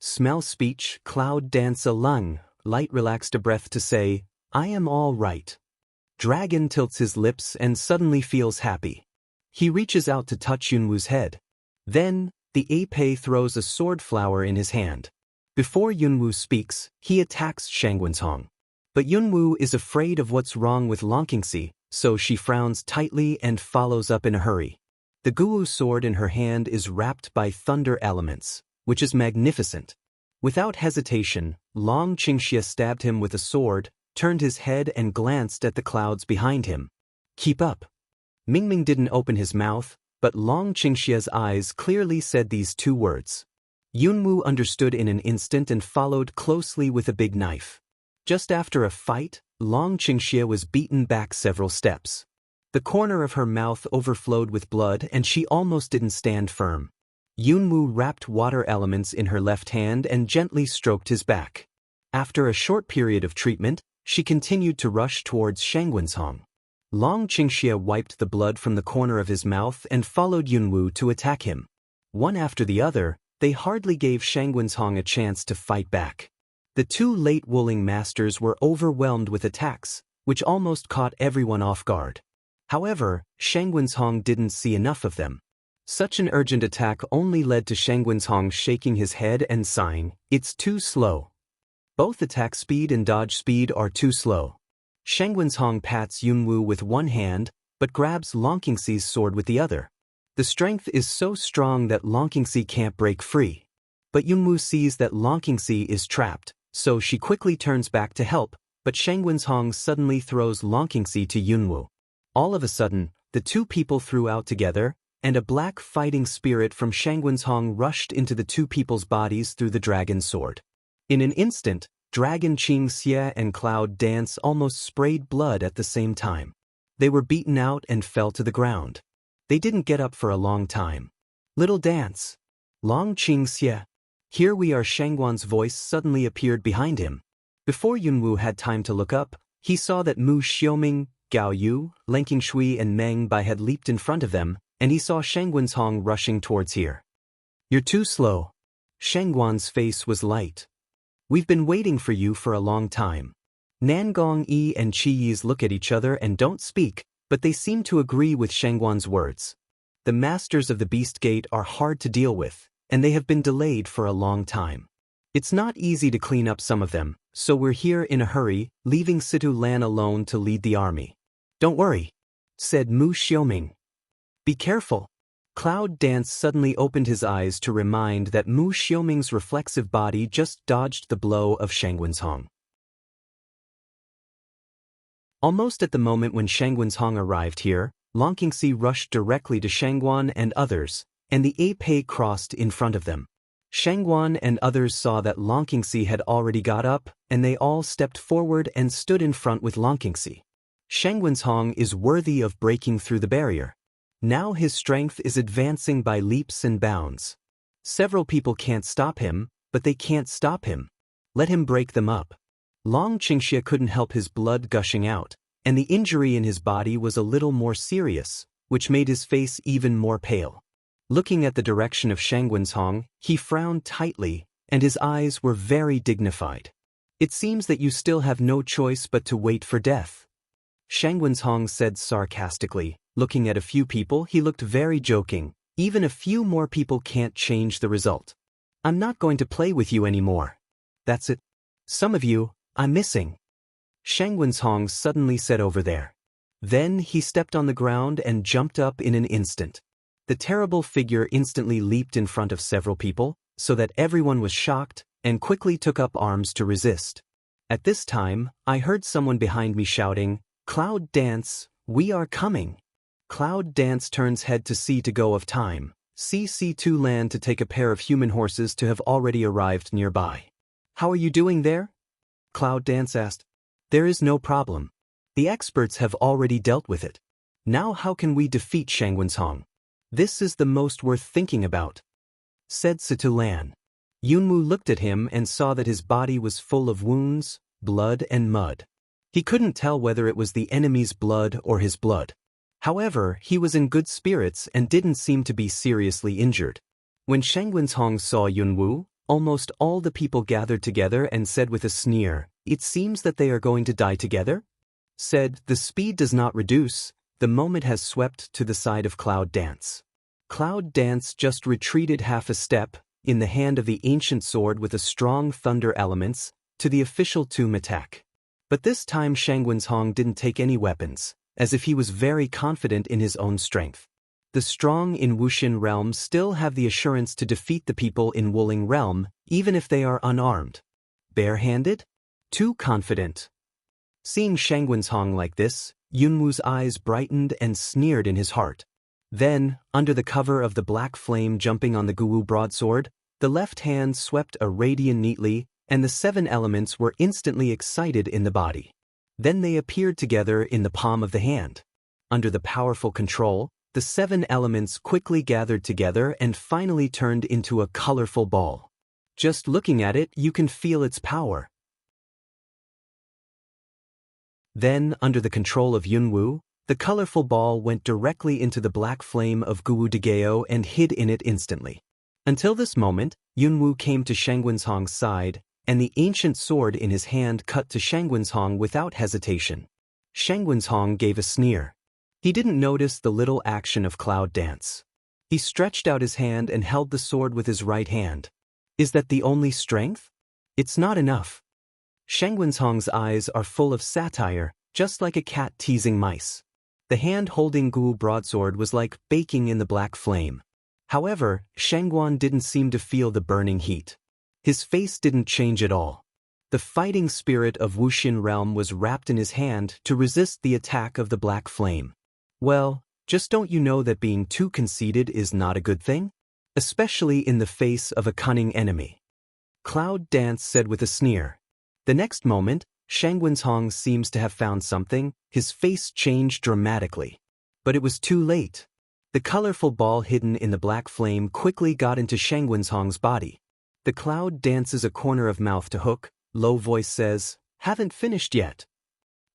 Smell speech, Cloud Dance a lung, light relaxed a breath to say, "I am all right." Dragon tilts his lips and suddenly feels happy. He reaches out to touch Yunwu's head. Then, the Ape throws a sword flower in his hand. Before Yunwu speaks, he attacks Shangwen's. But Yunwu is afraid of what's wrong with Long Qingxie, so she frowns tightly and follows up in a hurry. The Guwu sword in her hand is wrapped by thunder elements, which is magnificent. Without hesitation, Long Qingxie stabbed him with a sword, turned his head and glanced at the clouds behind him. "Keep up." Mingming didn't open his mouth, but Long Qingxie's eyes clearly said these two words. Yunwu understood in an instant and followed closely with a big knife. Just after a fight, Long Qingxie was beaten back several steps. The corner of her mouth overflowed with blood and she almost didn't stand firm. Yunwu wrapped water elements in her left hand and gently stroked his back. After a short period of treatment, she continued to rush towards Shangwen's. Long Qingxie wiped the blood from the corner of his mouth and followed Yunwu to attack him. One after the other, they hardly gave Shangwen's a chance to fight back. The two late Wuling masters were overwhelmed with attacks, which almost caught everyone off guard. However, Shangwen's didn't see enough of them. Such an urgent attack only led to Shangwen's shaking his head and sighing, "It's too slow." Both attack speed and dodge speed are too slow. Shangwen's pats Yunwu with one hand, but grabs Long Qingxie's sword with the other. The strength is so strong that Long Qingxie can't break free. But Yunwu sees that Long Qingxie is trapped, so she quickly turns back to help, but Shangwen's suddenly throws Long Qingxie to Yunwu. All of a sudden, the two people threw out together, and a black fighting spirit from Shangwen's rushed into the two people's bodies through the dragon's sword. In an instant, Dragon Qingxie and Cloud Dance almost sprayed blood at the same time. They were beaten out and fell to the ground. They didn't get up for a long time. "Little Dance. Long Qingxie. Here we are." Shangwen's voice suddenly appeared behind him. Before Yunwu had time to look up, he saw that Mu Xiaoming, Gao Yu, Len Qingshui and Meng Bai had leaped in front of them, and he saw Shangwen's rushing towards here. "You're too slow." Shangwen's face was light. "We've been waiting for you for a long time." Nangong Yi and Qi Yi's look at each other and don't speak, but they seem to agree with Shangwen's words. The masters of the Beast Gate are hard to deal with, and they have been delayed for a long time. It's not easy to clean up some of them, so we're here in a hurry, leaving Situ Lan alone to lead the army. "Don't worry," said Mu Xiaoming. "Be careful." Cloud Dance suddenly opened his eyes to remind that Mu Xiaoming's reflexive body just dodged the blow of Shangwen's. Almost at the moment when Shangguan's Hong arrived here, Long Qingxi rushed directly to Shangguan and others, and the Pei crossed in front of them. Shangguan and others saw that Long Qingxi had already got up, and they all stepped forward and stood in front with Long Qingxi. Shangguan's Hong is worthy of breaking through the barrier. Now his strength is advancing by leaps and bounds. Several people can't stop him, but they can't stop him. Let him break them up. Long Qingxi couldn't help his blood gushing out, and the injury in his body was a little more serious, which made his face even more pale. Looking at the direction of Shangguan's Hong, he frowned tightly, and his eyes were very dignified. It seems that you still have no choice but to wait for death. Shangguan's Hong said sarcastically. Looking at a few people, he looked very joking. Even a few more people can't change the result. I'm not going to play with you anymore. That's it. Some of you, I'm missing. Shangguan's Hong suddenly said over there. Then he stepped on the ground and jumped up in an instant. The terrible figure instantly leaped in front of several people, so that everyone was shocked, and quickly took up arms to resist. At this time, I heard someone behind me shouting, "Cloud Dance, we are coming." Cloud Dance turns head to sea to go of time, CC2 land to take a pair of human horses to have already arrived nearby. How are you doing there? Cloud Dance asked. There is no problem. The experts have already dealt with it. Now how can we defeat Shangguan's Hong? This is the most worth thinking about, said Situlan. Yunwu looked at him and saw that his body was full of wounds, blood and mud. He couldn't tell whether it was the enemy's blood or his blood. However, he was in good spirits and didn't seem to be seriously injured. When Shangguan's Hong saw Yunwu, almost all the people gathered together and said with a sneer, "It seems that they are going to die together?" Said, "The speed does not reduce, the moment has swept to the side of Cloud Dance." Cloud Dance just retreated half a step, in the hand of the ancient sword with a strong thunder elements, to the official tomb attack. But this time Shangguan's Hong didn't take any weapons, as if he was very confident in his own strength. The strong in Wuxin realm still have the assurance to defeat the people in Wuling realm, even if they are unarmed. Barehanded? Too confident. Seeing Shangguan's Hong like this, Yunwu's eyes brightened and sneered in his heart. Then, under the cover of the black flame jumping on the Guwu broadsword, the left hand swept a radian neatly, and the 7 elements were instantly excited in the body. Then they appeared together in the palm of the hand. Under the powerful control, the 7 elements quickly gathered together and finally turned into a colorful ball. Just looking at it, you can feel its power. Then, under the control of Yunwu, the colorful ball went directly into the black flame of Guwu Degeo and hid in it instantly. Until this moment, Yunwu came to Shangguan's Hong's side, and the ancient sword in his hand cut to Shangguan's Hong without hesitation. Shangguan's Hong gave a sneer. He didn't notice the little action of Cloud Dance. He stretched out his hand and held the sword with his right hand. Is that the only strength? It's not enough. Shangguan's Hong's eyes are full of satire, just like a cat teasing mice. The hand holding Guwu broadsword was like baking in the black flame. However, Shangguan didn't seem to feel the burning heat. His face didn't change at all. The fighting spirit of Wuxin realm was wrapped in his hand to resist the attack of the black flame. Well, just don't you know that being too conceited is not a good thing? Especially in the face of a cunning enemy. Cloud Dance said with a sneer. The next moment, Shangguan's Hong seems to have found something. His face changed dramatically. But it was too late. The colorful ball hidden in the black flame quickly got into Shangguan's Hong's body. The Cloud dances a corner of mouth to hook, low voice says, "Haven't finished yet."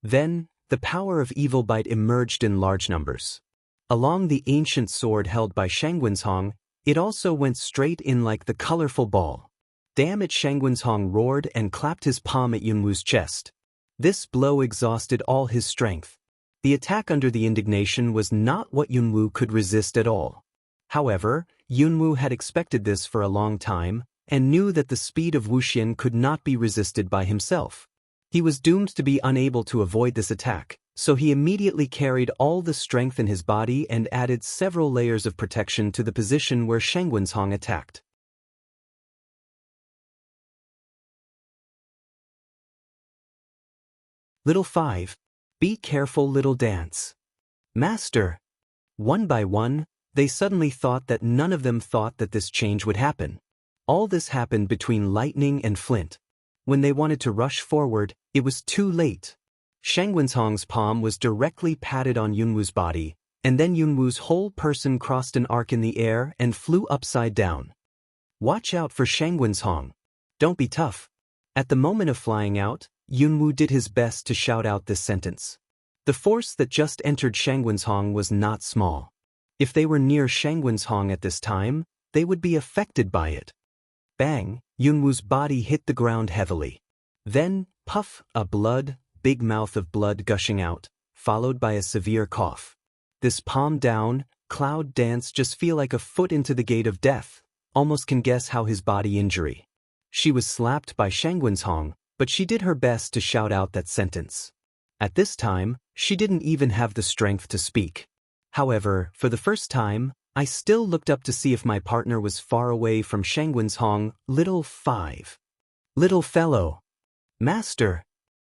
Then, the power of Evil Bite emerged in large numbers. Along the ancient sword held by Shangguan's Hong, it also went straight in like the colorful ball. Damn it, Shangguan's Hong roared and clapped his palm at Yunwu's chest. This blow exhausted all his strength. The attack under the indignation was not what Yunwu could resist at all. However, Yunwu had expected this for a long time, and knew that the speed of Wuxian could not be resisted by himself. He was doomed to be unable to avoid this attack, so he immediately carried all the strength in his body and added several layers of protection to the position where Shangguan's Hong attacked. Little 5. Be careful, little dance. Master. One by one, they suddenly thought that none of them thought that this change would happen. All this happened between lightning and flint. When they wanted to rush forward, it was too late. Shangwenzhong's palm was directly patted on Yunwu's body, and then Yunwu's whole person crossed an arc in the air and flew upside down. Watch out for Shangwenzhong. Don't be tough. At the moment of flying out, Yunwu did his best to shout out this sentence. The force that just entered Shangwenzhong was not small. If they were near Shangwenzhong at this time, they would be affected by it. Bang, Yunwu's body hit the ground heavily. Then, puff, big mouth of blood gushing out, followed by a severe cough. This palm down, Cloud Dance just feel like a foot into the gate of death, almost can guess how his body injury. She was slapped by Shangwenzhong, but she did her best to shout out that sentence. At this time, she didn't even have the strength to speak. However, for the first time, I still looked up to see if my partner was far away from Shangwenzhong. Little fellow. Master.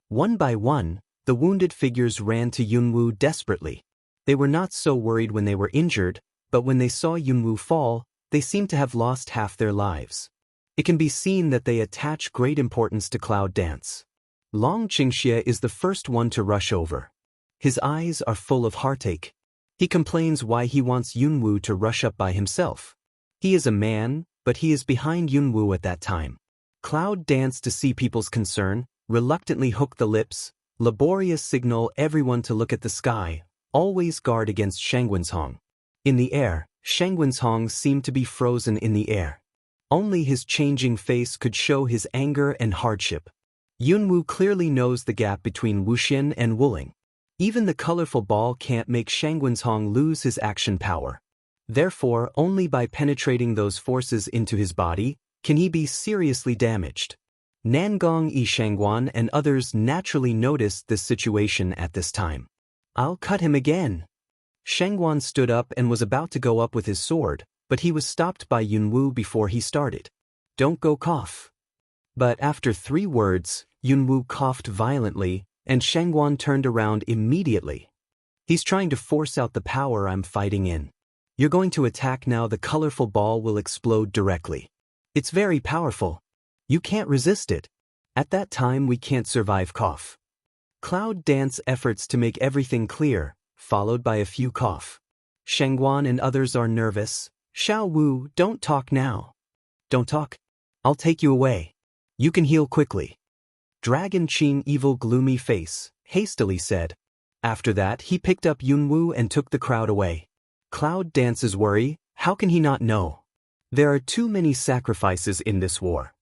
One by one, the wounded figures ran to Yunwu desperately. They were not so worried when they were injured, but when they saw Yunwu fall, they seemed to have lost half their lives. It can be seen that they attach great importance to Cloud Dance. Long Qingxie is the first one to rush over. His eyes are full of heartache. He complains why he wants Yunwu to rush up by himself. He is a man, but he is behind Yunwu at that time. Cloud Dance, to see people's concern, reluctantly hook the lips, laborious signal everyone to look at the sky, always guard against Shangwenzhong. In the air, Shangwenzhong seemed to be frozen in the air. Only his changing face could show his anger and hardship. Yunwu clearly knows the gap between Wuxian and Wuling. Even the colorful ball can't make Shangwenzhong lose his action power. Therefore, only by penetrating those forces into his body can he be seriously damaged. Nangong Yishangwan and others naturally noticed this situation at this time. I'll cut him again. Shangwan stood up and was about to go up with his sword, but he was stopped by Yunwu before he started. Don't go cough. But after 3 words, Yunwu coughed violently, and Shangwan turned around immediately. He's trying to force out the power I'm fighting in. You're going to attack now. The colorful ball will explode directly. It's very powerful. You can't resist it. At that time we can't survive cough. Cloud Dance efforts to make everything clear, followed by a few cough. Shangwan and others are nervous. Xiao Wu, don't talk now. Don't talk. I'll take you away. You can heal quickly. Dragon Qing, evil gloomy face, hastily said. After that he picked up Yunwu and took the crowd away. Cloud Dance's worry, how can he not know? There are too many sacrifices in this war.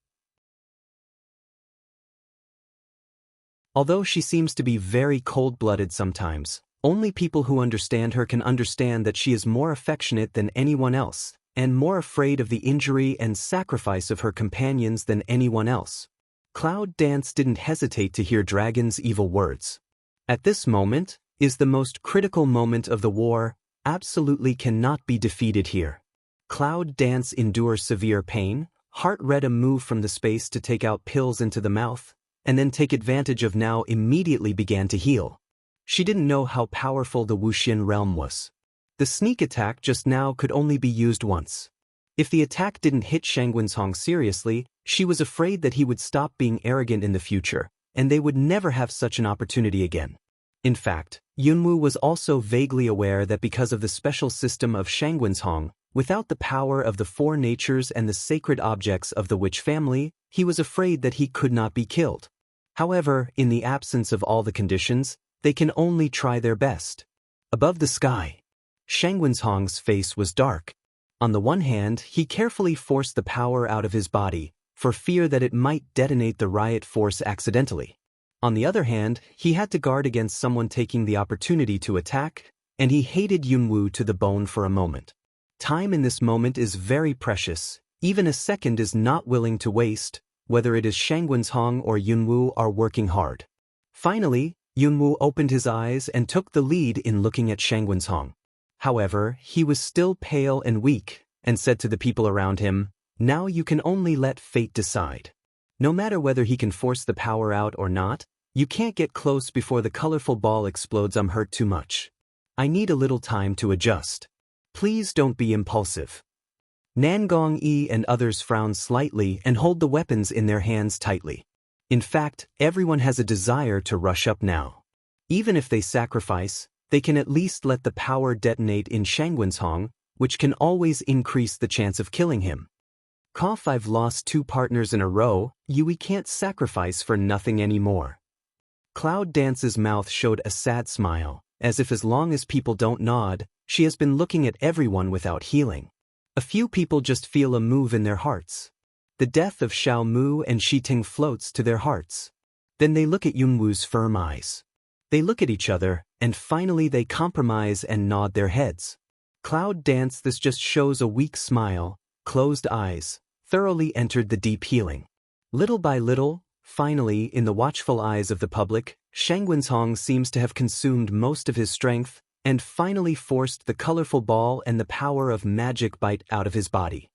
Although she seems to be very cold-blooded sometimes, only people who understand her can understand that she is more affectionate than anyone else, and more afraid of the injury and sacrifice of her companions than anyone else. Cloud Dance didn't hesitate to hear Dragon's evil words. At this moment is the most critical moment of the war, absolutely cannot be defeated here. Cloud Dance endures severe pain, Heart read a move from the space to take out pills into the mouth, and then take advantage of now immediately began to heal. She didn't know how powerful the Wuxian realm was. The sneak attack just now could only be used once. If the attack didn't hit Shangwenzhong seriously, she was afraid that he would stop being arrogant in the future, and they would never have such an opportunity again. In fact, Yunwu was also vaguely aware that because of the special system of Shangwenzhong, without the power of the 4 natures and the sacred objects of the witch family, he was afraid that he could not be killed. However, in the absence of all the conditions, they can only try their best. Above the sky, Shangwenzhong's face was dark. On the one hand, he carefully forced the power out of his body, for fear that it might detonate the riot force accidentally. On the other hand, he had to guard against someone taking the opportunity to attack, and he hated Yunwu to the bone for a moment. Time in this moment is very precious, even a second is not willing to waste, whether it is Shangwenzhong or Yunwu are working hard. Finally, Yunwu opened his eyes and took the lead in looking at Shangwenzhong. However, he was still pale and weak, and said to the people around him, "Now you can only let fate decide. No matter whether he can force the power out or not, You can't get close before the colorful ball explodes. I'm hurt too much. I need a little time to adjust. Please don't be impulsive. Nangong Yi and others frown slightly and hold the weapons in their hands tightly. In fact, everyone has a desire to rush up now. Even if they sacrifice, they can at least let the power detonate in Shangwenshong, which can always increase the chance of killing him. Cough, I've lost 2 partners in a row. Yui can't sacrifice for nothing anymore. Cloud Dance's mouth showed a sad smile, as if as long as people don't nod, she has been looking at everyone without healing. A few people just feel a move in their hearts. The death of Xiao Mu and Shi Ting floats to their hearts. Then they look at Yunwu's firm eyes. They look at each other, and finally they compromise and nod their heads. Cloud Dance, this just shows a weak smile, closed eyes, thoroughly entered the deep healing. Little by little, finally, in the watchful eyes of the public, Shangwenshong seems to have consumed most of his strength, and finally forced the colorful ball and the power of magic bite out of his body.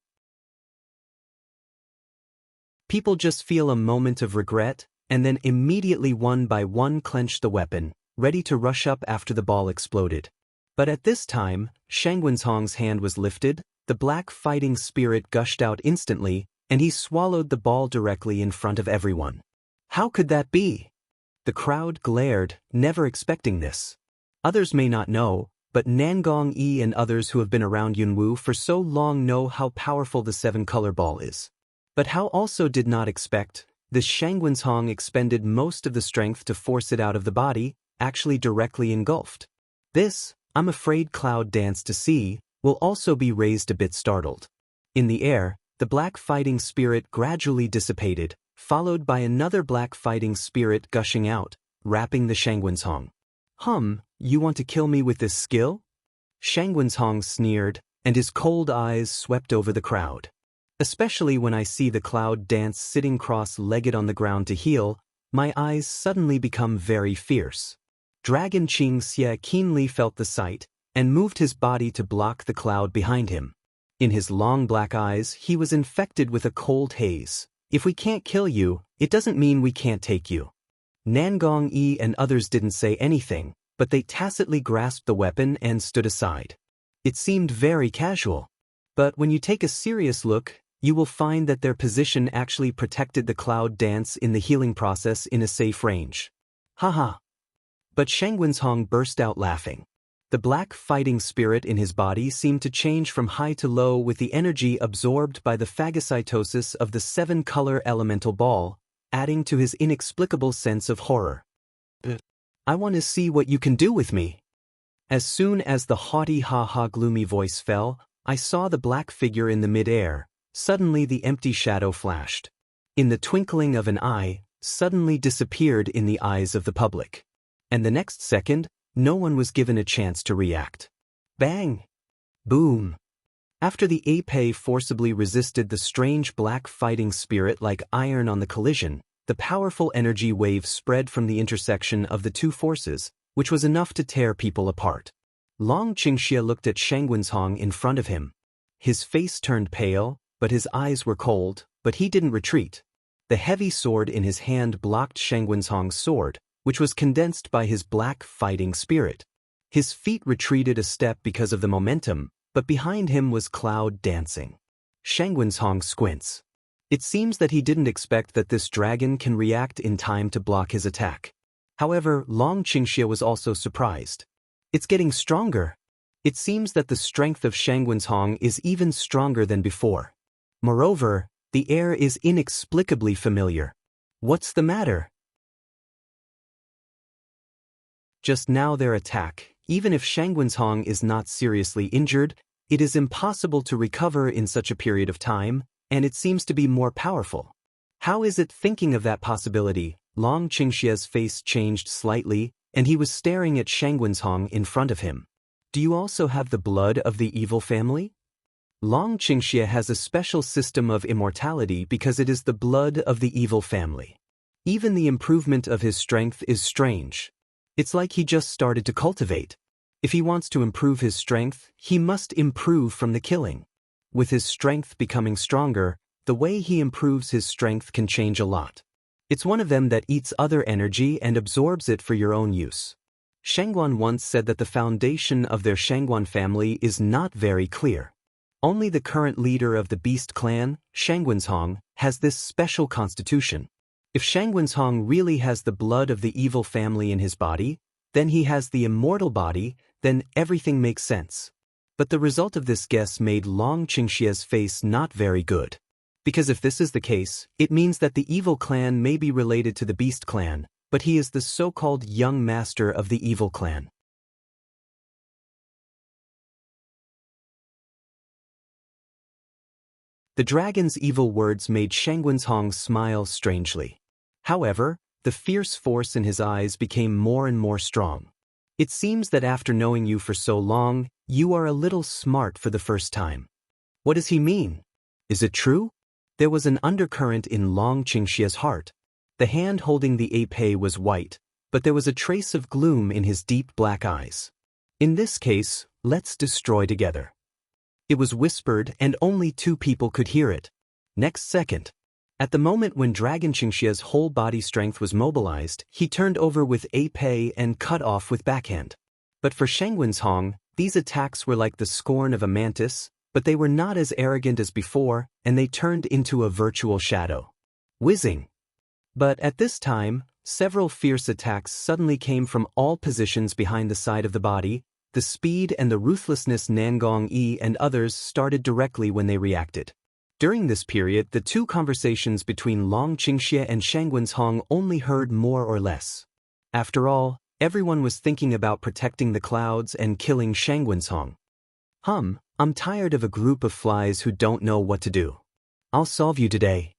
People just feel a moment of regret, and then immediately one by one clench the weapon, ready to rush up after the ball exploded. But at this time, Shangwenshong's hand was lifted, the black fighting spirit gushed out instantly, and he swallowed the ball directly in front of everyone. How could that be? The crowd glared, never expecting this. Others may not know, but Nangong Yi and others who have been around Yunwu for so long know how powerful the 7-color ball is. But how also did not expect, the Shangwenshong expended most of the strength to force it out of the body, actually directly engulfed. This, I'm afraid Cloud Dance to see, will also be raised a bit startled. In the air, the black fighting spirit gradually dissipated, followed by another black fighting spirit gushing out, wrapping the Shangwenshong. You want to kill me with this skill? Shangwenshong sneered, and his cold eyes swept over the crowd. Especially when I see the Cloud Dance sitting cross-legged on the ground to heal, my eyes suddenly become very fierce. Dragon Qing Xie keenly felt the sight, and moved his body to block the cloud behind him. In his long black eyes he was infected with a cold haze. If we can't kill you, it doesn't mean we can't take you. Nangong Yi and others didn't say anything, but they tacitly grasped the weapon and stood aside. It seemed very casual. But when you take a serious look, you will find that their position actually protected the Cloud Dance in the healing process in a safe range. Haha. But Shangwenshong burst out laughing. The black fighting spirit in his body seemed to change from high to low with the energy absorbed by the phagocytosis of the 7-color elemental ball, adding to his inexplicable sense of horror. I want to see what you can do with me. As soon as the haughty ha-ha gloomy voice fell, I saw the black figure in the mid-air. Suddenly the empty shadow flashed. In the twinkling of an eye, suddenly disappeared in the eyes of the public. And the next second, no one was given a chance to react. Bang! Boom! After the ape forcibly resisted the strange black fighting spirit like iron on the collision, the powerful energy wave spread from the intersection of the two forces, which was enough to tear people apart. Long Qingxia looked at Shangwenshong in front of him. His face turned pale, but his eyes were cold, but he didn't retreat. The heavy sword in his hand blocked Shangwenshong's sword, which was condensed by his black fighting spirit. His feet retreated a step because of the momentum, but behind him was Cloud dancing. Shangwenshong squints. It seems that he didn't expect that this dragon can react in time to block his attack. However, Long Qingxia was also surprised. It's getting stronger. It seems that the strength of Shangwenshong is even stronger than before. Moreover, the air is inexplicably familiar. What's the matter? Just now their attack, even if Shangwenshong is not seriously injured, it is impossible to recover in such a period of time, and it seems to be more powerful. How is it thinking of that possibility? Long Qingxia's face changed slightly, and he was staring at Shangwenshong in front of him. Do you also have the blood of the evil family? Long Qingxia has a special system of immortality because it is the blood of the evil family. Even the improvement of his strength is strange. It's like he just started to cultivate. If he wants to improve his strength, he must improve from the killing. With his strength becoming stronger, the way he improves his strength can change a lot. It's one of them that eats other energy and absorbs it for your own use. Shangguan once said that the foundation of their Shangguan family is not very clear. Only the current leader of the Beast clan, Shangguanshong, has this special constitution. If Shangguanshong really has the blood of the evil family in his body, then he has the immortal body, then everything makes sense. But the result of this guess made Long Qingxie's face not very good. Because if this is the case, it means that the evil clan may be related to the Beast clan, but he is the so-called young master of the evil clan. The dragon's evil words made Shangguanshong smile strangely. However, the fierce force in his eyes became more and more strong. It seems that after knowing you for so long, you are a little smart for the first time. What does he mean? Is it true? There was an undercurrent in Long Qingxie's heart. The hand holding the épée was white, but there was a trace of gloom in his deep black eyes. In this case, let's destroy together. It was whispered and only 2 people could hear it. Next second, at the moment when Dragon Qingxie's whole body strength was mobilized, he turned over with épée and cut off with backhand. But for Shangguanshong, these attacks were like the scorn of a mantis, but they were not as arrogant as before, and they turned into a virtual shadow. Whizzing. But at this time, several fierce attacks suddenly came from all positions behind the side of the body. The speed and the ruthlessness Nangong Yi and others started directly when they reacted. During this period, the 2 conversations between Long Qingxie and Shangguanshong only heard more or less. After all, everyone was thinking about protecting the clouds and killing Shangguanshong. I'm tired of a group of flies who don't know what to do. I'll solve you today.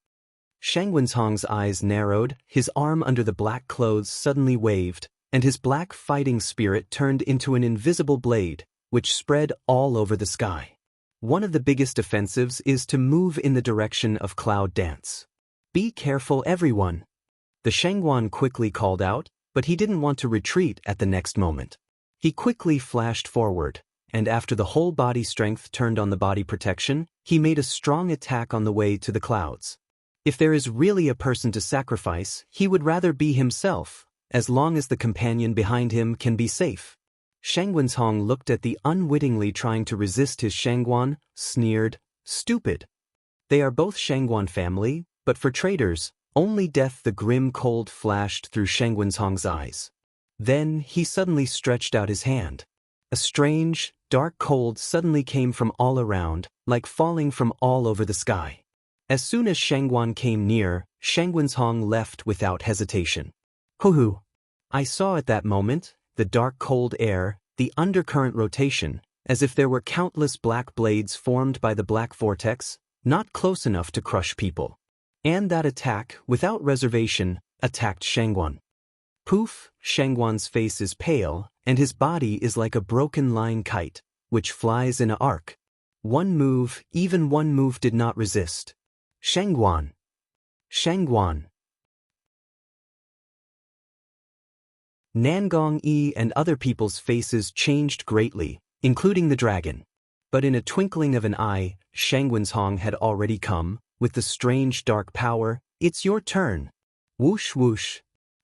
Shangguanshong's eyes narrowed, his arm under the black clothes suddenly waved, and his black fighting spirit turned into an invisible blade, which spread all over the sky. One of the biggest offensives is to move in the direction of cloud dance. Be careful, everyone. The Shangguan quickly called out, but he didn't want to retreat at the next moment. He quickly flashed forward, and after the whole body strength turned on the body protection, he made a strong attack on the way to the clouds. If there is really a person to sacrifice, he would rather be himself, as long as the companion behind him can be safe. Shangguanshong looked at the unwittingly trying to resist his Shangguan, sneered, "Stupid. They are both Shangguan family, but for traitors, only death." The grim cold flashed through Shangguanshong's eyes. Then he suddenly stretched out his hand. A strange, dark cold suddenly came from all around, like falling from all over the sky. As soon as Shangguan came near, Shangguanshong left without hesitation. Hoo-hoo! I saw at that moment, the dark cold air, the undercurrent rotation, as if there were countless black blades formed by the black vortex, not close enough to crush people. And that attack, without reservation, attacked Shangguan. Poof! Shangguan's face is pale, and his body is like a broken line kite, which flies in an arc. Even one move did not resist. Shangguan! Shangguan! Nangong Yi and other people's faces changed greatly, including the dragon. But in a twinkling of an eye, Shangguanshong had already come, with the strange dark power. It's your turn. Whoosh whoosh.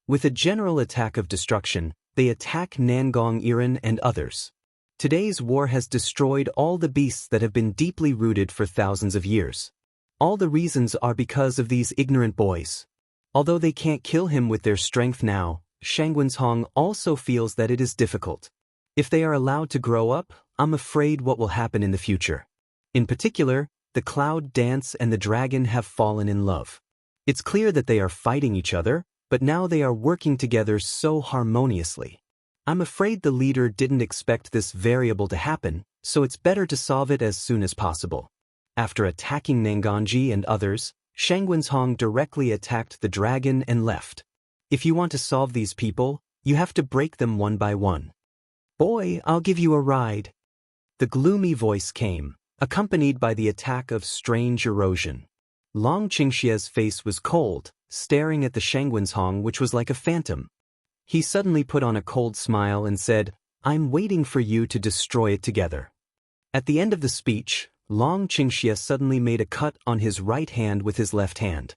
With a general attack of destruction, they attack Nangong Yiren and others. Today's war has destroyed all the beasts that have been deeply rooted for thousands of years. All the reasons are because of these ignorant boys. Although they can't kill him with their strength now, Shangguanshong also feels that it is difficult. If they are allowed to grow up, I'm afraid what will happen in the future. In particular, the cloud dance and the dragon have fallen in love. It's clear that they are fighting each other, but now they are working together so harmoniously. I'm afraid the leader didn't expect this variable to happen, so it's better to solve it as soon as possible. After attacking Nangongji and others, Shangguanshong directly attacked the dragon and left. If you want to solve these people, you have to break them one by one. Boy, I'll give you a ride. The gloomy voice came, accompanied by the attack of strange erosion. Long Qingxie's face was cold, staring at the Shangguanshong, which was like a phantom. He suddenly put on a cold smile and said, "I'm waiting for you to destroy it together." At the end of the speech, Long Qingxie suddenly made a cut on his right hand with his left hand.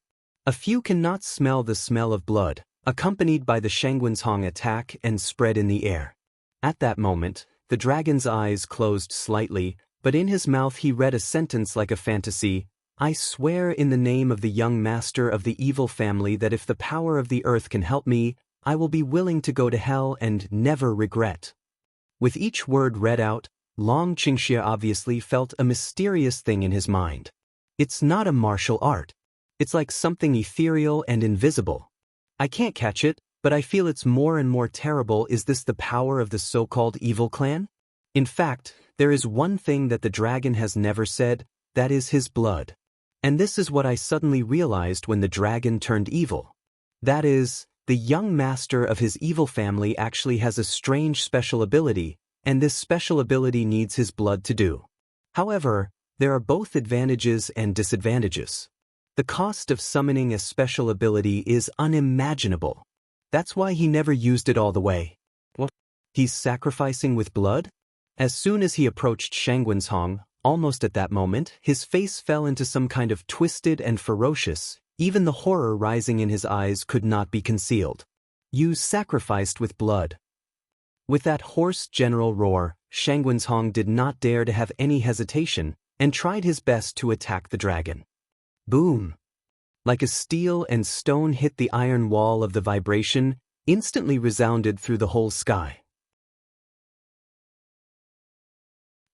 A few cannot smell the smell of blood, accompanied by the Shangwenshong attack and spread in the air. At that moment, the dragon's eyes closed slightly, but in his mouth he read a sentence like a fantasy. I swear in the name of the young master of the evil family that if the power of the earth can help me, I will be willing to go to hell and never regret. With each word read out, Long Qingxia obviously felt a mysterious thing in his mind. It's not a martial art. It's like something ethereal and invisible. I can't catch it, but I feel it's more and more terrible. Is this the power of the so-called evil clan? In fact, there is one thing that the dragon has never said, that is his blood. And this is what I suddenly realized when the dragon turned evil. That is, the young master of his evil family actually has a strange special ability, and this special ability needs his blood to do. However, there are both advantages and disadvantages. The cost of summoning a special ability is unimaginable. That's why he never used it all the way. What? He's sacrificing with blood? As soon as he approached Shangwenshong, almost at that moment, his face fell into some kind of twisted and ferocious. Even the horror rising in his eyes could not be concealed. You sacrificed with blood. With that hoarse general roar, Shangwenshong did not dare to have any hesitation, and tried his best to attack the dragon. Boom! Like a steel and stone hit the iron wall of the vibration, instantly resounded through the whole sky.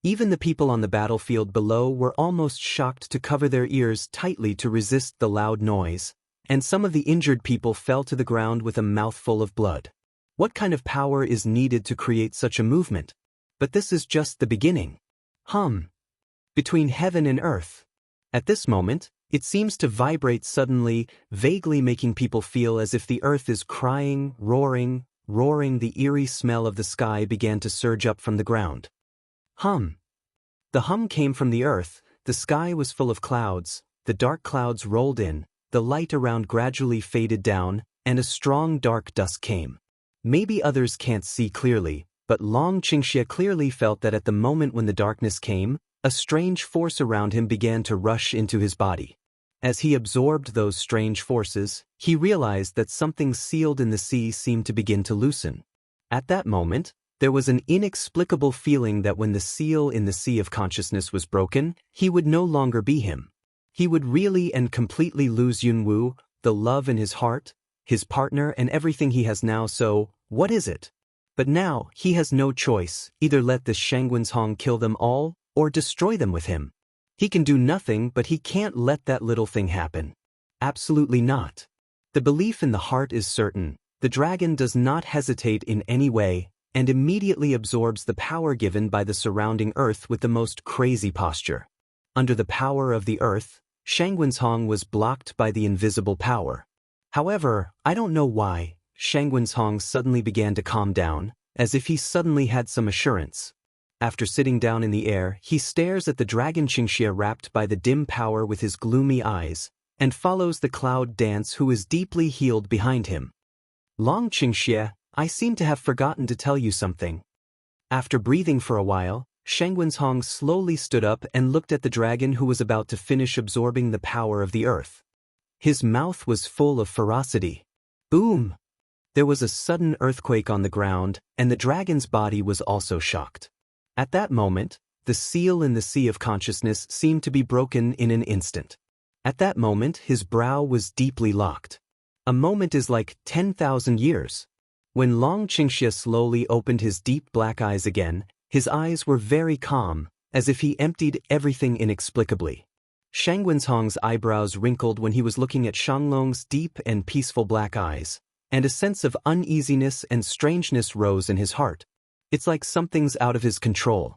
Even the people on the battlefield below were almost shocked to cover their ears tightly to resist the loud noise, and some of the injured people fell to the ground with a mouthful of blood. What kind of power is needed to create such a movement? But this is just the beginning. Between heaven and earth. At this moment, it seems to vibrate suddenly, vaguely making people feel as if the earth is crying, roaring. The eerie smell of the sky began to surge up from the ground. The hum came from the earth, the sky was full of clouds, the dark clouds rolled in, the light around gradually faded down, and a strong dark dusk came. Maybe others can't see clearly, but Long Qingxia clearly felt that at the moment when the darkness came, a strange force around him began to rush into his body. As he absorbed those strange forces, he realized that something sealed in the sea seemed to begin to loosen. At that moment, there was an inexplicable feeling that when the seal in the sea of consciousness was broken, he would no longer be him. He would really and completely lose Yunwu, the love in his heart, his partner and everything he has now. So, what is it? But now, he has no choice, either let the Shangwenshong kill them all, or destroy them with him. He can do nothing, but he can't let that little thing happen. Absolutely not. The belief in the heart is certain. The dragon does not hesitate in any way, and immediately absorbs the power given by the surrounding earth with the most crazy posture. Under the power of the earth, Shangwenshong was blocked by the invisible power. However, I don't know why, Shangwenshong suddenly began to calm down, as if he suddenly had some assurance. After sitting down in the air, he stares at the dragon Qingxia wrapped by the dim power with his gloomy eyes, and follows the cloud dance who is deeply healed behind him. Long Qingxia, I seem to have forgotten to tell you something. After breathing for a while, Shangwenshong slowly stood up and looked at the dragon who was about to finish absorbing the power of the earth. His mouth was full of ferocity. Boom! There was a sudden earthquake on the ground, and the dragon's body was also shocked. At that moment, the seal in the sea of consciousness seemed to be broken in an instant. At that moment, his brow was deeply locked. A moment is like 10,000 years. When Long Qingxia slowly opened his deep black eyes again, his eyes were very calm, as if he emptied everything inexplicably. Shangwenshong's eyebrows wrinkled when he was looking at Shanglong's deep and peaceful black eyes, and a sense of uneasiness and strangeness rose in his heart. It's like something's out of his control.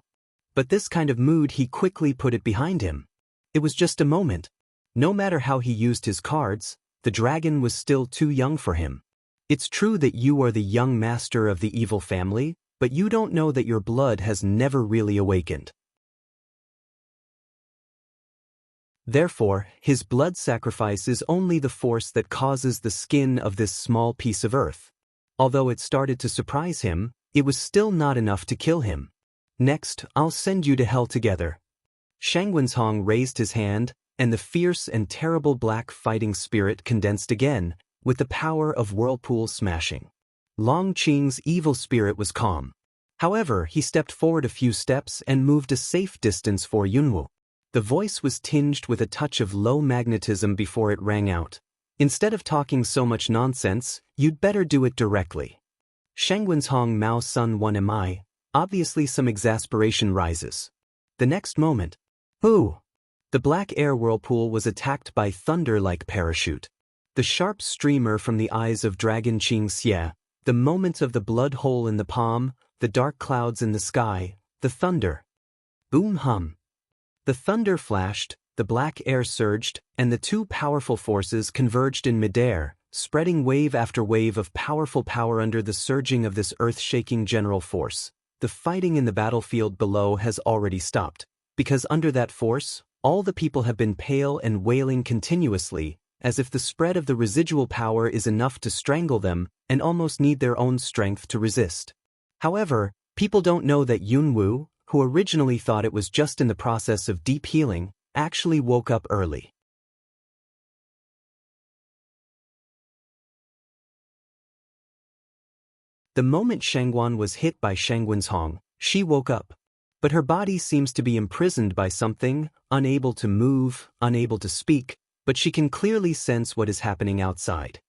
But this kind of mood he quickly put it behind him. It was just a moment. No matter how he used his cards, the dragon was still too young for him. It's true that you are the young master of the evil family, but you don't know that your blood has never really awakened. Therefore, his blood sacrifice is only the force that causes the skin of this small piece of earth. Although it started to surprise him, it was still not enough to kill him. Next, I'll send you to hell together. Shangwenshong raised his hand, and the fierce and terrible black fighting spirit condensed again, with the power of whirlpool smashing. Long Qing's evil spirit was calm. However, he stepped forward a few steps and moved a safe distance for Yunwu. The voice was tinged with a touch of low magnetism before it rang out. Instead of talking so much nonsense, you'd better do it directly. Shangwen's Hong Mao Sun 1 Mi, obviously some exasperation rises. The next moment, who? The black air whirlpool was attacked by thunder-like parachute. The sharp streamer from the eyes of Dragon Qing Xie, the moment of the blood hole in the palm, the dark clouds in the sky, the thunder. Boom hum. The thunder flashed, the black air surged, and the two powerful forces converged in midair, spreading wave after wave of powerful power under the surging of this earth-shaking general force. The fighting in the battlefield below has already stopped, because under that force, all the people have been pale and wailing continuously, as if the spread of the residual power is enough to strangle them and almost need their own strength to resist. However, people don't know that Yunwu, who originally thought it was just in the process of deep healing, actually woke up early. The moment Shangguan was hit by Shangwen's Hong, she woke up. But her body seems to be imprisoned by something, unable to move, unable to speak, but she can clearly sense what is happening outside.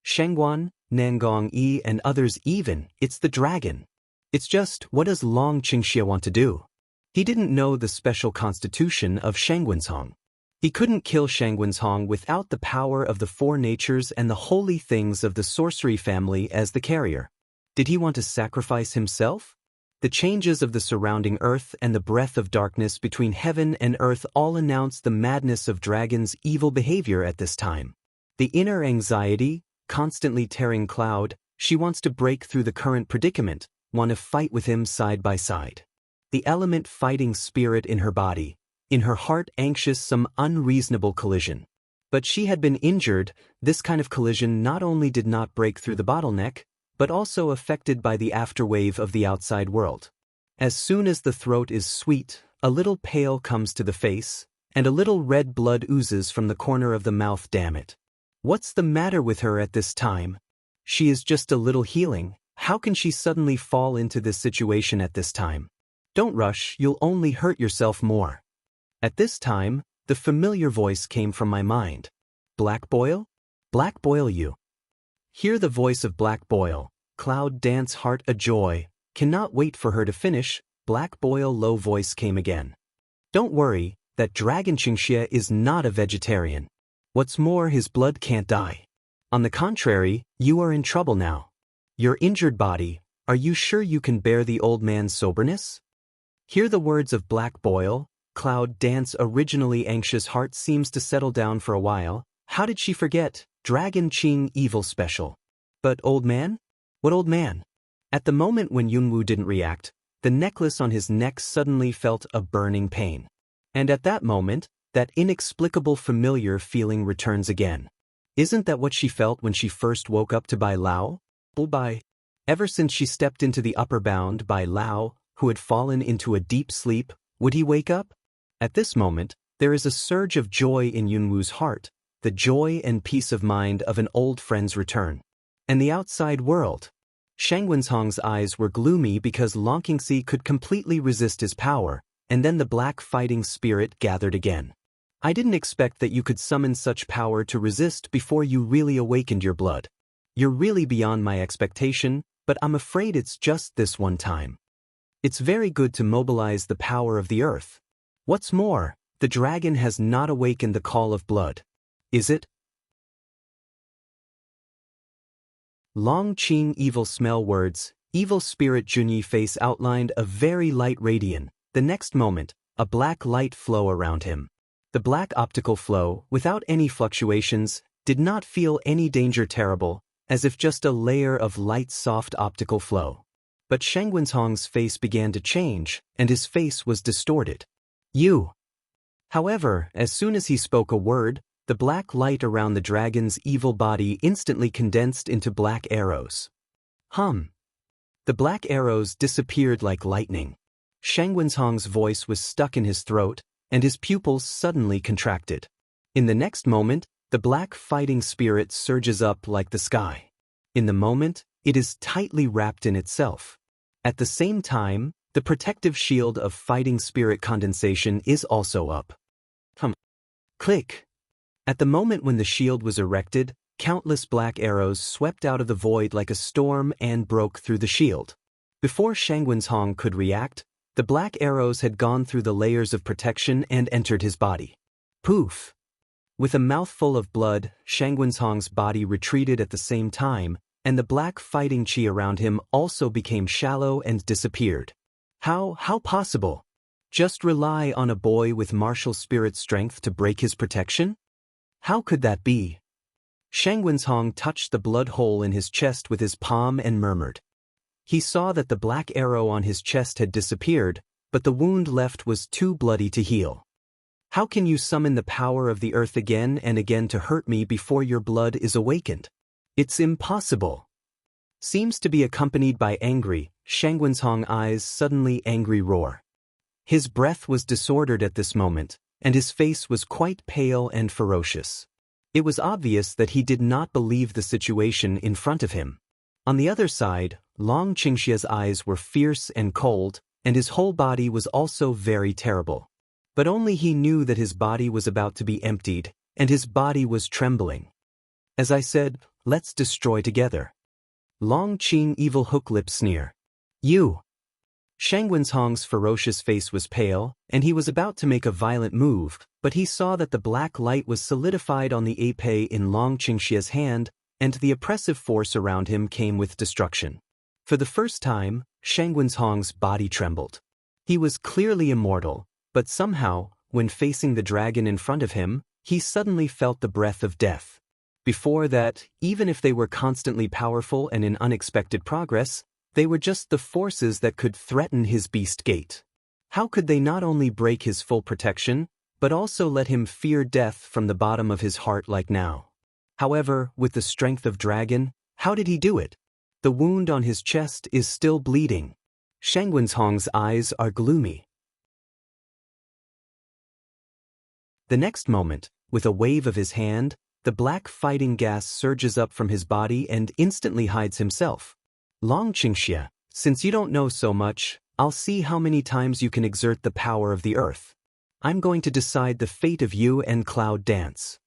Shangguan, Nangong Yi and others even, it's the dragon. It's just, what does Long Qingxie want to do? He didn't know the special constitution of Shangwen's Hong. He couldn't kill Shangwen's Hong without the power of the four natures and the holy things of the sorcery family as the carrier. Did he want to sacrifice himself? The changes of the surrounding earth and the breath of darkness between heaven and earth all announce the madness of Dragon's evil behavior at this time. The inner anxiety, constantly tearing Cloud, she wants to break through the current predicament, want to fight with him side by side. The element fighting spirit in her body, in her heart anxious some unreasonable collision. But she had been injured, this kind of collision not only did not break through the bottleneck, but also affected by the afterwave of the outside world. As soon as the throat is sweet, a little pale comes to the face, and a little red blood oozes from the corner of the mouth. Damn it. What's the matter with her at this time? She is just a little healing. How can she suddenly fall into this situation at this time? Don't rush, you'll only hurt yourself more. At this time, the familiar voice came from my mind. Black Boil? Black Boil you. Hear the voice of Black Boil, Cloud dance heart a joy, cannot wait for her to finish. Black Boil low voice came again. Don't worry, that Dragon Qingxie is not a vegetarian. What's more, his blood can't die. On the contrary, you are in trouble now. Your injured body, are you sure you can bear the old man's soberness? Hear the words of Black Boil, Cloud dance originally anxious heart seems to settle down for a while. How did she forget? Dragon Qing evil special. But old man? What old man? At the moment when Yunwu didn't react, the necklace on his neck suddenly felt a burning pain. And at that moment, that inexplicable familiar feeling returns again. Isn't that what she felt when she first woke up to Bai Lao? Ever since she stepped into the upper bound, Bai Lao, who had fallen into a deep sleep, would he wake up? At this moment, there is a surge of joy in Yunwu's heart, the joy and peace of mind of an old friend's return. And the outside world. Shangwen's Hong's eyes were gloomy because Long Qingxie could completely resist his power, and then the black fighting spirit gathered again. I didn't expect that you could summon such power to resist before you really awakened your blood. You're really beyond my expectation, but I'm afraid it's just this one time. It's very good to mobilize the power of the earth. What's more, the dragon has not awakened the call of blood. Is it? Long Qing evil smell words, evil spirit Junyi face outlined a very light radiant. The next moment, a black light flow around him. The black optical flow, without any fluctuations, did not feel any danger terrible, as if just a layer of light soft optical flow. But Shangwen's Hong's face began to change, and his face was distorted. You. However, as soon as he spoke a word, the black light around the dragon's evil body instantly condensed into black arrows. The black arrows disappeared like lightning. Shangwen's Hong's voice was stuck in his throat, and his pupils suddenly contracted. In the next moment, the black fighting spirit surges up like the sky. In the moment, it is tightly wrapped in itself. At the same time, the protective shield of fighting spirit condensation is also up. Click. At the moment when the shield was erected, countless black arrows swept out of the void like a storm and broke through the shield. Before Shangguanzhong could react, the black arrows had gone through the layers of protection and entered his body. Poof! With a mouthful of blood, Shangguanzhong's body retreated at the same time, and the black fighting chi around him also became shallow and disappeared. How possible? Just rely on a boy with martial spirit strength to break his protection? How could that be? Shangguanzhong touched the blood hole in his chest with his palm and murmured. He saw that the black arrow on his chest had disappeared, but the wound left was too bloody to heal. How can you summon the power of the earth again and again to hurt me before your blood is awakened? It's impossible. Seems to be accompanied by angry, Shangguanzhong's eyes suddenly angry roar. His breath was disordered at this moment, and his face was quite pale and ferocious. It was obvious that he did not believe the situation in front of him. On the other side, Long Qingxia's eyes were fierce and cold, and his whole body was also very terrible. But only he knew that his body was about to be emptied, and his body was trembling. As I said, let's destroy together. Long Qing evil hook lip sneer. You! Shangguanzhong's ferocious face was pale, and he was about to make a violent move, but he saw that the black light was solidified on the épée in Long Qingxia's hand, and the oppressive force around him came with destruction. For the first time, Shangguanzhong's body trembled. He was clearly immortal, but somehow, when facing the dragon in front of him, he suddenly felt the breath of death. Before that, even if they were constantly powerful and in unexpected progress, they were just the forces that could threaten his beast gate. How could they not only break his full protection, but also let him fear death from the bottom of his heart like now? However, with the strength of dragon, how did he do it? The wound on his chest is still bleeding. Shangguanzhong's eyes are gloomy. The next moment, with a wave of his hand, the black fighting gas surges up from his body and instantly hides himself. Long Qingxia, since you don't know so much, I'll see how many times you can exert the power of the earth. I'm going to decide the fate of you and Cloud Dance.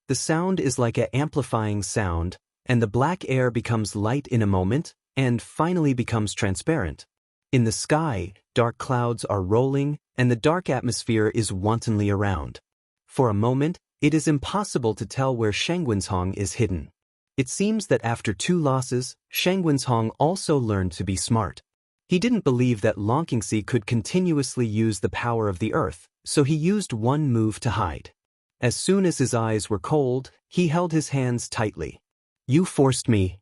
The sound is like an amplifying sound, and the black air becomes light in a moment, and finally becomes transparent. In the sky, dark clouds are rolling, and the dark atmosphere is wantonly around. For a moment, it is impossible to tell where Shangguanzhong is hidden. It seems that after 2 losses, Shangguanzhong also learned to be smart. He didn't believe that Long Qingxi could continuously use the power of the earth, so he used one move to hide. As soon as his eyes were cold, he held his hands tightly. You forced me.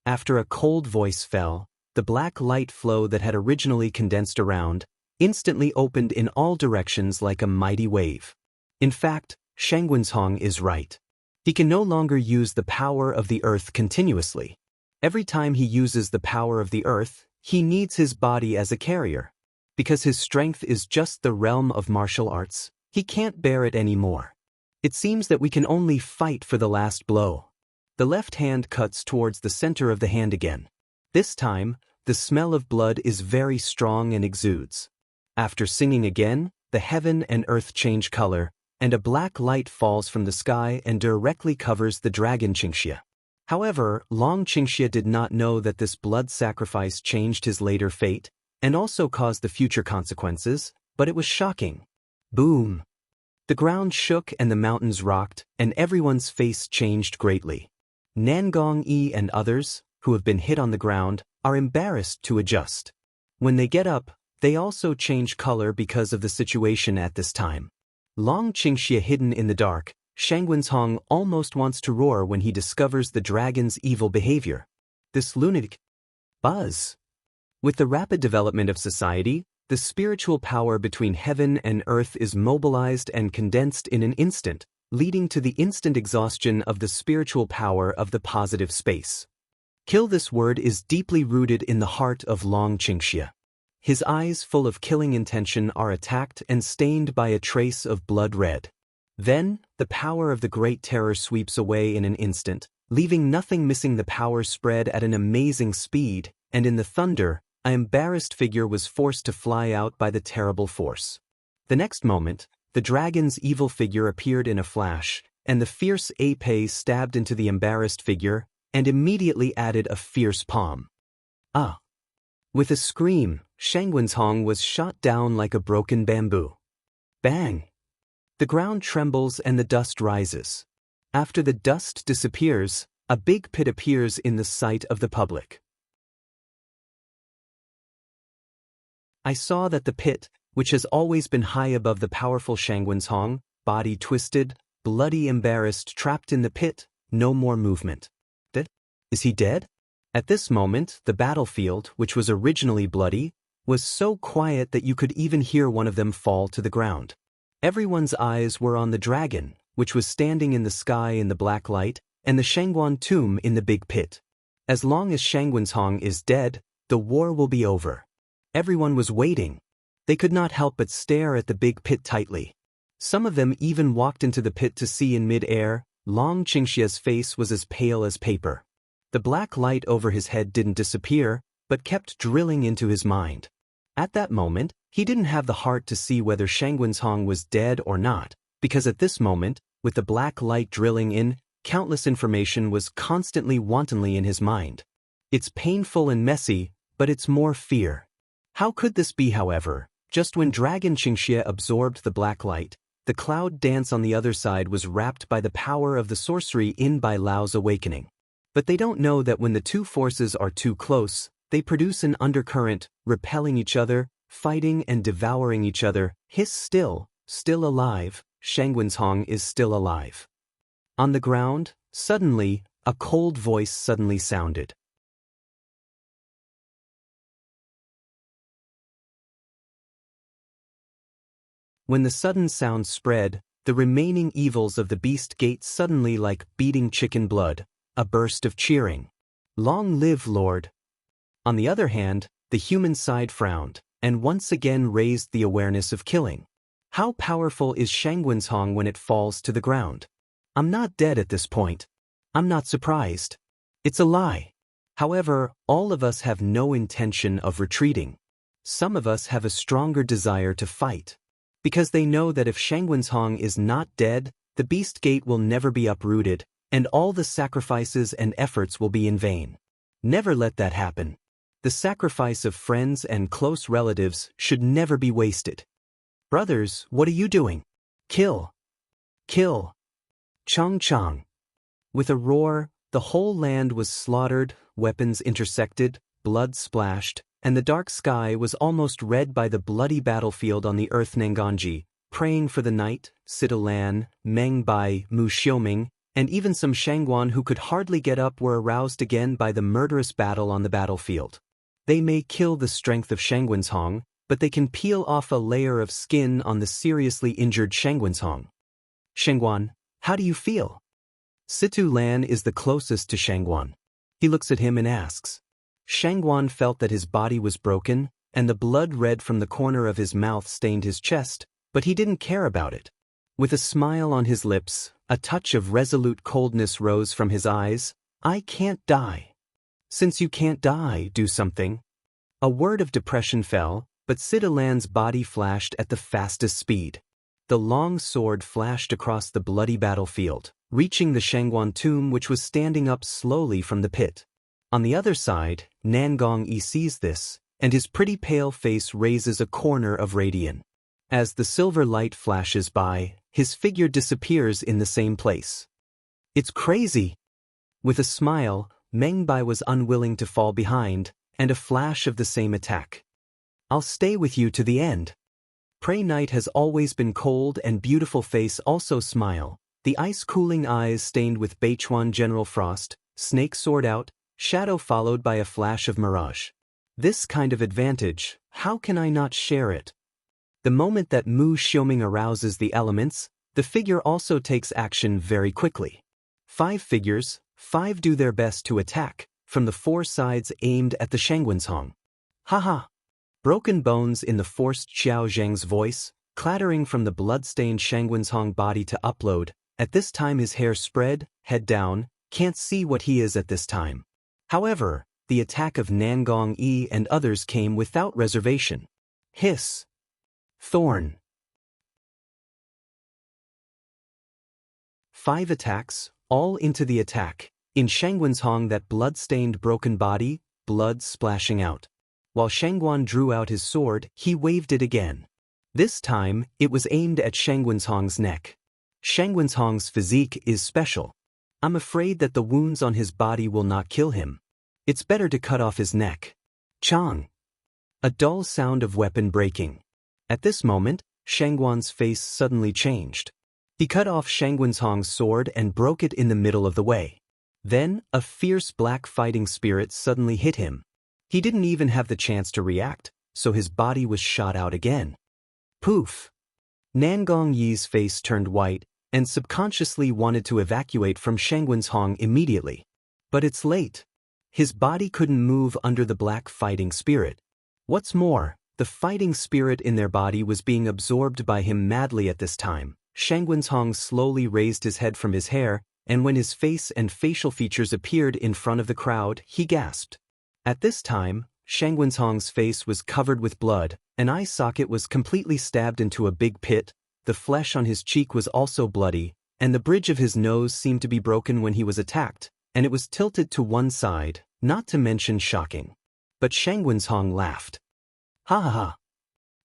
After a cold voice fell, the black light flow that had originally condensed around, instantly opened in all directions like a mighty wave. In fact, Shangguanzhong is right. He can no longer use the power of the earth continuously. Every time he uses the power of the earth, he needs his body as a carrier. Because his strength is just the realm of martial arts, he can't bear it anymore. It seems that we can only fight for the last blow. The left hand cuts towards the center of the hand again. This time, the smell of blood is very strong and exudes. After singing again, the heaven and earth change color, and a black light falls from the sky and directly covers the dragon Qingxia. However, Long Qingxia did not know that this blood sacrifice changed his later fate, and also caused the future consequences, but it was shocking. Boom! The ground shook and the mountains rocked, and everyone's face changed greatly. Nangong Yi and others, who have been hit on the ground, are embarrassed to adjust. When they get up, they also change color because of the situation at this time. Long Qingxia hidden in the dark, Shangguanzhong almost wants to roar when he discovers the dragon's evil behavior. This lunatic... Buzz! With the rapid development of society, the spiritual power between heaven and earth is mobilized and condensed in an instant, leading to the instant exhaustion of the spiritual power of the positive space. Kill this word is deeply rooted in the heart of Long Qingxia. His eyes full of killing intention are attacked and stained by a trace of blood red. Then, the power of the Great Terror sweeps away in an instant, leaving nothing missing. The power spread at an amazing speed, and in the thunder, an embarrassed figure was forced to fly out by the terrible force. The next moment, the dragon's evil figure appeared in a flash, and the fierce ape stabbed into the embarrassed figure, and immediately added a fierce palm. Ah! With a scream, Shangwenzhong was shot down like a broken bamboo. Bang! The ground trembles and the dust rises. After the dust disappears, a big pit appears in the sight of the public. I saw that the pit, which has always been high above the powerful Shangwenzhong, body twisted, bloody, embarrassed, trapped in the pit, no more movement. Is he dead? At this moment, the battlefield, which was originally bloody, was so quiet that you could even hear one of them fall to the ground. Everyone's eyes were on the dragon, which was standing in the sky in the black light, and the Shangguan tomb in the big pit. As long as Shangwenzhong is dead, the war will be over. Everyone was waiting. They could not help but stare at the big pit tightly. Some of them even walked into the pit to see in mid-air. Long Qingxia's face was as pale as paper. The black light over his head didn't disappear, but kept drilling into his mind. At that moment, he didn't have the heart to see whether Shangwenzhong was dead or not, because at this moment, with the black light drilling in, countless information was constantly wantonly in his mind. It's painful and messy, but it's more fear. How could this be, however? Just when Dragon Qingxia absorbed the black light, the cloud dance on the other side was wrapped by the power of the sorcery in by Lao's awakening. But they don't know that when the two forces are too close, they produce an undercurrent, repelling each other, fighting and devouring each other. Hiss still alive, Shangwenzhong is still alive. On the ground, suddenly, a cold voice suddenly sounded. When the sudden sound spread, the remaining evils of the beast gate suddenly like beating chicken blood, a burst of cheering. Long live Lord! On the other hand, the human side frowned, and once again raised the awareness of killing. How powerful is Shangwenzhong when it falls to the ground? I'm not dead at this point. I'm not surprised. It's a lie. However, all of us have no intention of retreating. Some of us have a stronger desire to fight. Because they know that if Shangwenzhong is not dead, the beast gate will never be uprooted, and all the sacrifices and efforts will be in vain. Never let that happen. The sacrifice of friends and close relatives should never be wasted. Brothers, what are you doing? Kill! Kill! Chong Chong! With a roar, the whole land was slaughtered, weapons intersected, blood splashed, and the dark sky was almost red by the bloody battlefield on the earth. Nanganji, praying for the night, Sita Lan, Meng Bai, Mu Xiuming, and even some Shangguan who could hardly get up were aroused again by the murderous battle on the battlefield. They may kill the strength of Shangwenzhong, but they can peel off a layer of skin on the seriously injured Shangwenzhong. Shangguan, how do you feel? Situ Lan is the closest to Shangguan. He looks at him and asks. Shangguan felt that his body was broken, and the blood red from the corner of his mouth stained his chest, but he didn't care about it. With a smile on his lips, a touch of resolute coldness rose from his eyes. I can't die. Since you can't die, do something. A word of depression fell, but Sita Lan's body flashed at the fastest speed. The long sword flashed across the bloody battlefield, reaching the Shangguan tomb which was standing up slowly from the pit. On the other side, Nangong Yi sees this, and his pretty pale face raises a corner of radiance. As the silver light flashes by, his figure disappears in the same place. It's crazy! With a smile, Meng Bai was unwilling to fall behind, and a flash of the same attack. I'll stay with you to the end. Prey Knight has always been cold and beautiful face also smile, the ice-cooling eyes stained with Beichuan General Frost, snake sword out, shadow followed by a flash of mirage. This kind of advantage, how can I not share it? The moment that Mu Xiuming arouses the elements, the figure also takes action very quickly. 5 figures, 5 do their best to attack, from the 4 sides aimed at the Shangwenzhong. Haha! Broken bones in the forced Xiao Zhang's voice, clattering from the blood-stained Shangwenzhong body to upload. At this time his hair spread, head down, can't see what he is at this time. However, the attack of Nangong Yi and others came without reservation. Hiss. Thorn. 5 attacks, all into the attack. In Shangwenzhong, that blood-stained broken body, blood splashing out. While Shangguan drew out his sword, he waved it again. This time, it was aimed at Shangwenzhong's neck. Shangwenzhong's physique is special. I'm afraid that the wounds on his body will not kill him. It's better to cut off his neck. Chang. A dull sound of weapon breaking. At this moment, Shangguan's face suddenly changed. He cut off Shangwenzhong's sword and broke it in the middle of the way. Then, a fierce black fighting spirit suddenly hit him. He didn't even have the chance to react, so his body was shot out again. Poof! Nangong Yi's face turned white, and subconsciously wanted to evacuate from Shangwenzhong immediately. But it's late. His body couldn't move under the black fighting spirit. What's more, the fighting spirit in their body was being absorbed by him madly at this time. Shangwenzhong slowly raised his head from his hair, and when his face and facial features appeared in front of the crowd, he gasped. At this time, Shangwenzhong's face was covered with blood, an eye socket was completely stabbed into a big pit, the flesh on his cheek was also bloody, and the bridge of his nose seemed to be broken when he was attacked, and it was tilted to one side, not to mention shocking. But Shangwenzhong laughed. Ha ha ha.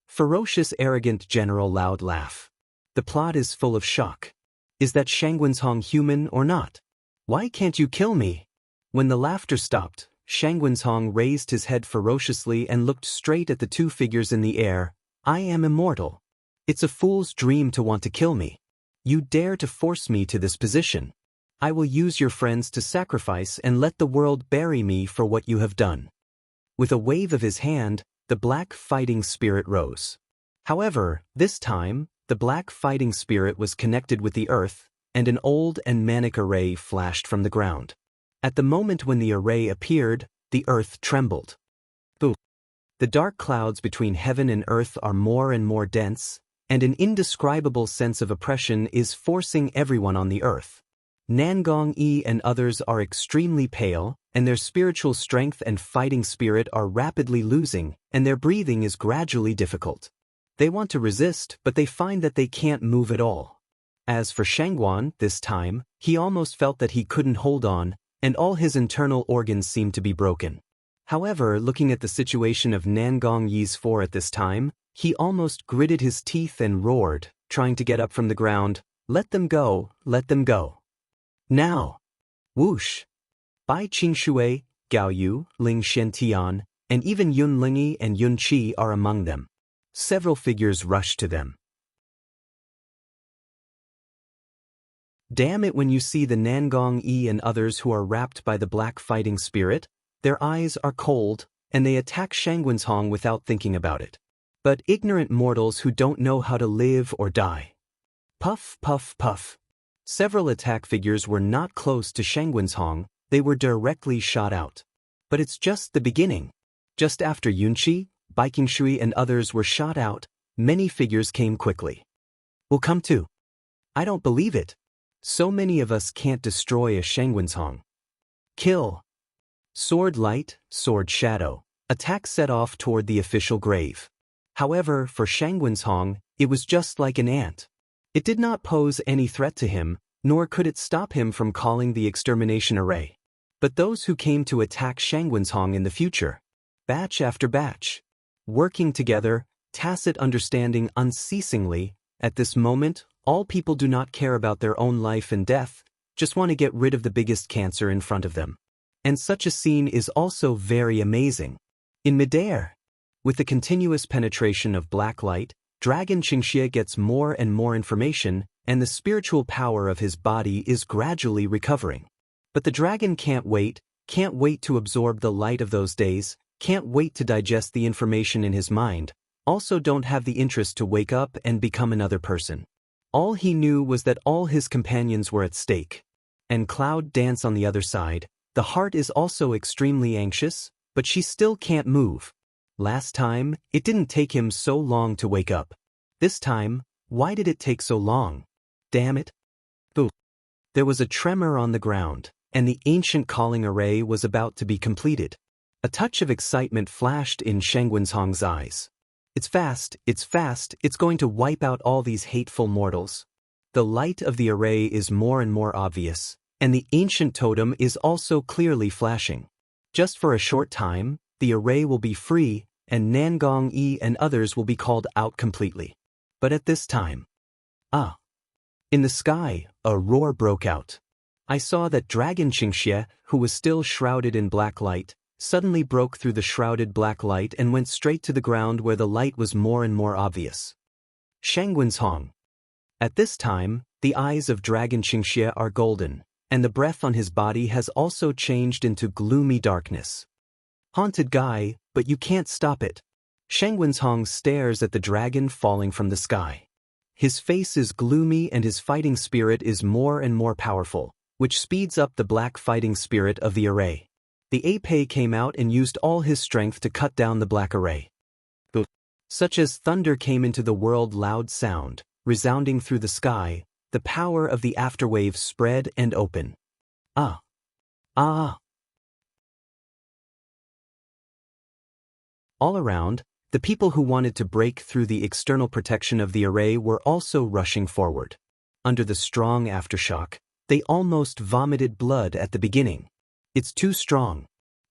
Ferocious, arrogant general loud laugh. The plot is full of shock. Is that Shangwenzhong human or not? Why can't you kill me? When the laughter stopped, Shangwenzhong raised his head ferociously and looked straight at the 2 figures in the air. I am immortal. It's a fool's dream to want to kill me. You dare to force me to this position. I will use your friends to sacrifice and let the world bury me for what you have done. With a wave of his hand, the black fighting spirit rose. However, this time, the black fighting spirit was connected with the earth, and an old and manic array flashed from the ground. At the moment when the array appeared, the earth trembled. Boom! The dark clouds between heaven and earth are more and more dense, and an indescribable sense of oppression is forcing everyone on the earth. Nangong Yi and others are extremely pale, and their spiritual strength and fighting spirit are rapidly losing, and their breathing is gradually difficult. They want to resist, but they find that they can't move at all. As for Shangguan, this time, he almost felt that he couldn't hold on, and all his internal organs seemed to be broken. However, looking at the situation of Nangong Yi's 4 at this time, he almost gritted his teeth and roared, trying to get up from the ground. Let them go, let them go. Now! Whoosh! Bai Qingshui, Gao Yu, Ling Shen-tian, and even Yun Lingyi and Yun Qi are among them. Several figures rushed to them. Damn it, when you see the Nangong Yi and others who are wrapped by the black fighting spirit, their eyes are cold, and they attack Shangwenzhong without thinking about it. But ignorant mortals who don't know how to live or die. Puff, puff, puff. Several attack figures were not close to Shangwenzhong, they were directly shot out. But it's just the beginning. Just after Yunqi, Bai Qingshui and others were shot out, many figures came quickly. Will come too. I don't believe it. So many of us can't destroy a Shangwenzhong. Kill. Sword light, sword shadow. Attack set off toward the official grave. However, for Shangwenzhong, it was just like an ant. It did not pose any threat to him, nor could it stop him from calling the extermination array. But those who came to attack Shangwenzhong in the future, batch after batch, working together, tacit understanding unceasingly, at this moment, all people do not care about their own life and death, just want to get rid of the biggest cancer in front of them. And such a scene is also very amazing. In midair, with the continuous penetration of black light, Dragon Qingxie gets more and more information, and the spiritual power of his body is gradually recovering. But the dragon can't wait to absorb the light of those days, can't wait to digest the information in his mind, also don't have the interest to wake up and become another person. All he knew was that all his companions were at stake. And Cloud Dance on the other side, the heart is also extremely anxious, but she still can't move. Last time, it didn't take him so long to wake up. This time, why did it take so long? Damn it. Boo. There was a tremor on the ground, and the ancient calling array was about to be completed. A touch of excitement flashed in Shangguanzhong's eyes. It's fast, it's going to wipe out all these hateful mortals. The light of the array is more and more obvious, and the ancient totem is also clearly flashing. Just for a short time, the array will be free, and Nangong Yi and others will be called out completely. But at this time, in the sky, a roar broke out. I saw that Dragon Qingxie, who was still shrouded in black light, suddenly broke through the shrouded black light and went straight to the ground where the light was more and more obvious. Shangguanzhong. At this time, the eyes of Dragon Qingxie are golden, and the breath on his body has also changed into gloomy darkness. Haunted guy, but you can't stop it. Shangguanzhong stares at the dragon falling from the sky. His face is gloomy and his fighting spirit is more and more powerful, which speeds up the black fighting spirit of the array. The ape came out and used all his strength to cut down the black array. Such as thunder came into the world, loud sound, resounding through the sky, the power of the afterwave spread and open. All around, the people who wanted to break through the external protection of the array were also rushing forward. Under the strong aftershock, they almost vomited blood at the beginning. It's too strong.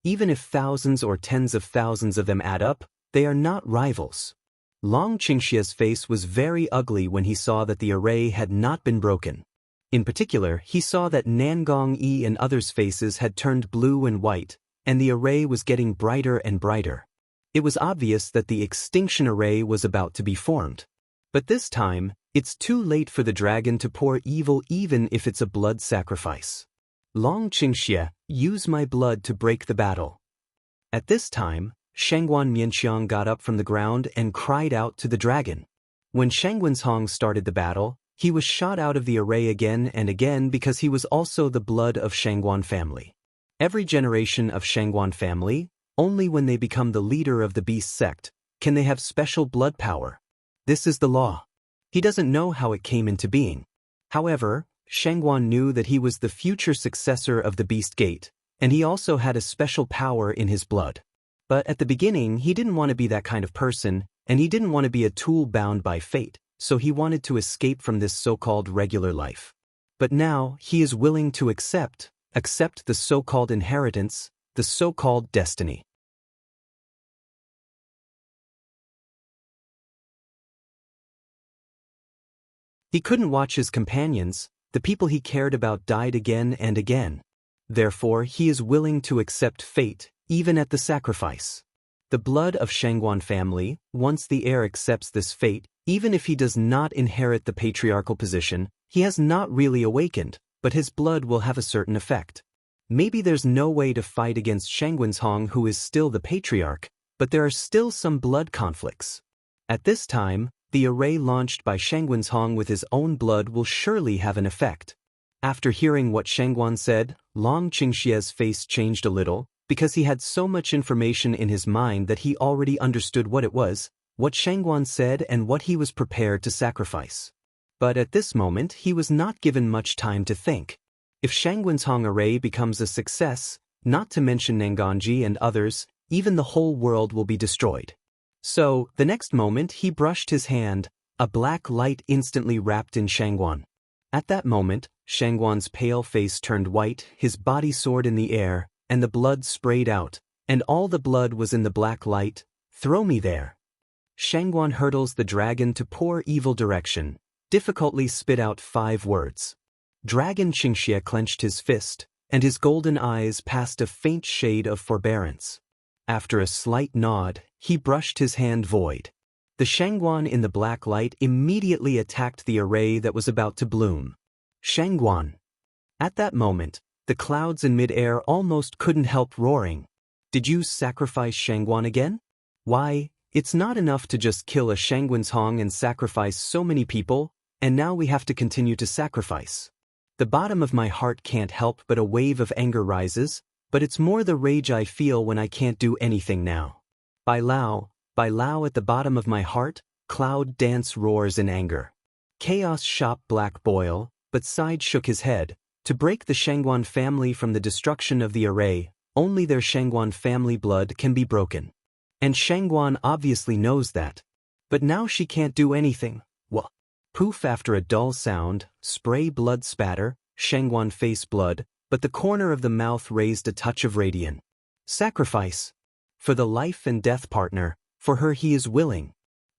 Even if thousands or tens of thousands of them add up, they are not rivals. Long Qingxie's face was very ugly when he saw that the array had not been broken. In particular, he saw that Nangong Yi and others' faces had turned blue and white, and the array was getting brighter and brighter. It was obvious that the extinction array was about to be formed. But this time, it's too late for the dragon to pour evil even if it's a blood sacrifice. Long Qingxie, use my blood to break the battle. At this time, Shangguan Mianxiang got up from the ground and cried out to the dragon. When Shangguanzhong started the battle, he was shot out of the array again and again because he was also the blood of Shangguan family. Every generation of Shangguan family, only when they become the leader of the beast sect, can they have special blood power. This is the law. He doesn't know how it came into being. However, Shangguan knew that he was the future successor of the beast gate, and he also had a special power in his blood. But at the beginning, he didn't want to be that kind of person, and he didn't want to be a tool bound by fate, so he wanted to escape from this so-called regular life. But now, he is willing to accept the so-called inheritance, the so-called destiny. He couldn't watch his companions, the people he cared about, died again and again. Therefore, he is willing to accept fate, even at the sacrifice. The blood of Shangguan family, once the heir accepts this fate, even if he does not inherit the patriarchal position, he has not really awakened, but his blood will have a certain effect. Maybe there's no way to fight against Shangguanzhong, who is still the patriarch, but there are still some blood conflicts. At this time, the array launched by Shangguanzhong with his own blood will surely have an effect. After hearing what Shangguan said, Long Qingxie's face changed a little, because he had so much information in his mind that he already understood what it was, what Shangguan said and what he was prepared to sacrifice. But at this moment he was not given much time to think. If Shangguanzhong array becomes a success, not to mention Nangongji and others, even the whole world will be destroyed. So, the next moment he brushed his hand, a black light instantly wrapped in Shangguan. At that moment, Shangguan's pale face turned white, his body soared in the air, and the blood sprayed out, and all the blood was in the black light. Throw me there. Shangguan hurdles the dragon to poor evil direction, difficultly spit out 5 words. Dragon Qingxie clenched his fist, and his golden eyes passed a faint shade of forbearance. After a slight nod, he brushed his hand void. The Shangguan in the black light immediately attacked the array that was about to bloom. Shangguan. At that moment, the clouds in mid-air almost couldn't help roaring. Did you sacrifice Shangguan again? Why, it's not enough to just kill a Shangguanzhong and sacrifice so many people, and now we have to continue to sacrifice. The bottom of my heart can't help but a wave of anger rises, but it's more the rage I feel when I can't do anything now. By Lao at the bottom of my heart, Cloud Dance roars in anger. Chaos Shop Black Boil, but Side shook his head. To break the Shangguan family from the destruction of the array, only their Shangguan family blood can be broken. And Shangguan obviously knows that. But now she can't do anything. What? Poof after a dull sound, spray blood spatter, Shangguan face blood, but the corner of the mouth raised a touch of radiance. Sacrifice. For the life and death partner, for her he is willing.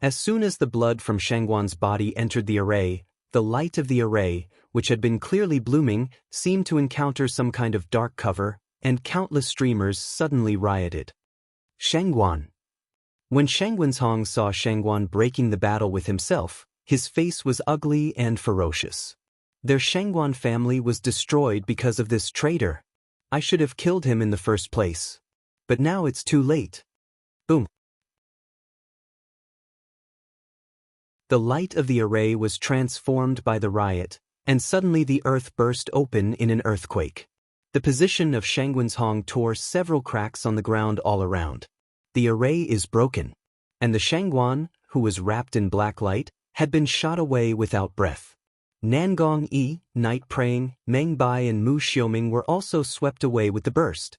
As soon as the blood from Shangguan's body entered the array, the light of the array, which had been clearly blooming, seemed to encounter some kind of dark cover, and countless streamers suddenly rioted. Shangguan. When Shangguanshong saw Shangguan breaking the battle with himself, his face was ugly and ferocious. Their Shangguan family was destroyed because of this traitor. I should have killed him in the first place. But now it's too late. Boom. The light of the array was transformed by the riot, and suddenly the earth burst open in an earthquake. The position of Shangguanshong tore several cracks on the ground all around. The array is broken. And the Shangguan, who was wrapped in black light, had been shot away without breath. Nangong Yi, Night Praying, Meng Bai and Mu Xiaoming were also swept away with the burst.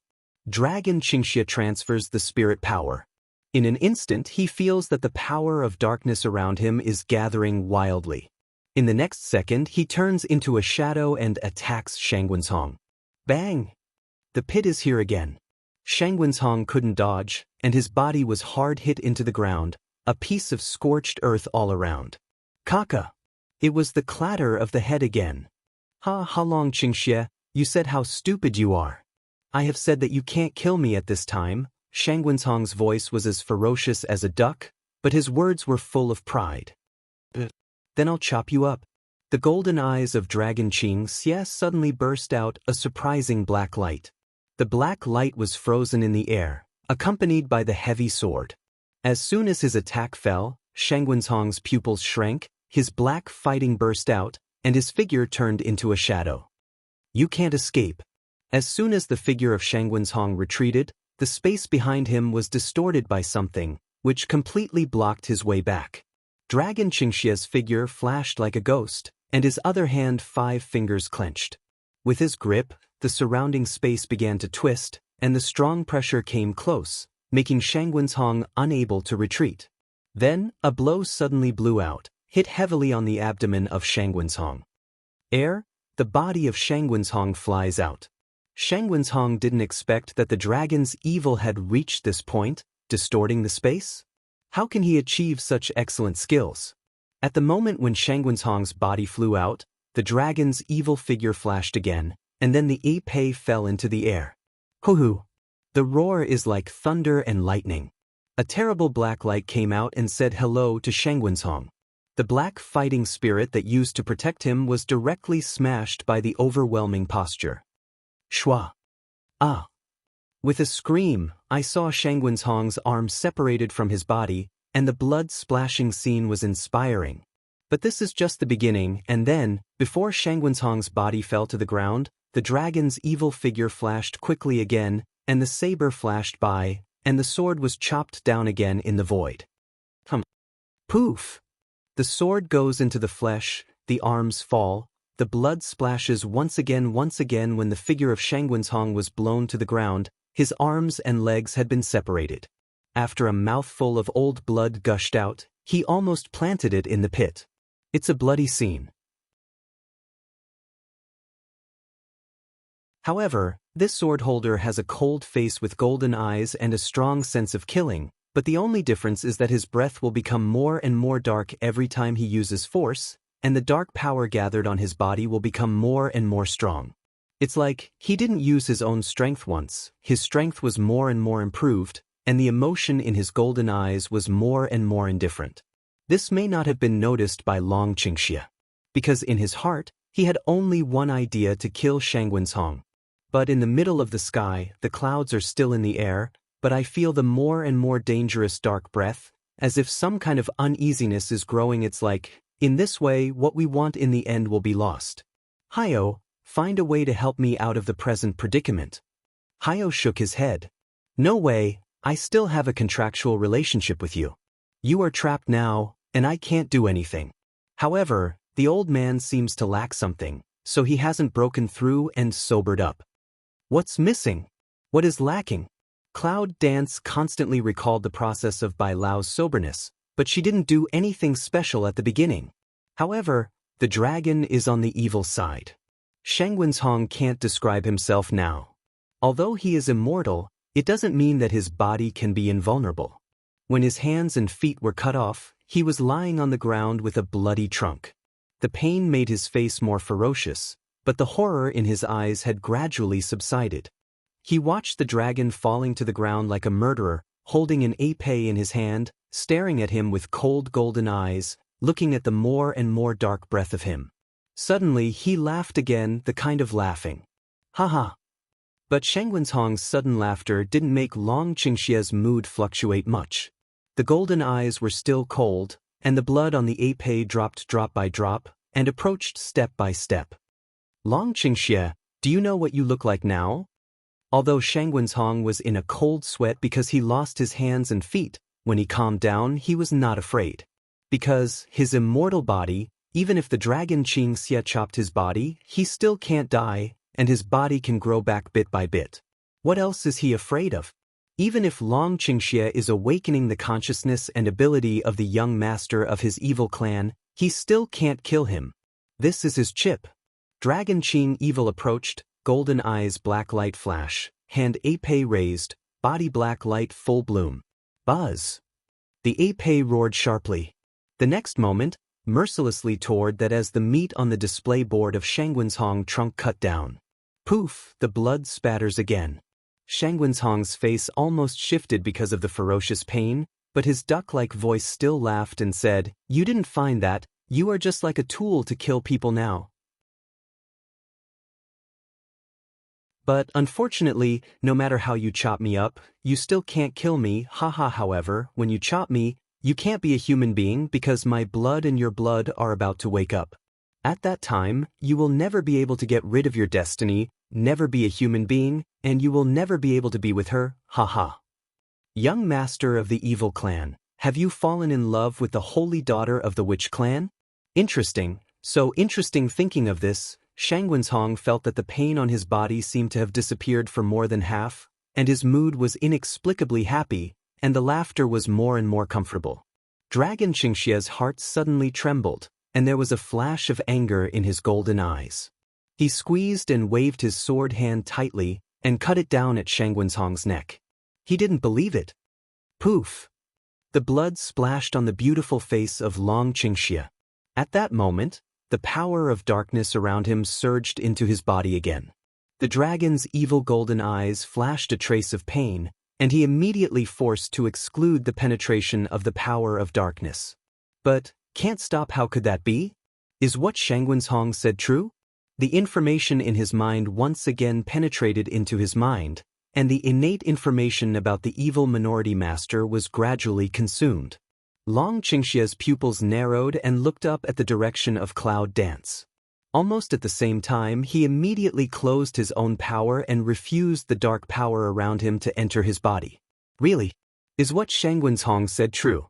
Dragon Qingxia transfers the spirit power. In an instant he feels that the power of darkness around him is gathering wildly. In the next second he turns into a shadow and attacks Shangguanshong. Bang! The pit is here again. Shangguanshong couldn't dodge, and his body was hard hit into the ground, a piece of scorched earth all around. Kaka! It was the clatter of the head again. How long, Qingxia? You said how stupid you are. I have said that you can't kill me at this time. Shangguanshong's voice was as ferocious as a duck, but his words were full of pride. Then I'll chop you up. The golden eyes of Dragon Qingxia suddenly burst out a surprising black light. The black light was frozen in the air, accompanied by the heavy sword. As soon as his attack fell, Shangguanshong's pupils shrank, his black fighting burst out, and his figure turned into a shadow. You can't escape. As soon as the figure of Shangguanshong retreated, the space behind him was distorted by something, which completely blocked his way back. Dragon Qingxia's figure flashed like a ghost, and his other hand 5 fingers clenched. With his grip, the surrounding space began to twist, and the strong pressure came close, making Shangguanshong unable to retreat. Then, a blow suddenly blew out, hit heavily on the abdomen of Shangguanshong. Air, the body of Shangguanshong flies out. Shangguanshong didn't expect that the dragon's evil had reached this point, distorting the space. How can he achieve such excellent skills? At the moment when Shangguanshong's body flew out, the dragon's evil figure flashed again, and then the epee fell into the air. Hoo-hoo! The roar is like thunder and lightning. A terrible black light came out and said hello to Shangguanshong. The black fighting spirit that used to protect him was directly smashed by the overwhelming posture. Shua! Ah! With a scream, I saw Shangguanshong's arm separated from his body, and the blood-splashing scene was inspiring. But this is just the beginning, and then, before Shangguanshong's body fell to the ground, the dragon's evil figure flashed quickly again, and the saber flashed by, and the sword was chopped down again in the void. Poof! The sword goes into the flesh, the arms fall, the blood splashes once again when the figure of Shangguanshong was blown to the ground, his arms and legs had been separated. After a mouthful of old blood gushed out, he almost planted it in the pit. It's a bloody scene. However, this sword holder has a cold face with golden eyes and a strong sense of killing, but the only difference is that his breath will become more and more dark every time he uses force, and the dark power gathered on his body will become more and more strong. It's like, he didn't use his own strength once, his strength was more and more improved, and the emotion in his golden eyes was more and more indifferent. This may not have been noticed by Long Qingxia, because in his heart, he had only one idea to kill Shangguanshong. But in the middle of the sky, the clouds are still in the air, but I feel the more and more dangerous dark breath, as if some kind of uneasiness is growing. It's like, in this way, what we want in the end will be lost. Hayo, find a way to help me out of the present predicament. Hayo shook his head. No way, I still have a contractual relationship with you. You are trapped now, and I can't do anything. However, the old man seems to lack something, so he hasn't broken through and sobered up. What's missing? What is lacking? Cloud Dance constantly recalled the process of Bai Lao's soberness, but she didn't do anything special at the beginning. However, the dragon is on the evil side. Shangwen's can't describe himself now. Although he is immortal, it doesn't mean that his body can be invulnerable. When his hands and feet were cut off, he was lying on the ground with a bloody trunk. The pain made his face more ferocious, but the horror in his eyes had gradually subsided. He watched the dragon falling to the ground like a murderer, holding an épée in his hand, staring at him with cold golden eyes, looking at the more and more dark breath of him. Suddenly he laughed again, the kind of laughing. Ha ha. But Shangwen's sudden laughter didn't make Long Qingxie's mood fluctuate much. The golden eyes were still cold, and the blood on the épée dropped drop by drop, and approached step by step. Long Qingxie, do you know what you look like now? Although Shangwen's was in a cold sweat because he lost his hands and feet, when he calmed down he was not afraid. Because his immortal body, even if the dragon Qingxie chopped his body, he still can't die, and his body can grow back bit by bit. What else is he afraid of? Even if Long Qingxie is awakening the consciousness and ability of the young master of his evil clan, he still can't kill him. This is his chip. Dragon Qing evil approached, golden eyes black light flash, hand épée raised, body black light full bloom. Buzz. The épée roared sharply. The next moment, mercilessly toward that as the meat on the display board of Shangwen's trunk cut down. Poof, the blood spatters again. Shangwen's face almost shifted because of the ferocious pain, but his duck-like voice still laughed and said, "You didn't find that, you are just like a tool to kill people now." But unfortunately, no matter how you chop me up, you still can't kill me, haha. However, when you chop me, you can't be a human being because my blood and your blood are about to wake up. At that time, you will never be able to get rid of your destiny, never be a human being, and you will never be able to be with her, haha. Young master of the evil clan, have you fallen in love with the holy daughter of the witch clan? Interesting, so interesting. Thinking of this, Shangwen's felt that the pain on his body seemed to have disappeared for more than half, and his mood was inexplicably happy, and the laughter was more and more comfortable. Dragon Qingxie's heart suddenly trembled, and there was a flash of anger in his golden eyes. He squeezed and waved his sword hand tightly, and cut it down at Shangwen's neck. He didn't believe it. Poof! The blood splashed on the beautiful face of Long Qingxie. At that moment, the power of darkness around him surged into his body again. The dragon's evil golden eyes flashed a trace of pain, and he immediately forced to exclude the penetration of the power of darkness. But, can't stop. How could that be? Is what Shangwen's said true? The information in his mind once again penetrated into his mind, and the innate information about the evil minority master was gradually consumed. Long Qingxie's pupils narrowed and looked up at the direction of Cloud Dance. Almost at the same time, he immediately closed his own power and refused the dark power around him to enter his body. Really? Is what Shangwen's said true?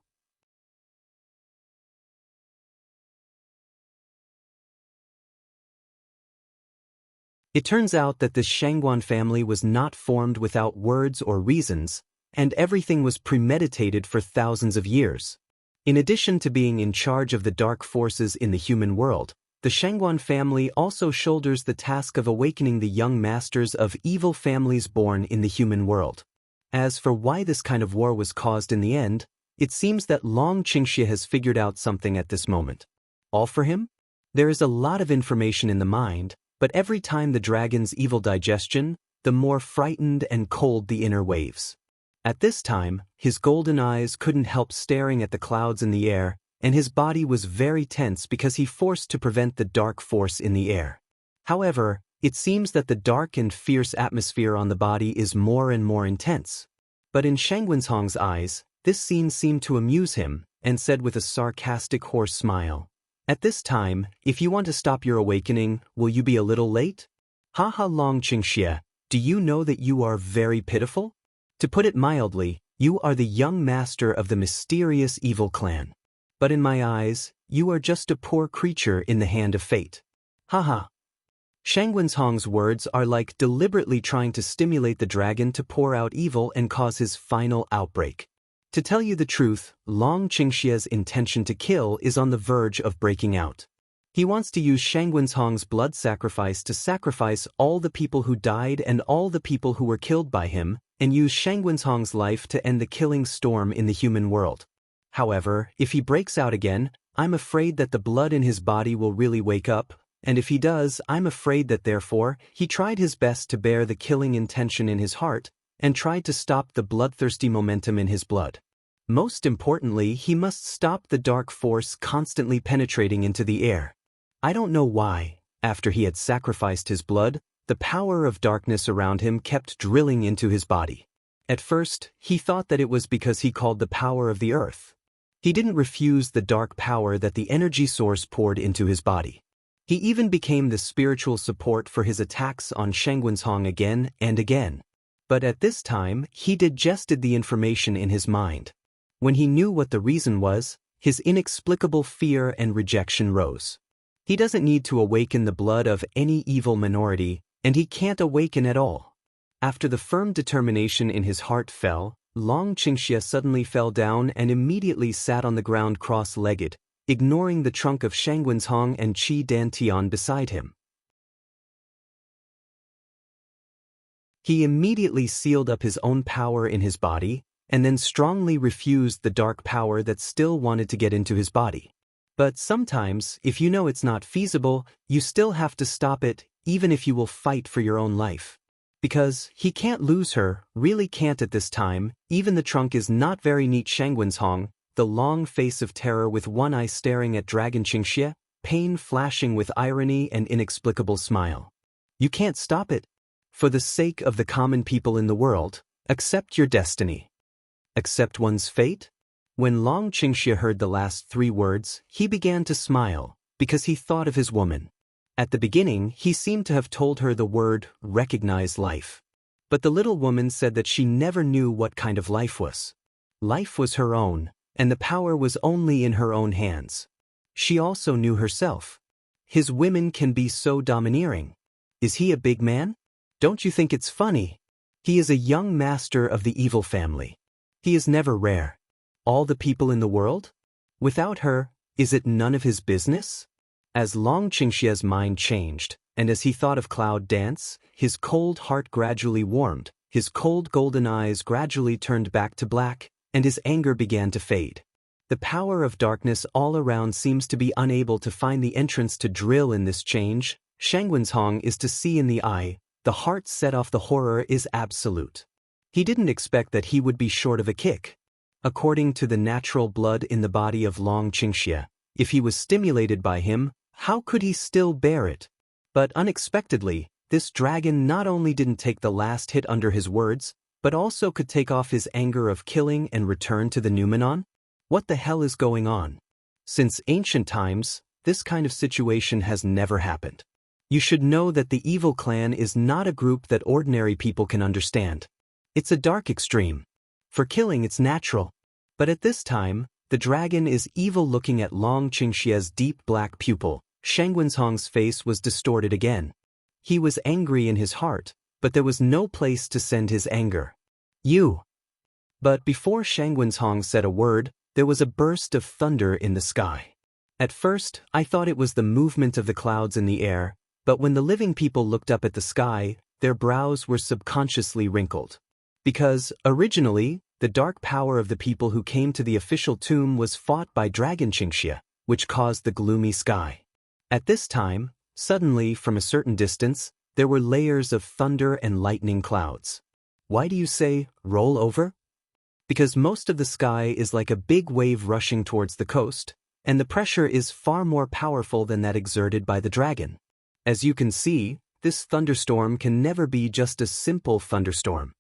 It turns out that this Shangguan family was not formed without words or reasons, and everything was premeditated for thousands of years. In addition to being in charge of the dark forces in the human world, the Shangguan family also shoulders the task of awakening the young masters of evil families born in the human world. As for why this kind of war was caused in the end, it seems that Long Qingxie has figured out something at this moment. All for him? There is a lot of information in the mind, but every time the dragon's evil digestion, the more frightened and cold the inner waves. At this time, his golden eyes couldn't help staring at the clouds in the air, and his body was very tense because he forced to prevent the dark force in the air. However, it seems that the dark and fierce atmosphere on the body is more and more intense. But in Shangwen's eyes, this scene seemed to amuse him, and said with a sarcastic hoarse smile, "At this time, if you want to stop your awakening, will you be a little late? Haha. Long Qingxie, do you know that you are very pitiful? To put it mildly, you are the young master of the mysterious evil clan. But in my eyes, you are just a poor creature in the hand of fate. Haha. Shangwen's words are like deliberately trying to stimulate the dragon to pour out evil and cause his final outbreak. To tell you the truth, Long Qingxia's intention to kill is on the verge of breaking out. He wants to use Shangwen's blood sacrifice to sacrifice all the people who died and all the people who were killed by him, and use Shangwen's life to end the killing storm in the human world. However, if he breaks out again, I'm afraid that the blood in his body will really wake up, and if he does, I'm afraid that therefore, he tried his best to bear the killing intention in his heart, and tried to stop the bloodthirsty momentum in his blood. Most importantly, he must stop the dark force constantly penetrating into the air. I don't know why, after he had sacrificed his blood, the power of darkness around him kept drilling into his body. At first, he thought that it was because he called the power of the earth. He didn't refuse the dark power that the energy source poured into his body. He even became the spiritual support for his attacks on Shangwen's again and again. But at this time, he digested the information in his mind. When he knew what the reason was, his inexplicable fear and rejection rose. He doesn't need to awaken the blood of any evil minority, and he can't awaken at all. After the firm determination in his heart fell, Long Qingxia suddenly fell down and immediately sat on the ground cross-legged, ignoring the trunk of Shangwen's and Qi Dantian beside him. He immediately sealed up his own power in his body, and then strongly refused the dark power that still wanted to get into his body. But sometimes, if you know it's not feasible, you still have to stop it, even if you will fight for your own life. Because he can't lose her, really can't at this time. Even the trunk is not very neat. Shangwen's the long face of terror with one eye staring at Dragon Qingxia, pain flashing with irony and inexplicable smile. You can't stop it. For the sake of the common people in the world, accept your destiny. Accept one's fate? When Long Qingxia heard the last 3 words, he began to smile, because he thought of his woman. At the beginning, he seemed to have told her the word, recognize life. But the little woman said that she never knew what kind of life was. Life was her own, and the power was only in her own hands. She also knew herself. His women can be so domineering. Is he a big man? Don't you think it's funny? He is a young master of the evil family. He is never rare. All the people in the world? Without her, is it none of his business? As Long Qingxia's mind changed, and as he thought of Cloud Dance, his cold heart gradually warmed, his cold golden eyes gradually turned back to black, and his anger began to fade. The power of darkness all around seems to be unable to find the entrance to drill in this change. Shangwen's is to see in the eye, the heart set off the horror is absolute. He didn't expect that he would be short of a kick. According to the natural blood in the body of Long Qingxia, if he was stimulated by him, how could he still bear it? But unexpectedly, this dragon not only didn't take the last hit under his words, but also could take off his anger of killing and return to the Numenon? What the hell is going on? Since ancient times, this kind of situation has never happened. You should know that the evil clan is not a group that ordinary people can understand. It's a dark extreme. For killing it's natural. But at this time, the dragon is evil. Looking at Long Qingxia's deep black pupil, Shangwen's face was distorted again. He was angry in his heart, but there was no place to send his anger. You. But before Shangwen's said a word, there was a burst of thunder in the sky. At first, I thought it was the movement of the clouds in the air, but when the living people looked up at the sky, their brows were subconsciously wrinkled. Because, originally, the dark power of the people who came to the official tomb was fought by Dragon Qingxia, which caused the gloomy sky. At this time, suddenly from a certain distance, there were layers of thunder and lightning clouds. Why do you say, roll over? Because most of the sky is like a big wave rushing towards the coast, and the pressure is far more powerful than that exerted by the dragon. As you can see, this thunderstorm can never be just a simple thunderstorm.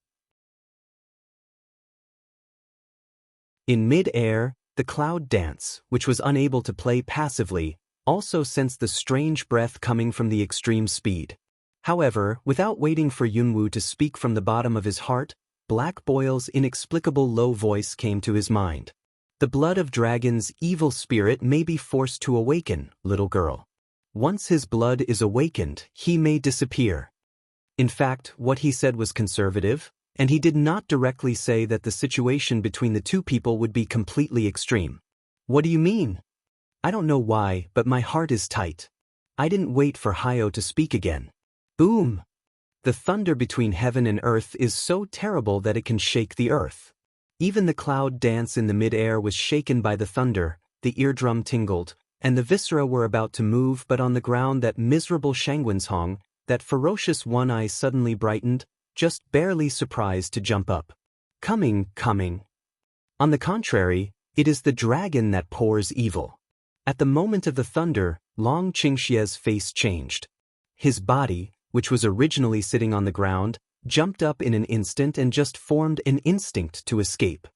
In mid-air, the Cloud Dance, which was unable to play passively, also sensed the strange breath coming from the extreme speed. However, without waiting for Yunwu to speak from the bottom of his heart, Black Boyle's inexplicable low voice came to his mind. The blood of dragon's evil spirit may be forced to awaken, little girl. Once his blood is awakened, he may disappear. In fact, what he said was conservative, and he did not directly say that the situation between the two people would be completely extreme. What do you mean? I don't know why, but my heart is tight. I didn't wait for Hayo to speak again. Boom! The thunder between heaven and earth is so terrible that it can shake the earth. Even the cloud dance in the mid-air was shaken by the thunder, the eardrum tingled, and the viscera were about to move, but on the ground that miserable Shangwenzhong, that ferocious one eye suddenly brightened, just barely surprised to jump up. Coming. On the contrary, it is the dragon that pours evil. At the moment of the thunder, Long Qingxie's face changed. His body, which was originally sitting on the ground, jumped up in an instant and just formed an instinct to escape.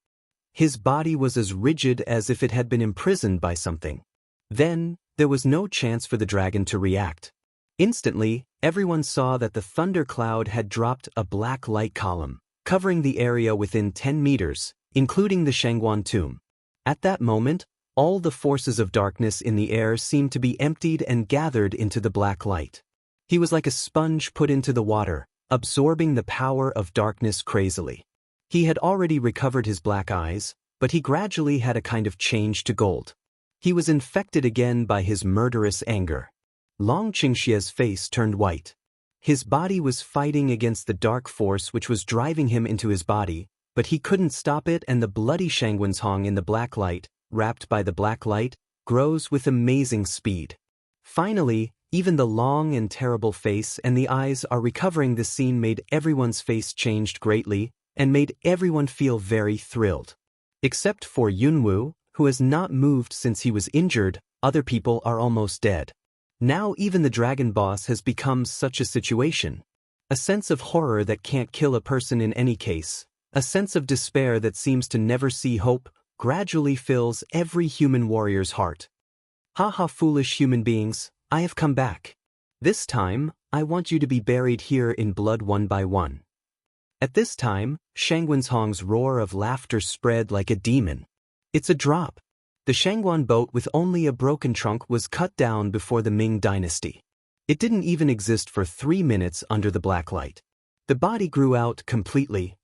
His body was as rigid as if it had been imprisoned by something. Then, there was no chance for the dragon to react. Instantly, everyone saw that the thunder cloud had dropped a black light column, covering the area within 10 meters, including the Shangguan tomb. At that moment, all the forces of darkness in the air seemed to be emptied and gathered into the black light. He was like a sponge put into the water, absorbing the power of darkness crazily. He had already recovered his black eyes, but he gradually had a kind of change to gold. He was infected again by his murderous anger. Long Qingxie's face turned white. His body was fighting against the dark force which was driving him into his body, but he couldn't stop it, and the bloody Shangwenzhong in the black light, wrapped by the black light, grows with amazing speed. Finally, even the long and terrible face and the eyes are recovering. The scene made everyone's face changed greatly and made everyone feel very thrilled. Except for Yunwu, who has not moved since he was injured. Other people are almost dead. Now even the dragon boss has become such a situation. A sense of horror that can't kill a person in any case, a sense of despair that seems to never see hope, gradually fills every human warrior's heart. Ha, foolish human beings, I have come back. This time, I want you to be buried here in blood one by one. At this time, Shangwenzhong's roar of laughter spread like a demon. It's a drop. The Shangguan boat with only a broken trunk was cut down before the Ming dynasty. It didn't even exist for 3 minutes under the black light. The body grew out completely.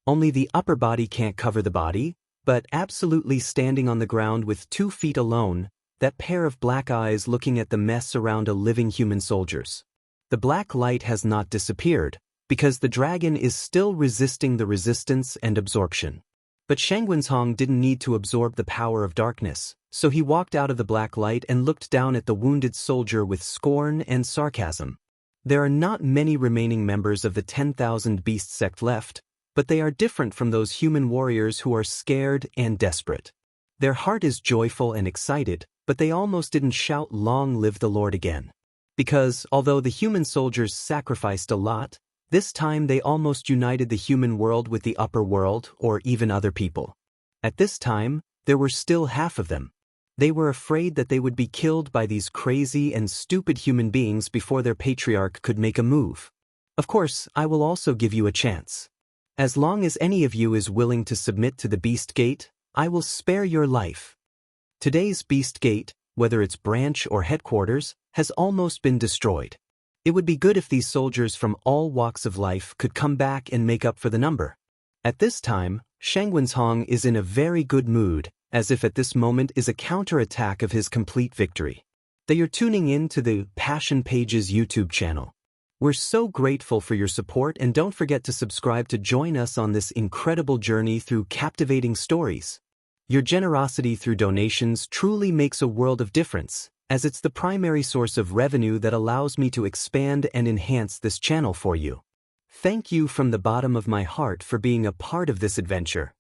Only the upper body can't cover the body, but absolutely standing on the ground with 2 feet alone, that pair of black eyes looking at the mess around a living human soldiers. The black light has not disappeared, because the dragon is still resisting the resistance and absorption. But Shangwenzhong didn't need to absorb the power of darkness, so he walked out of the black light and looked down at the wounded soldier with scorn and sarcasm. There are not many remaining members of the 10,000 beast sect left, but they are different from those human warriors who are scared and desperate. Their heart is joyful and excited, but they almost didn't shout "Long live the Lord" again. Because, although the human soldiers sacrificed a lot, this time they almost united the human world with the upper world or even other people. At this time, there were still half of them. They were afraid that they would be killed by these crazy and stupid human beings before their patriarch could make a move. Of course, I will also give you a chance. As long as any of you is willing to submit to the Beast Gate, I will spare your life. Today's Beast Gate, whether it's branch or headquarters, has almost been destroyed. It would be good if these soldiers from all walks of life could come back and make up for the number. At this time, Shangwenzhong is in a very good mood, as if at this moment is a counter-attack of his complete victory. They are tuning in to the Passion Pages YouTube channel. We're so grateful for your support, and don't forget to subscribe to join us on this incredible journey through captivating stories. Your generosity through donations truly makes a world of difference, as it's the primary source of revenue that allows me to expand and enhance this channel for you. Thank you from the bottom of my heart for being a part of this adventure.